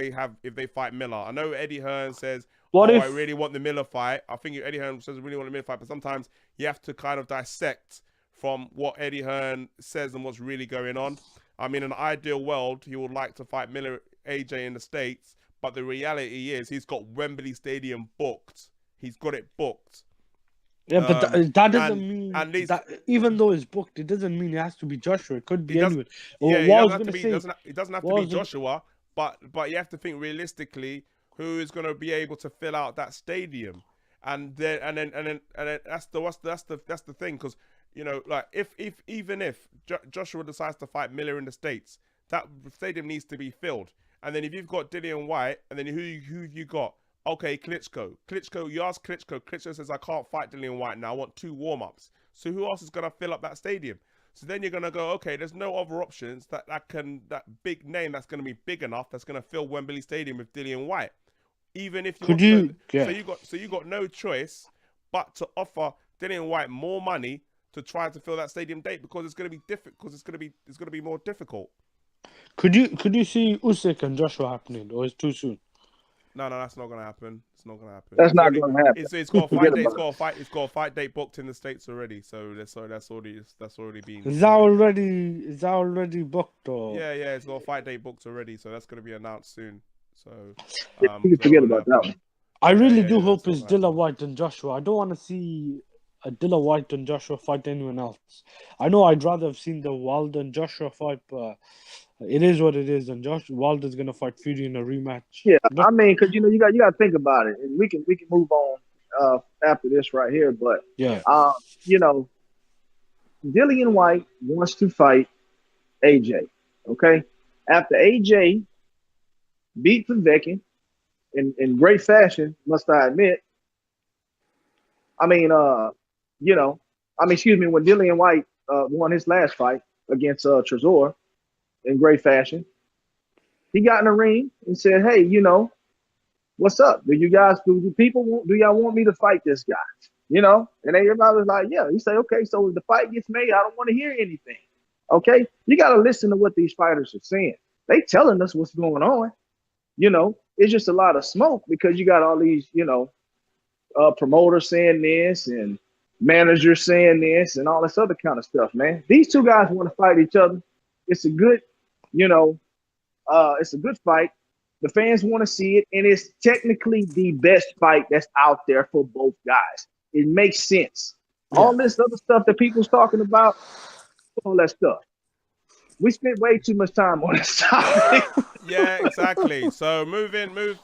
[SPEAKER 2] they fight Miller. I know Eddie Hearn says, I really want the Miller fight. I think Eddie Hearn says I really want the Miller fight, but sometimes you have to kind of dissect from what Eddie Hearn says and what's really going on. I mean, in an ideal world, he would like to fight Miller AJ in the States, but the reality is he's got Wembley Stadium booked. He's got it booked.
[SPEAKER 1] Yeah, but that doesn't mean that even though it's booked, it doesn't mean it has to be Joshua. It could be anyone.
[SPEAKER 2] It doesn't have to be Joshua, but you have to think realistically who is going to be able to fill out that stadium, and then that's the thing, because like if Joshua decides to fight Miller in the States, that stadium needs to be filled, and then if you've got Dillian Whyte, and then who you got? Okay, Klitschko, you ask Klitschko says, I can't fight Dillian Whyte now, I want 2 warm-ups. So who else is going to fill up that stadium? So then you're going to go, okay, there's no other options that big name that's going to be big enough that's going to fill Wembley Stadium with Dillian Whyte. Even if so you got no choice but to offer Dillian Whyte more money to try to fill that stadium date, because it's going to be difficult, because it's going to be more difficult. Could
[SPEAKER 1] you see Usyk and Joshua happening, or is it too soon?
[SPEAKER 2] No, that's not gonna happen. It's not gonna happen.
[SPEAKER 4] That's not gonna happen.
[SPEAKER 2] It's got a fight date. It's got a fight date booked in the States already. So that's already been.
[SPEAKER 1] Is that already booked, or?
[SPEAKER 2] Yeah. It's got a fight date booked already. So that's gonna be announced soon. So
[SPEAKER 4] you can forget about that one.
[SPEAKER 1] I really do hope it's Dillian Whyte and Joshua. I don't want to see Dillian Whyte and Joshua fight anyone else. I know I'd rather have seen the Wilder and Joshua fight, but it is what it is. And Wilder's gonna fight Fury in a rematch.
[SPEAKER 4] Yeah,
[SPEAKER 1] But
[SPEAKER 4] I mean, because you got to think about it, and we can move on after this right here. But
[SPEAKER 1] yeah,
[SPEAKER 4] you know, Dillian Whyte wants to fight AJ. Okay, after AJ beat Povetkin in great fashion, must I admit. I mean, excuse me, when Dillian Whyte won his last fight against Trezor in great fashion, he got in the ring and said, "Hey, what's up? Do y'all want me to fight this guy?" And everybody was like, "Yeah." He said, "Okay, so if the fight gets made, I don't want to hear anything." Okay, you got to listen to what these fighters are saying. They telling us what's going on. It's just a lot of smoke because you got all these, promoters saying this and managers saying this and all this other kind of stuff, man. These two guys want to fight each other. It's a good, it's a good fight. The fans want to see it, and it's technically the best fight that's out there for both guys. It makes sense.
[SPEAKER 1] Yeah.
[SPEAKER 4] All this other stuff that people's talking about, all that stuff. We spent way too much time on this topic.
[SPEAKER 2] Yeah, exactly. So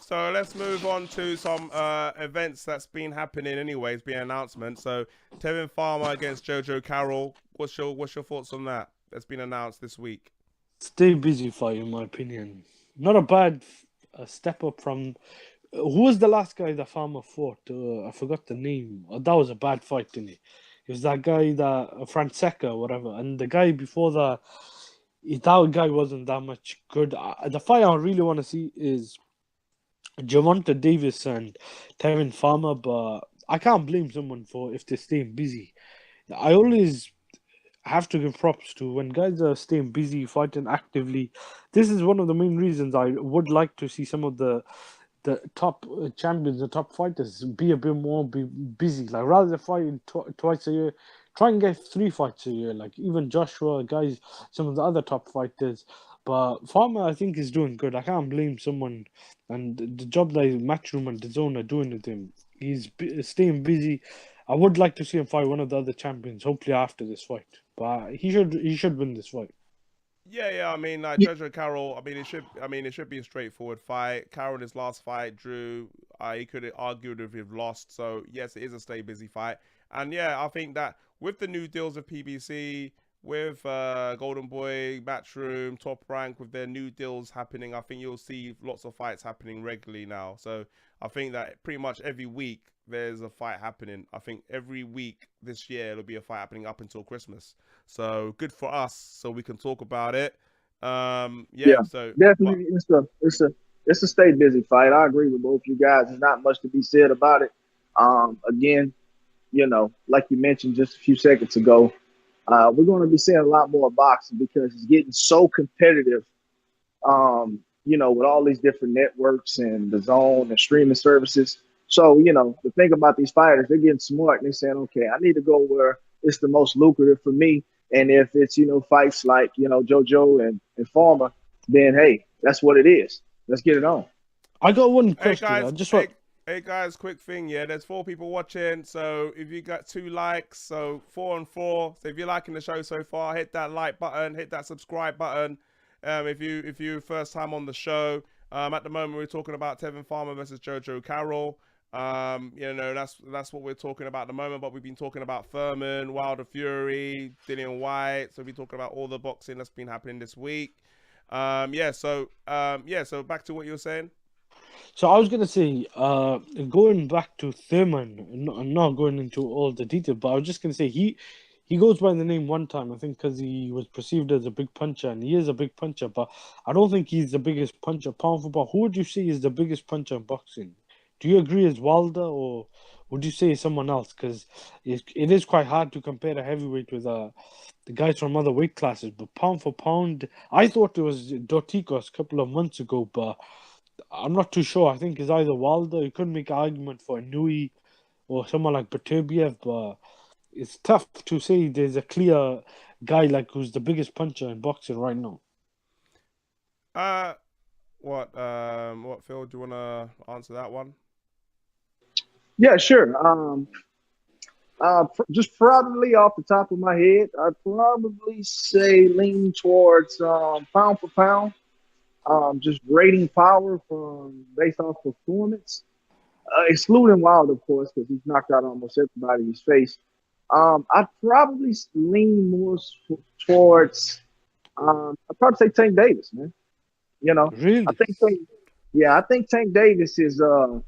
[SPEAKER 2] So let's move on to some events that's been happening. Anyway, it's been an announcement. So Tevin Farmer against Jojo Carroll. What's your thoughts on that? That's been announced this week.
[SPEAKER 1] Stay busy fight, in my opinion. Not a bad step up from. Who was the last guy that Farmer fought? I forgot the name. That was a bad fight, didn't he? It was that guy, that Francesca or whatever. And the guy before that guy wasn't that much good. The fight I really want to see is Gervonta Davis and Tevin Farmer, but I can't blame someone for if they're staying busy. I always have to give props to when guys are staying busy, fighting actively. This is one of the main reasons I would like to see some of the top champions, the top fighters, be a bit more busy. Like rather than fighting twice a year, try and get 3 fights a year. Like even Joshua, guys, some of the other top fighters. But Farmer, I think, is doing good. I can't blame someone, and the job that Matchroom and DAZN are doing with him. He's staying busy. I would like to see him fight one of the other champions, hopefully after this fight. But he should win this fight.
[SPEAKER 2] Yeah. I mean, like Jojo Carroll. I mean, it should be a straightforward fight. Carroll, his last fight, drew. He could have argued if he'd lost. So yes, it is a stay busy fight. And yeah, I think that with the new deals of PBC, with Golden Boy, Matchroom, Top Rank, with their new deals happening, I think you'll see lots of fights happening regularly now. So I think that pretty much every week there's a fight happening. I think every week this year there'll be a fight happening up until Christmas. So good for us, so we can talk about it. So
[SPEAKER 4] definitely, it's a stay busy fight. I agree with both you guys. There's not much to be said about it. Again, like you mentioned just a few seconds ago, we're going to be seeing a lot more boxing because it's getting so competitive. With all these different networks and the zone and streaming services. So, the thing about these fighters, they're getting smart and they're saying, okay, I need to go where it's the most lucrative for me. And if it's, fights like, Jojo and Farmer, then, hey, that's what it is. Let's get it on.
[SPEAKER 1] I got one question.
[SPEAKER 2] Hey guys, quick thing, yeah. There's 4 people watching, so if you got 2 likes, so 4 and 4. So if you're liking the show so far, hit that like button, hit that subscribe button. If you first time on the show, at the moment we're talking about Tevin Farmer versus Jojo Carroll. That's what we're talking about at the moment. But we've been talking about Thurman, Wilder Fury, Dillian Whyte. So we're talking about all the boxing that's been happening this week. So back to what you were saying.
[SPEAKER 1] So I was gonna say, going back to Thurman, not going into all the detail, but I was just gonna say he goes by the name one time, I think, because he was perceived as a big puncher, and he is a big puncher, but I don't think he's the biggest puncher pound for pound. Who would you say is the biggest puncher in boxing? Do you agree as Wilder, or would you say someone else? Because it is quite hard to compare a heavyweight with the guys from other weight classes. But pound for pound, I thought it was Dorticos a couple of months ago, but I'm not too sure. I think it's either Wilder. You could make an argument for Nui or someone like Beterbiev, but it's tough to say there's a clear guy like who's the biggest puncher in boxing right now.
[SPEAKER 2] What Phil? Do you want to answer that one?
[SPEAKER 4] Yeah, sure. Just probably off the top of my head, I'd probably say lean towards pound for pound. Just rating power from based off performance, excluding Wild, of course, because he's knocked out almost everybody he's faced. I'd probably lean more towards. I'd probably say Tank Davis, man. You know, I
[SPEAKER 1] Really?
[SPEAKER 4] think Tank, yeah, I think Tank Davis is a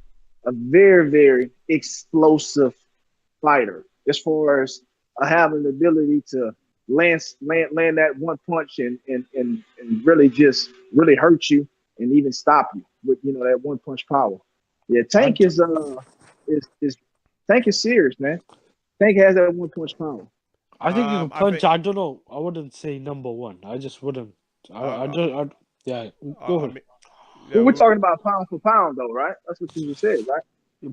[SPEAKER 4] very, very explosive fighter as far as having the ability to land that one punch and really just really hurt you and even stop you with that one punch power. Yeah,
[SPEAKER 1] I,
[SPEAKER 4] Tank is Tank is serious, man. Tank has that one punch power.
[SPEAKER 1] I think you can
[SPEAKER 2] I
[SPEAKER 1] punch.
[SPEAKER 2] think
[SPEAKER 1] I don't know. I wouldn't say number one. I just wouldn't. I
[SPEAKER 2] uh,
[SPEAKER 1] just. Yeah. Go
[SPEAKER 2] I
[SPEAKER 1] ahead.
[SPEAKER 2] mean, yeah,
[SPEAKER 4] But we're talking about pound for pound, though, right? That's what you just said, right?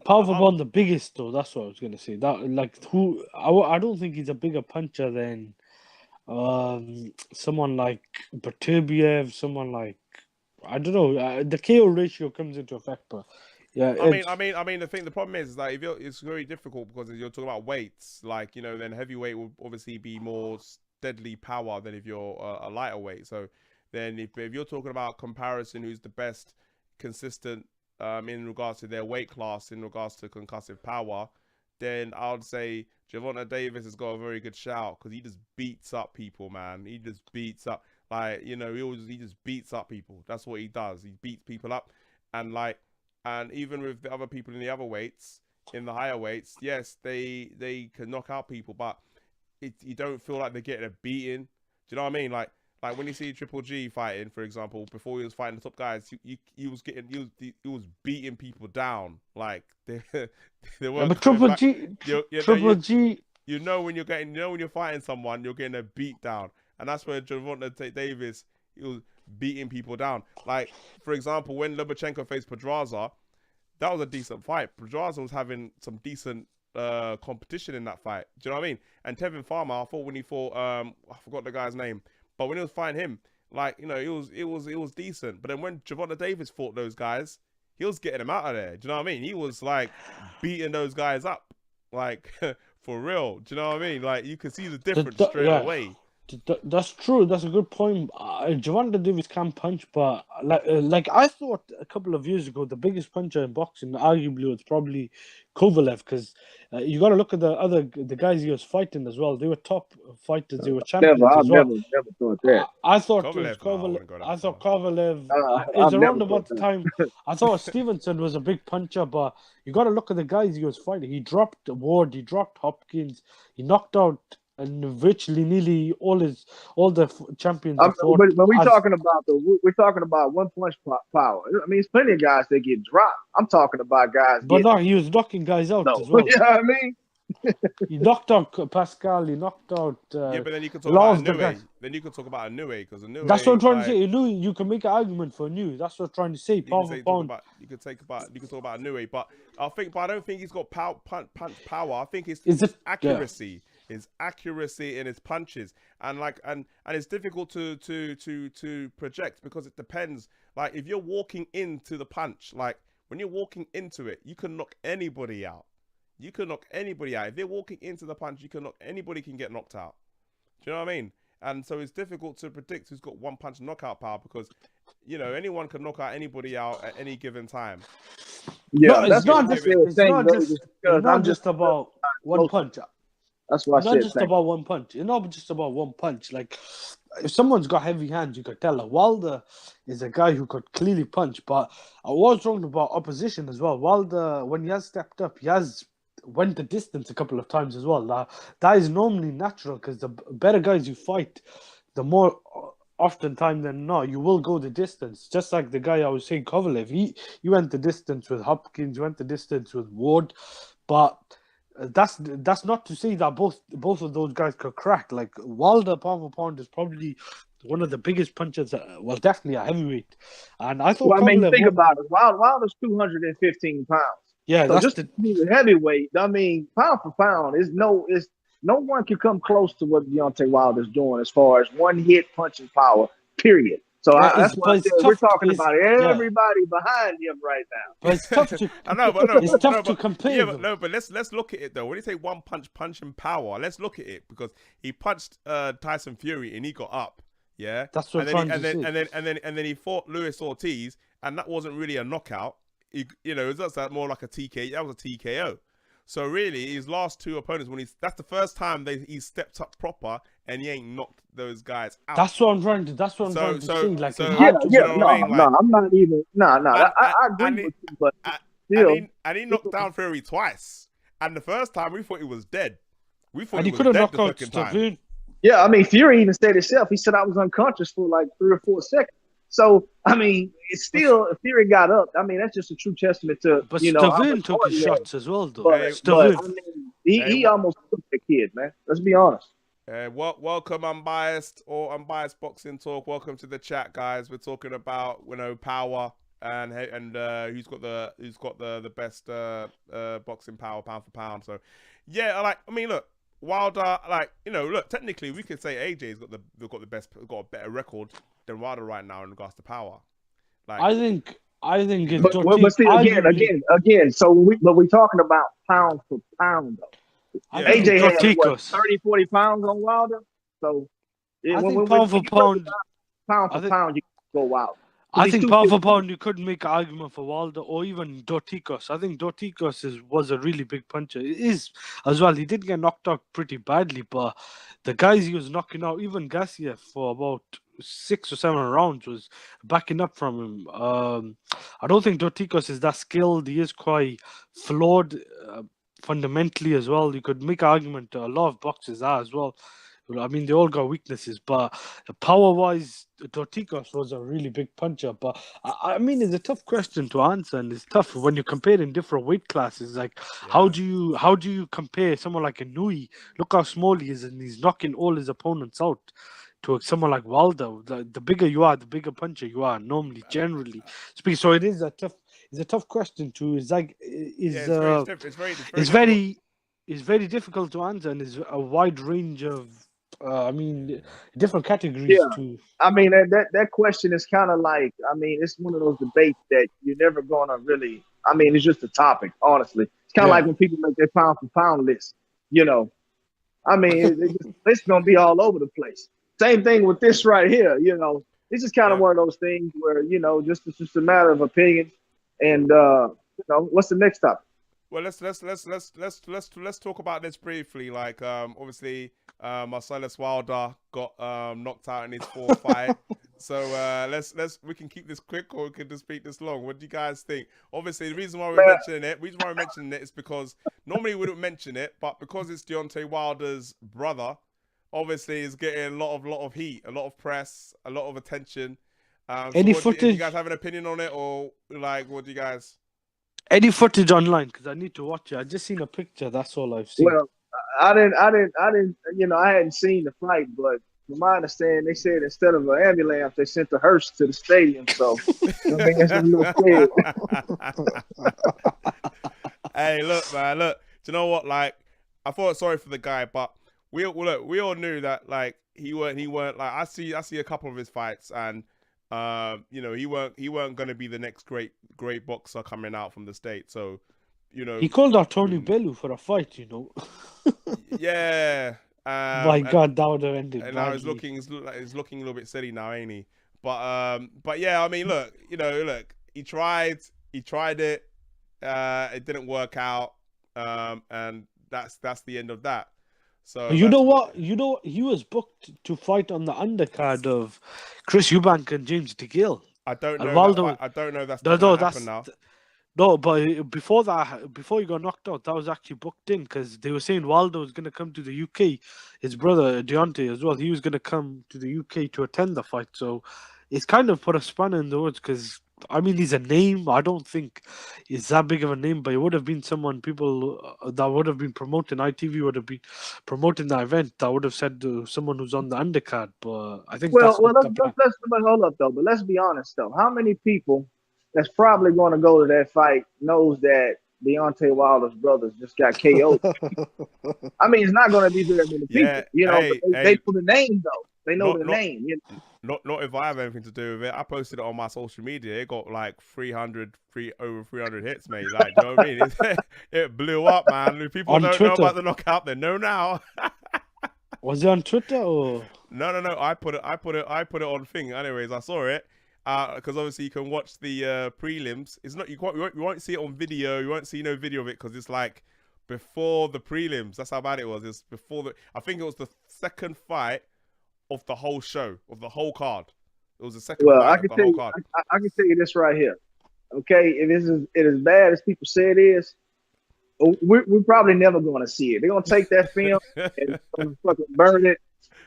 [SPEAKER 1] Powerful
[SPEAKER 2] I'm,
[SPEAKER 1] Bond, the biggest though. That's what I was gonna say. That like who? I don't think he's a bigger puncher than someone like Bertubiev. Someone like I don't know. The KO ratio comes into effect, but yeah, it's
[SPEAKER 2] the problem is like it's very difficult because you're talking about weights, like then heavyweight will obviously be more deadly power than if you're a lighter weight. So then if you're talking about comparison, who's the best consistent in regards to their weight class, in regards to concussive power, then I would say Gervonta Davis has got a very good shout because he just beats up people, man. He just beats up, like he just beats up people. That's what he does. He beats people up, and even with the other people in the other weights, in the higher weights, yes, they can knock out people, but you don't feel like they're getting a beating. Do you know what I mean? Like when you see Triple G fighting, for example, before he was fighting the top guys, he was beating people down. Like they weren't
[SPEAKER 1] but
[SPEAKER 2] coming
[SPEAKER 1] Triple
[SPEAKER 2] back.
[SPEAKER 1] G, Triple G.
[SPEAKER 2] When you're fighting someone, you're getting a beat down, and that's where Gervonta Davis, he was beating people down. Like for example, when Lomachenko faced Pedraza, that was a decent fight. Pedraza was having some decent competition in that fight. Do you know what I mean? And Tevin Farmer, I thought when he fought, I forgot the guy's name, but when he was fighting him, like it was decent. But then when Gervonta Davis fought those guys, he was getting them out of there. Do you know what I mean? He was like beating those guys up, like for real. Do you know what I mean? Like you could see the difference straight
[SPEAKER 1] Yeah.
[SPEAKER 2] away.
[SPEAKER 1] That's true. That's a good point. Gervonta Davis can punch, but like I thought a couple of years ago, the biggest puncher in boxing arguably was probably Kovalev, because you got to look at the guys he was fighting as well. They were top fighters. They were champions
[SPEAKER 4] I've
[SPEAKER 1] as well.
[SPEAKER 4] never thought that.
[SPEAKER 1] I thought it was
[SPEAKER 2] Kovalev, no, I
[SPEAKER 1] Kovalev.
[SPEAKER 2] wouldn't go that
[SPEAKER 1] I thought
[SPEAKER 2] far.
[SPEAKER 1] Kovalev. It was
[SPEAKER 4] I've never
[SPEAKER 1] around about
[SPEAKER 4] thought
[SPEAKER 1] the
[SPEAKER 4] that.
[SPEAKER 1] time. I thought Stevenson was a big puncher, but you got to look at the guys he was fighting. He dropped Ward. He dropped Hopkins. He knocked out and virtually nearly all the champions he fought.
[SPEAKER 4] But we're talking about one punch power. I mean, it's plenty of guys that get dropped. I'm talking about guys
[SPEAKER 1] But
[SPEAKER 4] getting
[SPEAKER 1] no, he was knocking guys out
[SPEAKER 4] no.
[SPEAKER 1] as well.
[SPEAKER 4] You know what I mean?
[SPEAKER 1] He knocked out Pascal. He knocked out.
[SPEAKER 2] Yeah, but then you could talk
[SPEAKER 1] Laws
[SPEAKER 2] about
[SPEAKER 1] the
[SPEAKER 2] Inoue.
[SPEAKER 1] guys.
[SPEAKER 2] Then you could talk about Inoue because Inoue.
[SPEAKER 1] That's what I'm trying to say.
[SPEAKER 2] like,
[SPEAKER 1] You can make an argument for New. That's what I'm trying to say. Pound for pound.
[SPEAKER 2] You could talk about Inoue, but I don't think he's got punch power. I think it's
[SPEAKER 1] Is
[SPEAKER 2] his
[SPEAKER 1] it
[SPEAKER 2] accuracy, his accuracy in his punches, and it's difficult to project because it depends. Like if you're walking into the punch, like when you're walking into it, you can knock anybody out. You can knock anybody out. If they're walking into the punch, anybody can get knocked out. Do you know what I mean? And so it's difficult to predict who's got one punch knockout power because, anyone can knock out anybody out at any given time.
[SPEAKER 4] Yeah,
[SPEAKER 1] No,
[SPEAKER 4] that's what I'm
[SPEAKER 1] it's not just about one punch.
[SPEAKER 4] That's why I said
[SPEAKER 1] Not just about one punch. It's not just about one punch. Like if someone's got heavy hands, you could tell. Like, Wilder is a guy who could clearly punch, but I was talking about opposition as well. Wilder, when he has stepped up, he has went the distance a couple of times as well. That is normally natural because the better guys you fight, the more often time than not, you will go the distance. Just like the guy I was saying, Kovalev, he went the distance with Hopkins, went the distance with Ward, but that's not to say that both of those guys could crack. Like Wilder, pound for pound, is probably one of the biggest punchers. Well, definitely a heavyweight, and I thought.
[SPEAKER 4] Well, I mean, think about it. Wilder's 215 pounds.
[SPEAKER 1] Yeah,
[SPEAKER 4] so
[SPEAKER 1] that's
[SPEAKER 4] just to be the heavyweight. I mean, pound for pound no one can come close to what Deontay Wilder's doing as far as one hit punching power. Period. So
[SPEAKER 1] Yeah,
[SPEAKER 4] that's why I
[SPEAKER 1] but
[SPEAKER 4] said
[SPEAKER 1] it's
[SPEAKER 4] we're
[SPEAKER 1] tough.
[SPEAKER 4] talking about
[SPEAKER 1] Yeah,
[SPEAKER 4] everybody behind him right now.
[SPEAKER 1] but it's tough to.
[SPEAKER 2] I know, but no,
[SPEAKER 1] It's
[SPEAKER 2] but,
[SPEAKER 1] tough
[SPEAKER 2] no,
[SPEAKER 1] to
[SPEAKER 2] but
[SPEAKER 1] compare
[SPEAKER 2] yeah, but
[SPEAKER 1] them.
[SPEAKER 2] no, but let's look at it though. When you say one punch and power, let's look at it because he punched Tyson Fury and he got up, yeah.
[SPEAKER 1] That's what
[SPEAKER 2] And
[SPEAKER 1] I'm
[SPEAKER 2] then
[SPEAKER 1] trying to say.
[SPEAKER 2] and then he fought Luis Ortiz, and that wasn't really a knockout. You know, it was just more like a TK. That was a TKO. So really, his last two opponents, that's the first time he stepped up proper, and he ain't knocked those guys out.
[SPEAKER 1] That's what I'm trying to. That's what I'm trying to say. Like,
[SPEAKER 2] so
[SPEAKER 1] it
[SPEAKER 4] Yeah,
[SPEAKER 1] had to.
[SPEAKER 2] do you
[SPEAKER 4] yeah,
[SPEAKER 2] know
[SPEAKER 4] no,
[SPEAKER 2] what I mean? Like,
[SPEAKER 4] I'm not even. No, I agree
[SPEAKER 2] and
[SPEAKER 4] with you, but
[SPEAKER 2] and
[SPEAKER 4] still,
[SPEAKER 2] he knocked down Fury twice. And the first time we thought he was dead. We thought
[SPEAKER 1] And
[SPEAKER 2] he
[SPEAKER 1] he
[SPEAKER 2] was
[SPEAKER 1] could have
[SPEAKER 2] dead
[SPEAKER 1] knocked
[SPEAKER 2] the
[SPEAKER 1] out
[SPEAKER 2] second time.
[SPEAKER 1] Stovin.
[SPEAKER 4] yeah. I mean, Fury even said himself. He said I was unconscious for like 3 or 4 seconds. So I mean, it's still Fury got up. I mean, that's just a true testament to
[SPEAKER 1] But
[SPEAKER 4] how much
[SPEAKER 1] Stovin took
[SPEAKER 4] hard
[SPEAKER 1] his
[SPEAKER 4] he had.
[SPEAKER 1] shots as well, though.
[SPEAKER 4] But
[SPEAKER 1] Stovin.
[SPEAKER 4] I mean, he
[SPEAKER 2] what-
[SPEAKER 4] almost took the kid, man. Let's be honest.
[SPEAKER 2] Welcome, unbiased boxing talk. Welcome to the chat, guys. We're talking about power and who's got the best boxing power pound for pound. So yeah, I mean, look, Wilder, look, technically we could say AJ's got a better record than Wilder right now in regards to power. Like,
[SPEAKER 1] I think it's
[SPEAKER 4] But see, again. So we're talking about pound for pound though.
[SPEAKER 2] Yeah.
[SPEAKER 4] AJ had what,
[SPEAKER 1] Dorticos.
[SPEAKER 4] 30, 40 pounds on Wilder. So
[SPEAKER 1] I
[SPEAKER 4] when
[SPEAKER 1] think pound for pound.
[SPEAKER 4] pound
[SPEAKER 1] I
[SPEAKER 4] for
[SPEAKER 1] think-
[SPEAKER 4] pound, you can go Wilder.
[SPEAKER 1] I think pound for pound, you could make an argument for Wilder or even Dorticos. I think Dorticos was a really big puncher. It is as well. He did get knocked out pretty badly, but the guys he was knocking out, even Garcia for about 6 or 7 rounds was backing up from him. I don't think Dorticos is that skilled. He is quite flawed fundamentally as well. You could make an argument a lot of boxers are as well. I mean, they all got weaknesses, but power-wise, Dorticos was a really big puncher. But I mean, it's a tough question to answer, and it's tough when you compare in different weight classes. Like, how do you compare someone like a Nui? Look how small he is, and he's knocking all his opponents out. To someone like Wilder, the bigger you are, the bigger puncher you are. Normally, generally speaking, so it is a tough. It's a tough question to. It's very difficult to answer, and it's a wide range of. Different categories too.
[SPEAKER 4] I mean, that question is kind of like, I mean, it's one of those debates that you're never gonna really. I mean, it's just a topic, honestly. It's kind of like when people make their pound for pound list. You know, I mean, it's gonna be all over the place. Same thing with this right here. You know, this is kind of one of those things where it's just a matter of opinion. And what's the next topic?
[SPEAKER 2] Well, let's talk about this briefly. Like, obviously, Marcellus Wilder got knocked out in his 4th fight. So we can keep this quick, or we can just speak this long. What do you guys think? Obviously, the reason why we're mentioning it is because normally we don't mention it, but because it's Deontay Wilder's brother, obviously is getting a lot of heat, a lot of press, a lot of attention.
[SPEAKER 1] Any
[SPEAKER 2] footage? Do you guys have an opinion on it, or like, what do you guys?
[SPEAKER 1] Any footage online? Because I need to watch it. I just seen a picture. That's all I've seen.
[SPEAKER 4] Well, I didn't. I hadn't seen the fight, but from my understanding, they said instead of an ambulance, they sent the hearse to the stadium. So I mean, it's a little scared.
[SPEAKER 2] Hey, look, man, look. Do you know what? Like, I felt sorry for the guy, but we all knew that like he weren't like I see a couple of his fights, and he weren't gonna be the next great boxer coming out from the States. So,
[SPEAKER 1] he called out Tony Bellew for a fight.
[SPEAKER 2] Yeah.
[SPEAKER 1] My God, that would have ended.
[SPEAKER 2] And now he's looking a little bit silly now, ain't he? But yeah, I mean, look, he tried it, it didn't work out, and that's the end of that. So
[SPEAKER 1] you know what? He was booked to fight on the undercard of Chris Eubank and James DeGale.
[SPEAKER 2] I don't know. I don't know that's not gonna happen now.
[SPEAKER 1] No, but before he got knocked out, that was actually booked in because they were saying Waldo was going to come to the UK. His brother Deontay as well. He was going to come to the UK to attend the fight. So it's kind of put a spanner in the works because I mean he's a name. I don't think he's that big of a name, but it would have been people that would have been promoting. ITV would have been promoting the event. That would have said to someone who's on the undercard. But I think
[SPEAKER 4] let's hold up though. But let's be honest though. How many people that's probably going to go to that fight knows that Deontay Wilder's brothers just got KO'd? I mean, it's not going to be very many people, but they put a name though. They know
[SPEAKER 2] Not
[SPEAKER 4] the
[SPEAKER 2] not
[SPEAKER 4] name. You know?
[SPEAKER 2] not if I have anything to do with it. I posted it on my social media. It got like over 300 hits, mate. Like, do you know what I mean? It blew up, man. If people
[SPEAKER 1] On
[SPEAKER 2] don't know
[SPEAKER 1] Twitter.
[SPEAKER 2] about the knockout, they know now.
[SPEAKER 1] Was it on Twitter or?
[SPEAKER 2] No. I put it on thing. Anyways, I saw it. Because obviously you can watch the prelims. It's not you won't see it on video. You won't see no video of it because it's like before the prelims. That's how bad it was. It's before the. I think it was the second fight of the whole show, of the whole card. It was the second
[SPEAKER 4] Well,
[SPEAKER 2] fight
[SPEAKER 4] I
[SPEAKER 2] of
[SPEAKER 4] can
[SPEAKER 2] the
[SPEAKER 4] tell
[SPEAKER 2] whole
[SPEAKER 4] you,
[SPEAKER 2] card.
[SPEAKER 4] I can tell you this right here. Okay, if it is bad as people say it is, we're probably never going to see it. They're going to take that film and fucking burn it.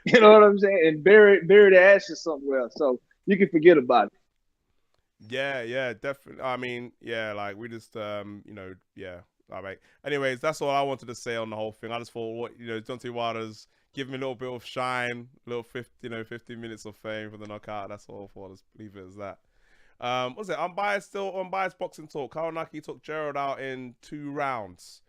[SPEAKER 4] You know what I'm saying? And bury the ashes somewhere, so you can forget about it.
[SPEAKER 2] Yeah, definitely. I mean, yeah, like we just, yeah. All right. Anyways, that's all I wanted to say on the whole thing. I just thought, Deontay Wilder's give me a little bit of shine, a little 15 minutes of fame for the knockout. That's all I thought. Just leave it as that. What's it? Unbiased boxing talk. Kawanaki took Gerald out in 2 rounds.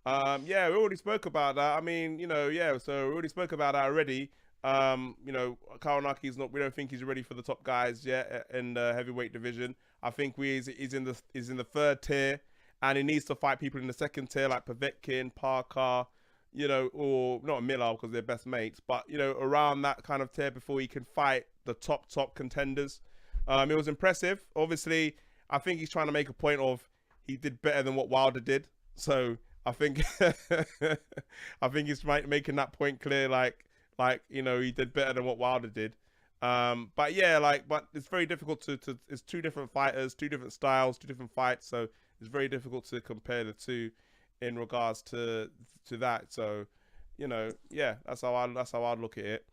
[SPEAKER 2] Yeah, we already spoke about that. I mean, so we already spoke about that already. Kawanaki's not. We don't think he's ready for the top guys yet in the heavyweight division. I think he's in the 3rd tier, and he needs to fight people in the 2nd tier like Povetkin, Parker, or not Miller because they're best mates, but around that kind of tier before he can fight the top contenders. It was impressive. Obviously, I think he's trying to make a point of he did better than what Wilder did. So I think he's making that point clear, like he did better than what Wilder did. But yeah, but it's very difficult to it's 2 different fighters, 2 different styles, 2 different fights. So it's very difficult to compare the 2 in regards to that. So yeah, that's how I'd look at it.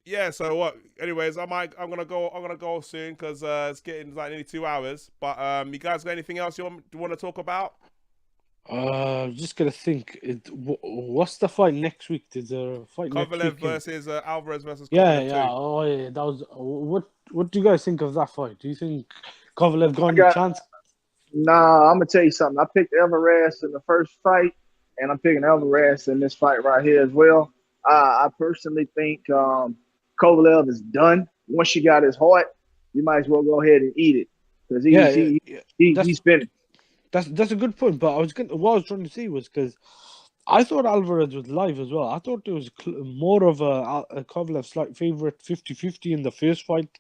[SPEAKER 2] Yeah, so what? Anyways, I'm gonna go soon because it's getting like nearly 2 hours. But you guys got anything else you want to talk about?
[SPEAKER 1] Just gonna think. What's the fight next week? There's a fight next
[SPEAKER 2] Kovalev
[SPEAKER 1] week.
[SPEAKER 2] versus Alvarez versus
[SPEAKER 1] Yeah,
[SPEAKER 2] Kovalev
[SPEAKER 1] yeah.
[SPEAKER 2] 2.
[SPEAKER 1] Oh, yeah. That was what do you guys think of that fight? Do you think Kovalev got any chance?
[SPEAKER 4] Nah, I'm gonna tell you something. I picked Alvarez in the first fight, and I'm picking Alvarez in this fight right here as well. I personally think Kovalev is done. Once you got his heart, you might as well go ahead and eat it because he's finished.
[SPEAKER 1] That's a good point. But what I was trying to say was because I thought Alvarez was live as well. I thought there was more of a Kovalev slight favorite, 50-50 in the first fight,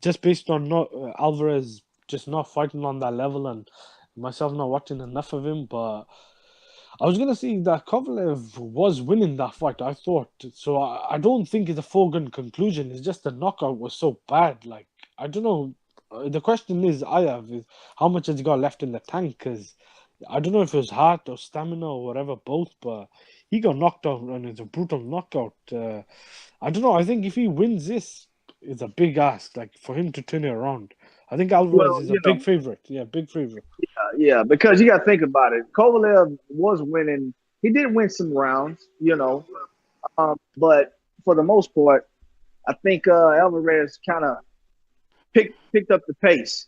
[SPEAKER 1] just based on not Alvarez just not fighting on that level and myself not watching enough of him. But I was gonna say that Kovalev was winning that fight. I thought so. I don't think it's a foregone conclusion. It's just the knockout was so bad. Like I don't know. The question is how much has he got left in the tank? Because I don't know if it was heart or stamina or whatever, both. But he got knocked out and it's a brutal knockout. I don't know. I think if he wins this, it's a big ask. Like for him to turn it around. I think Alvarez is a big favorite. Yeah, big favorite.
[SPEAKER 4] Yeah, because you got to think about it. Kovalev was winning. He did win some rounds, but for the most part, I think Alvarez kind of picked up the pace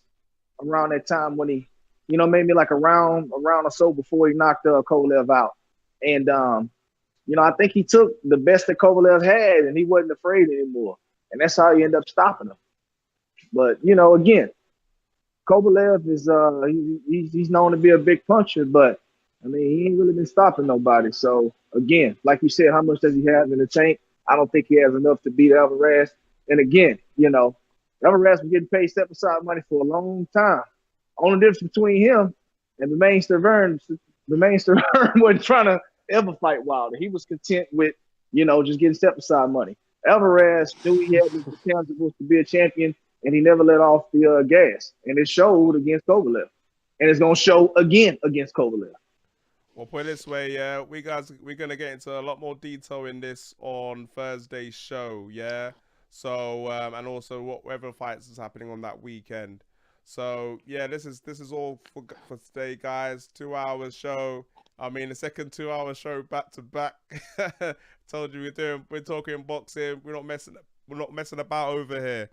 [SPEAKER 4] around that time when he, maybe like a round or so before he knocked Kovalev out. And, I think he took the best that Kovalev had and he wasn't afraid anymore. And that's how he ended up stopping him. But, again, Kovalev is he's known to be a big puncher, but I mean he ain't really been stopping nobody. So again, like you said, how much does he have in the tank? I don't think he has enough to beat Alvarez. And again, Alvarez been getting paid step aside money for a long time. Only difference between him and Thurman wasn't trying to ever fight Wilder. He was content with just getting step aside money. Alvarez knew he had the potential to be a champion. And he never let off the gas. And it showed against Kovalev. And it's going to show again against Kovalev.
[SPEAKER 2] Well, put it this way, yeah, we're going to get into a lot more detail in this on Thursday's show, yeah? So, and also whatever fights is happening on that weekend. So, yeah, this is all for today, guys. 2 hours show. I mean, the second 2 hour show back to back. Told you we're talking boxing. We're not messing about over here.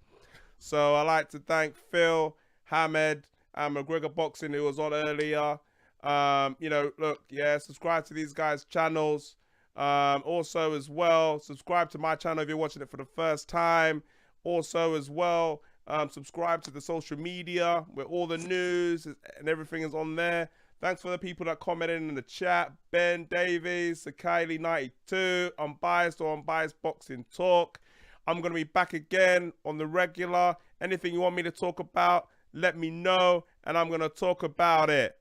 [SPEAKER 2] So I'd like to thank Phil, Hamed, and McGregor Boxing, who was on earlier. Look, yeah, subscribe to these guys' channels. Also as well, subscribe to my channel if you're watching it for the first time. Also as well, subscribe to the social media where all the news and everything is on there. Thanks for the people that commented in the chat. Ben Davies, Kylie92, Unbiased or Unbiased Boxing Talk. I'm going to be back again on the regular. Anything you want me to talk about, let me know, and I'm going to talk about it.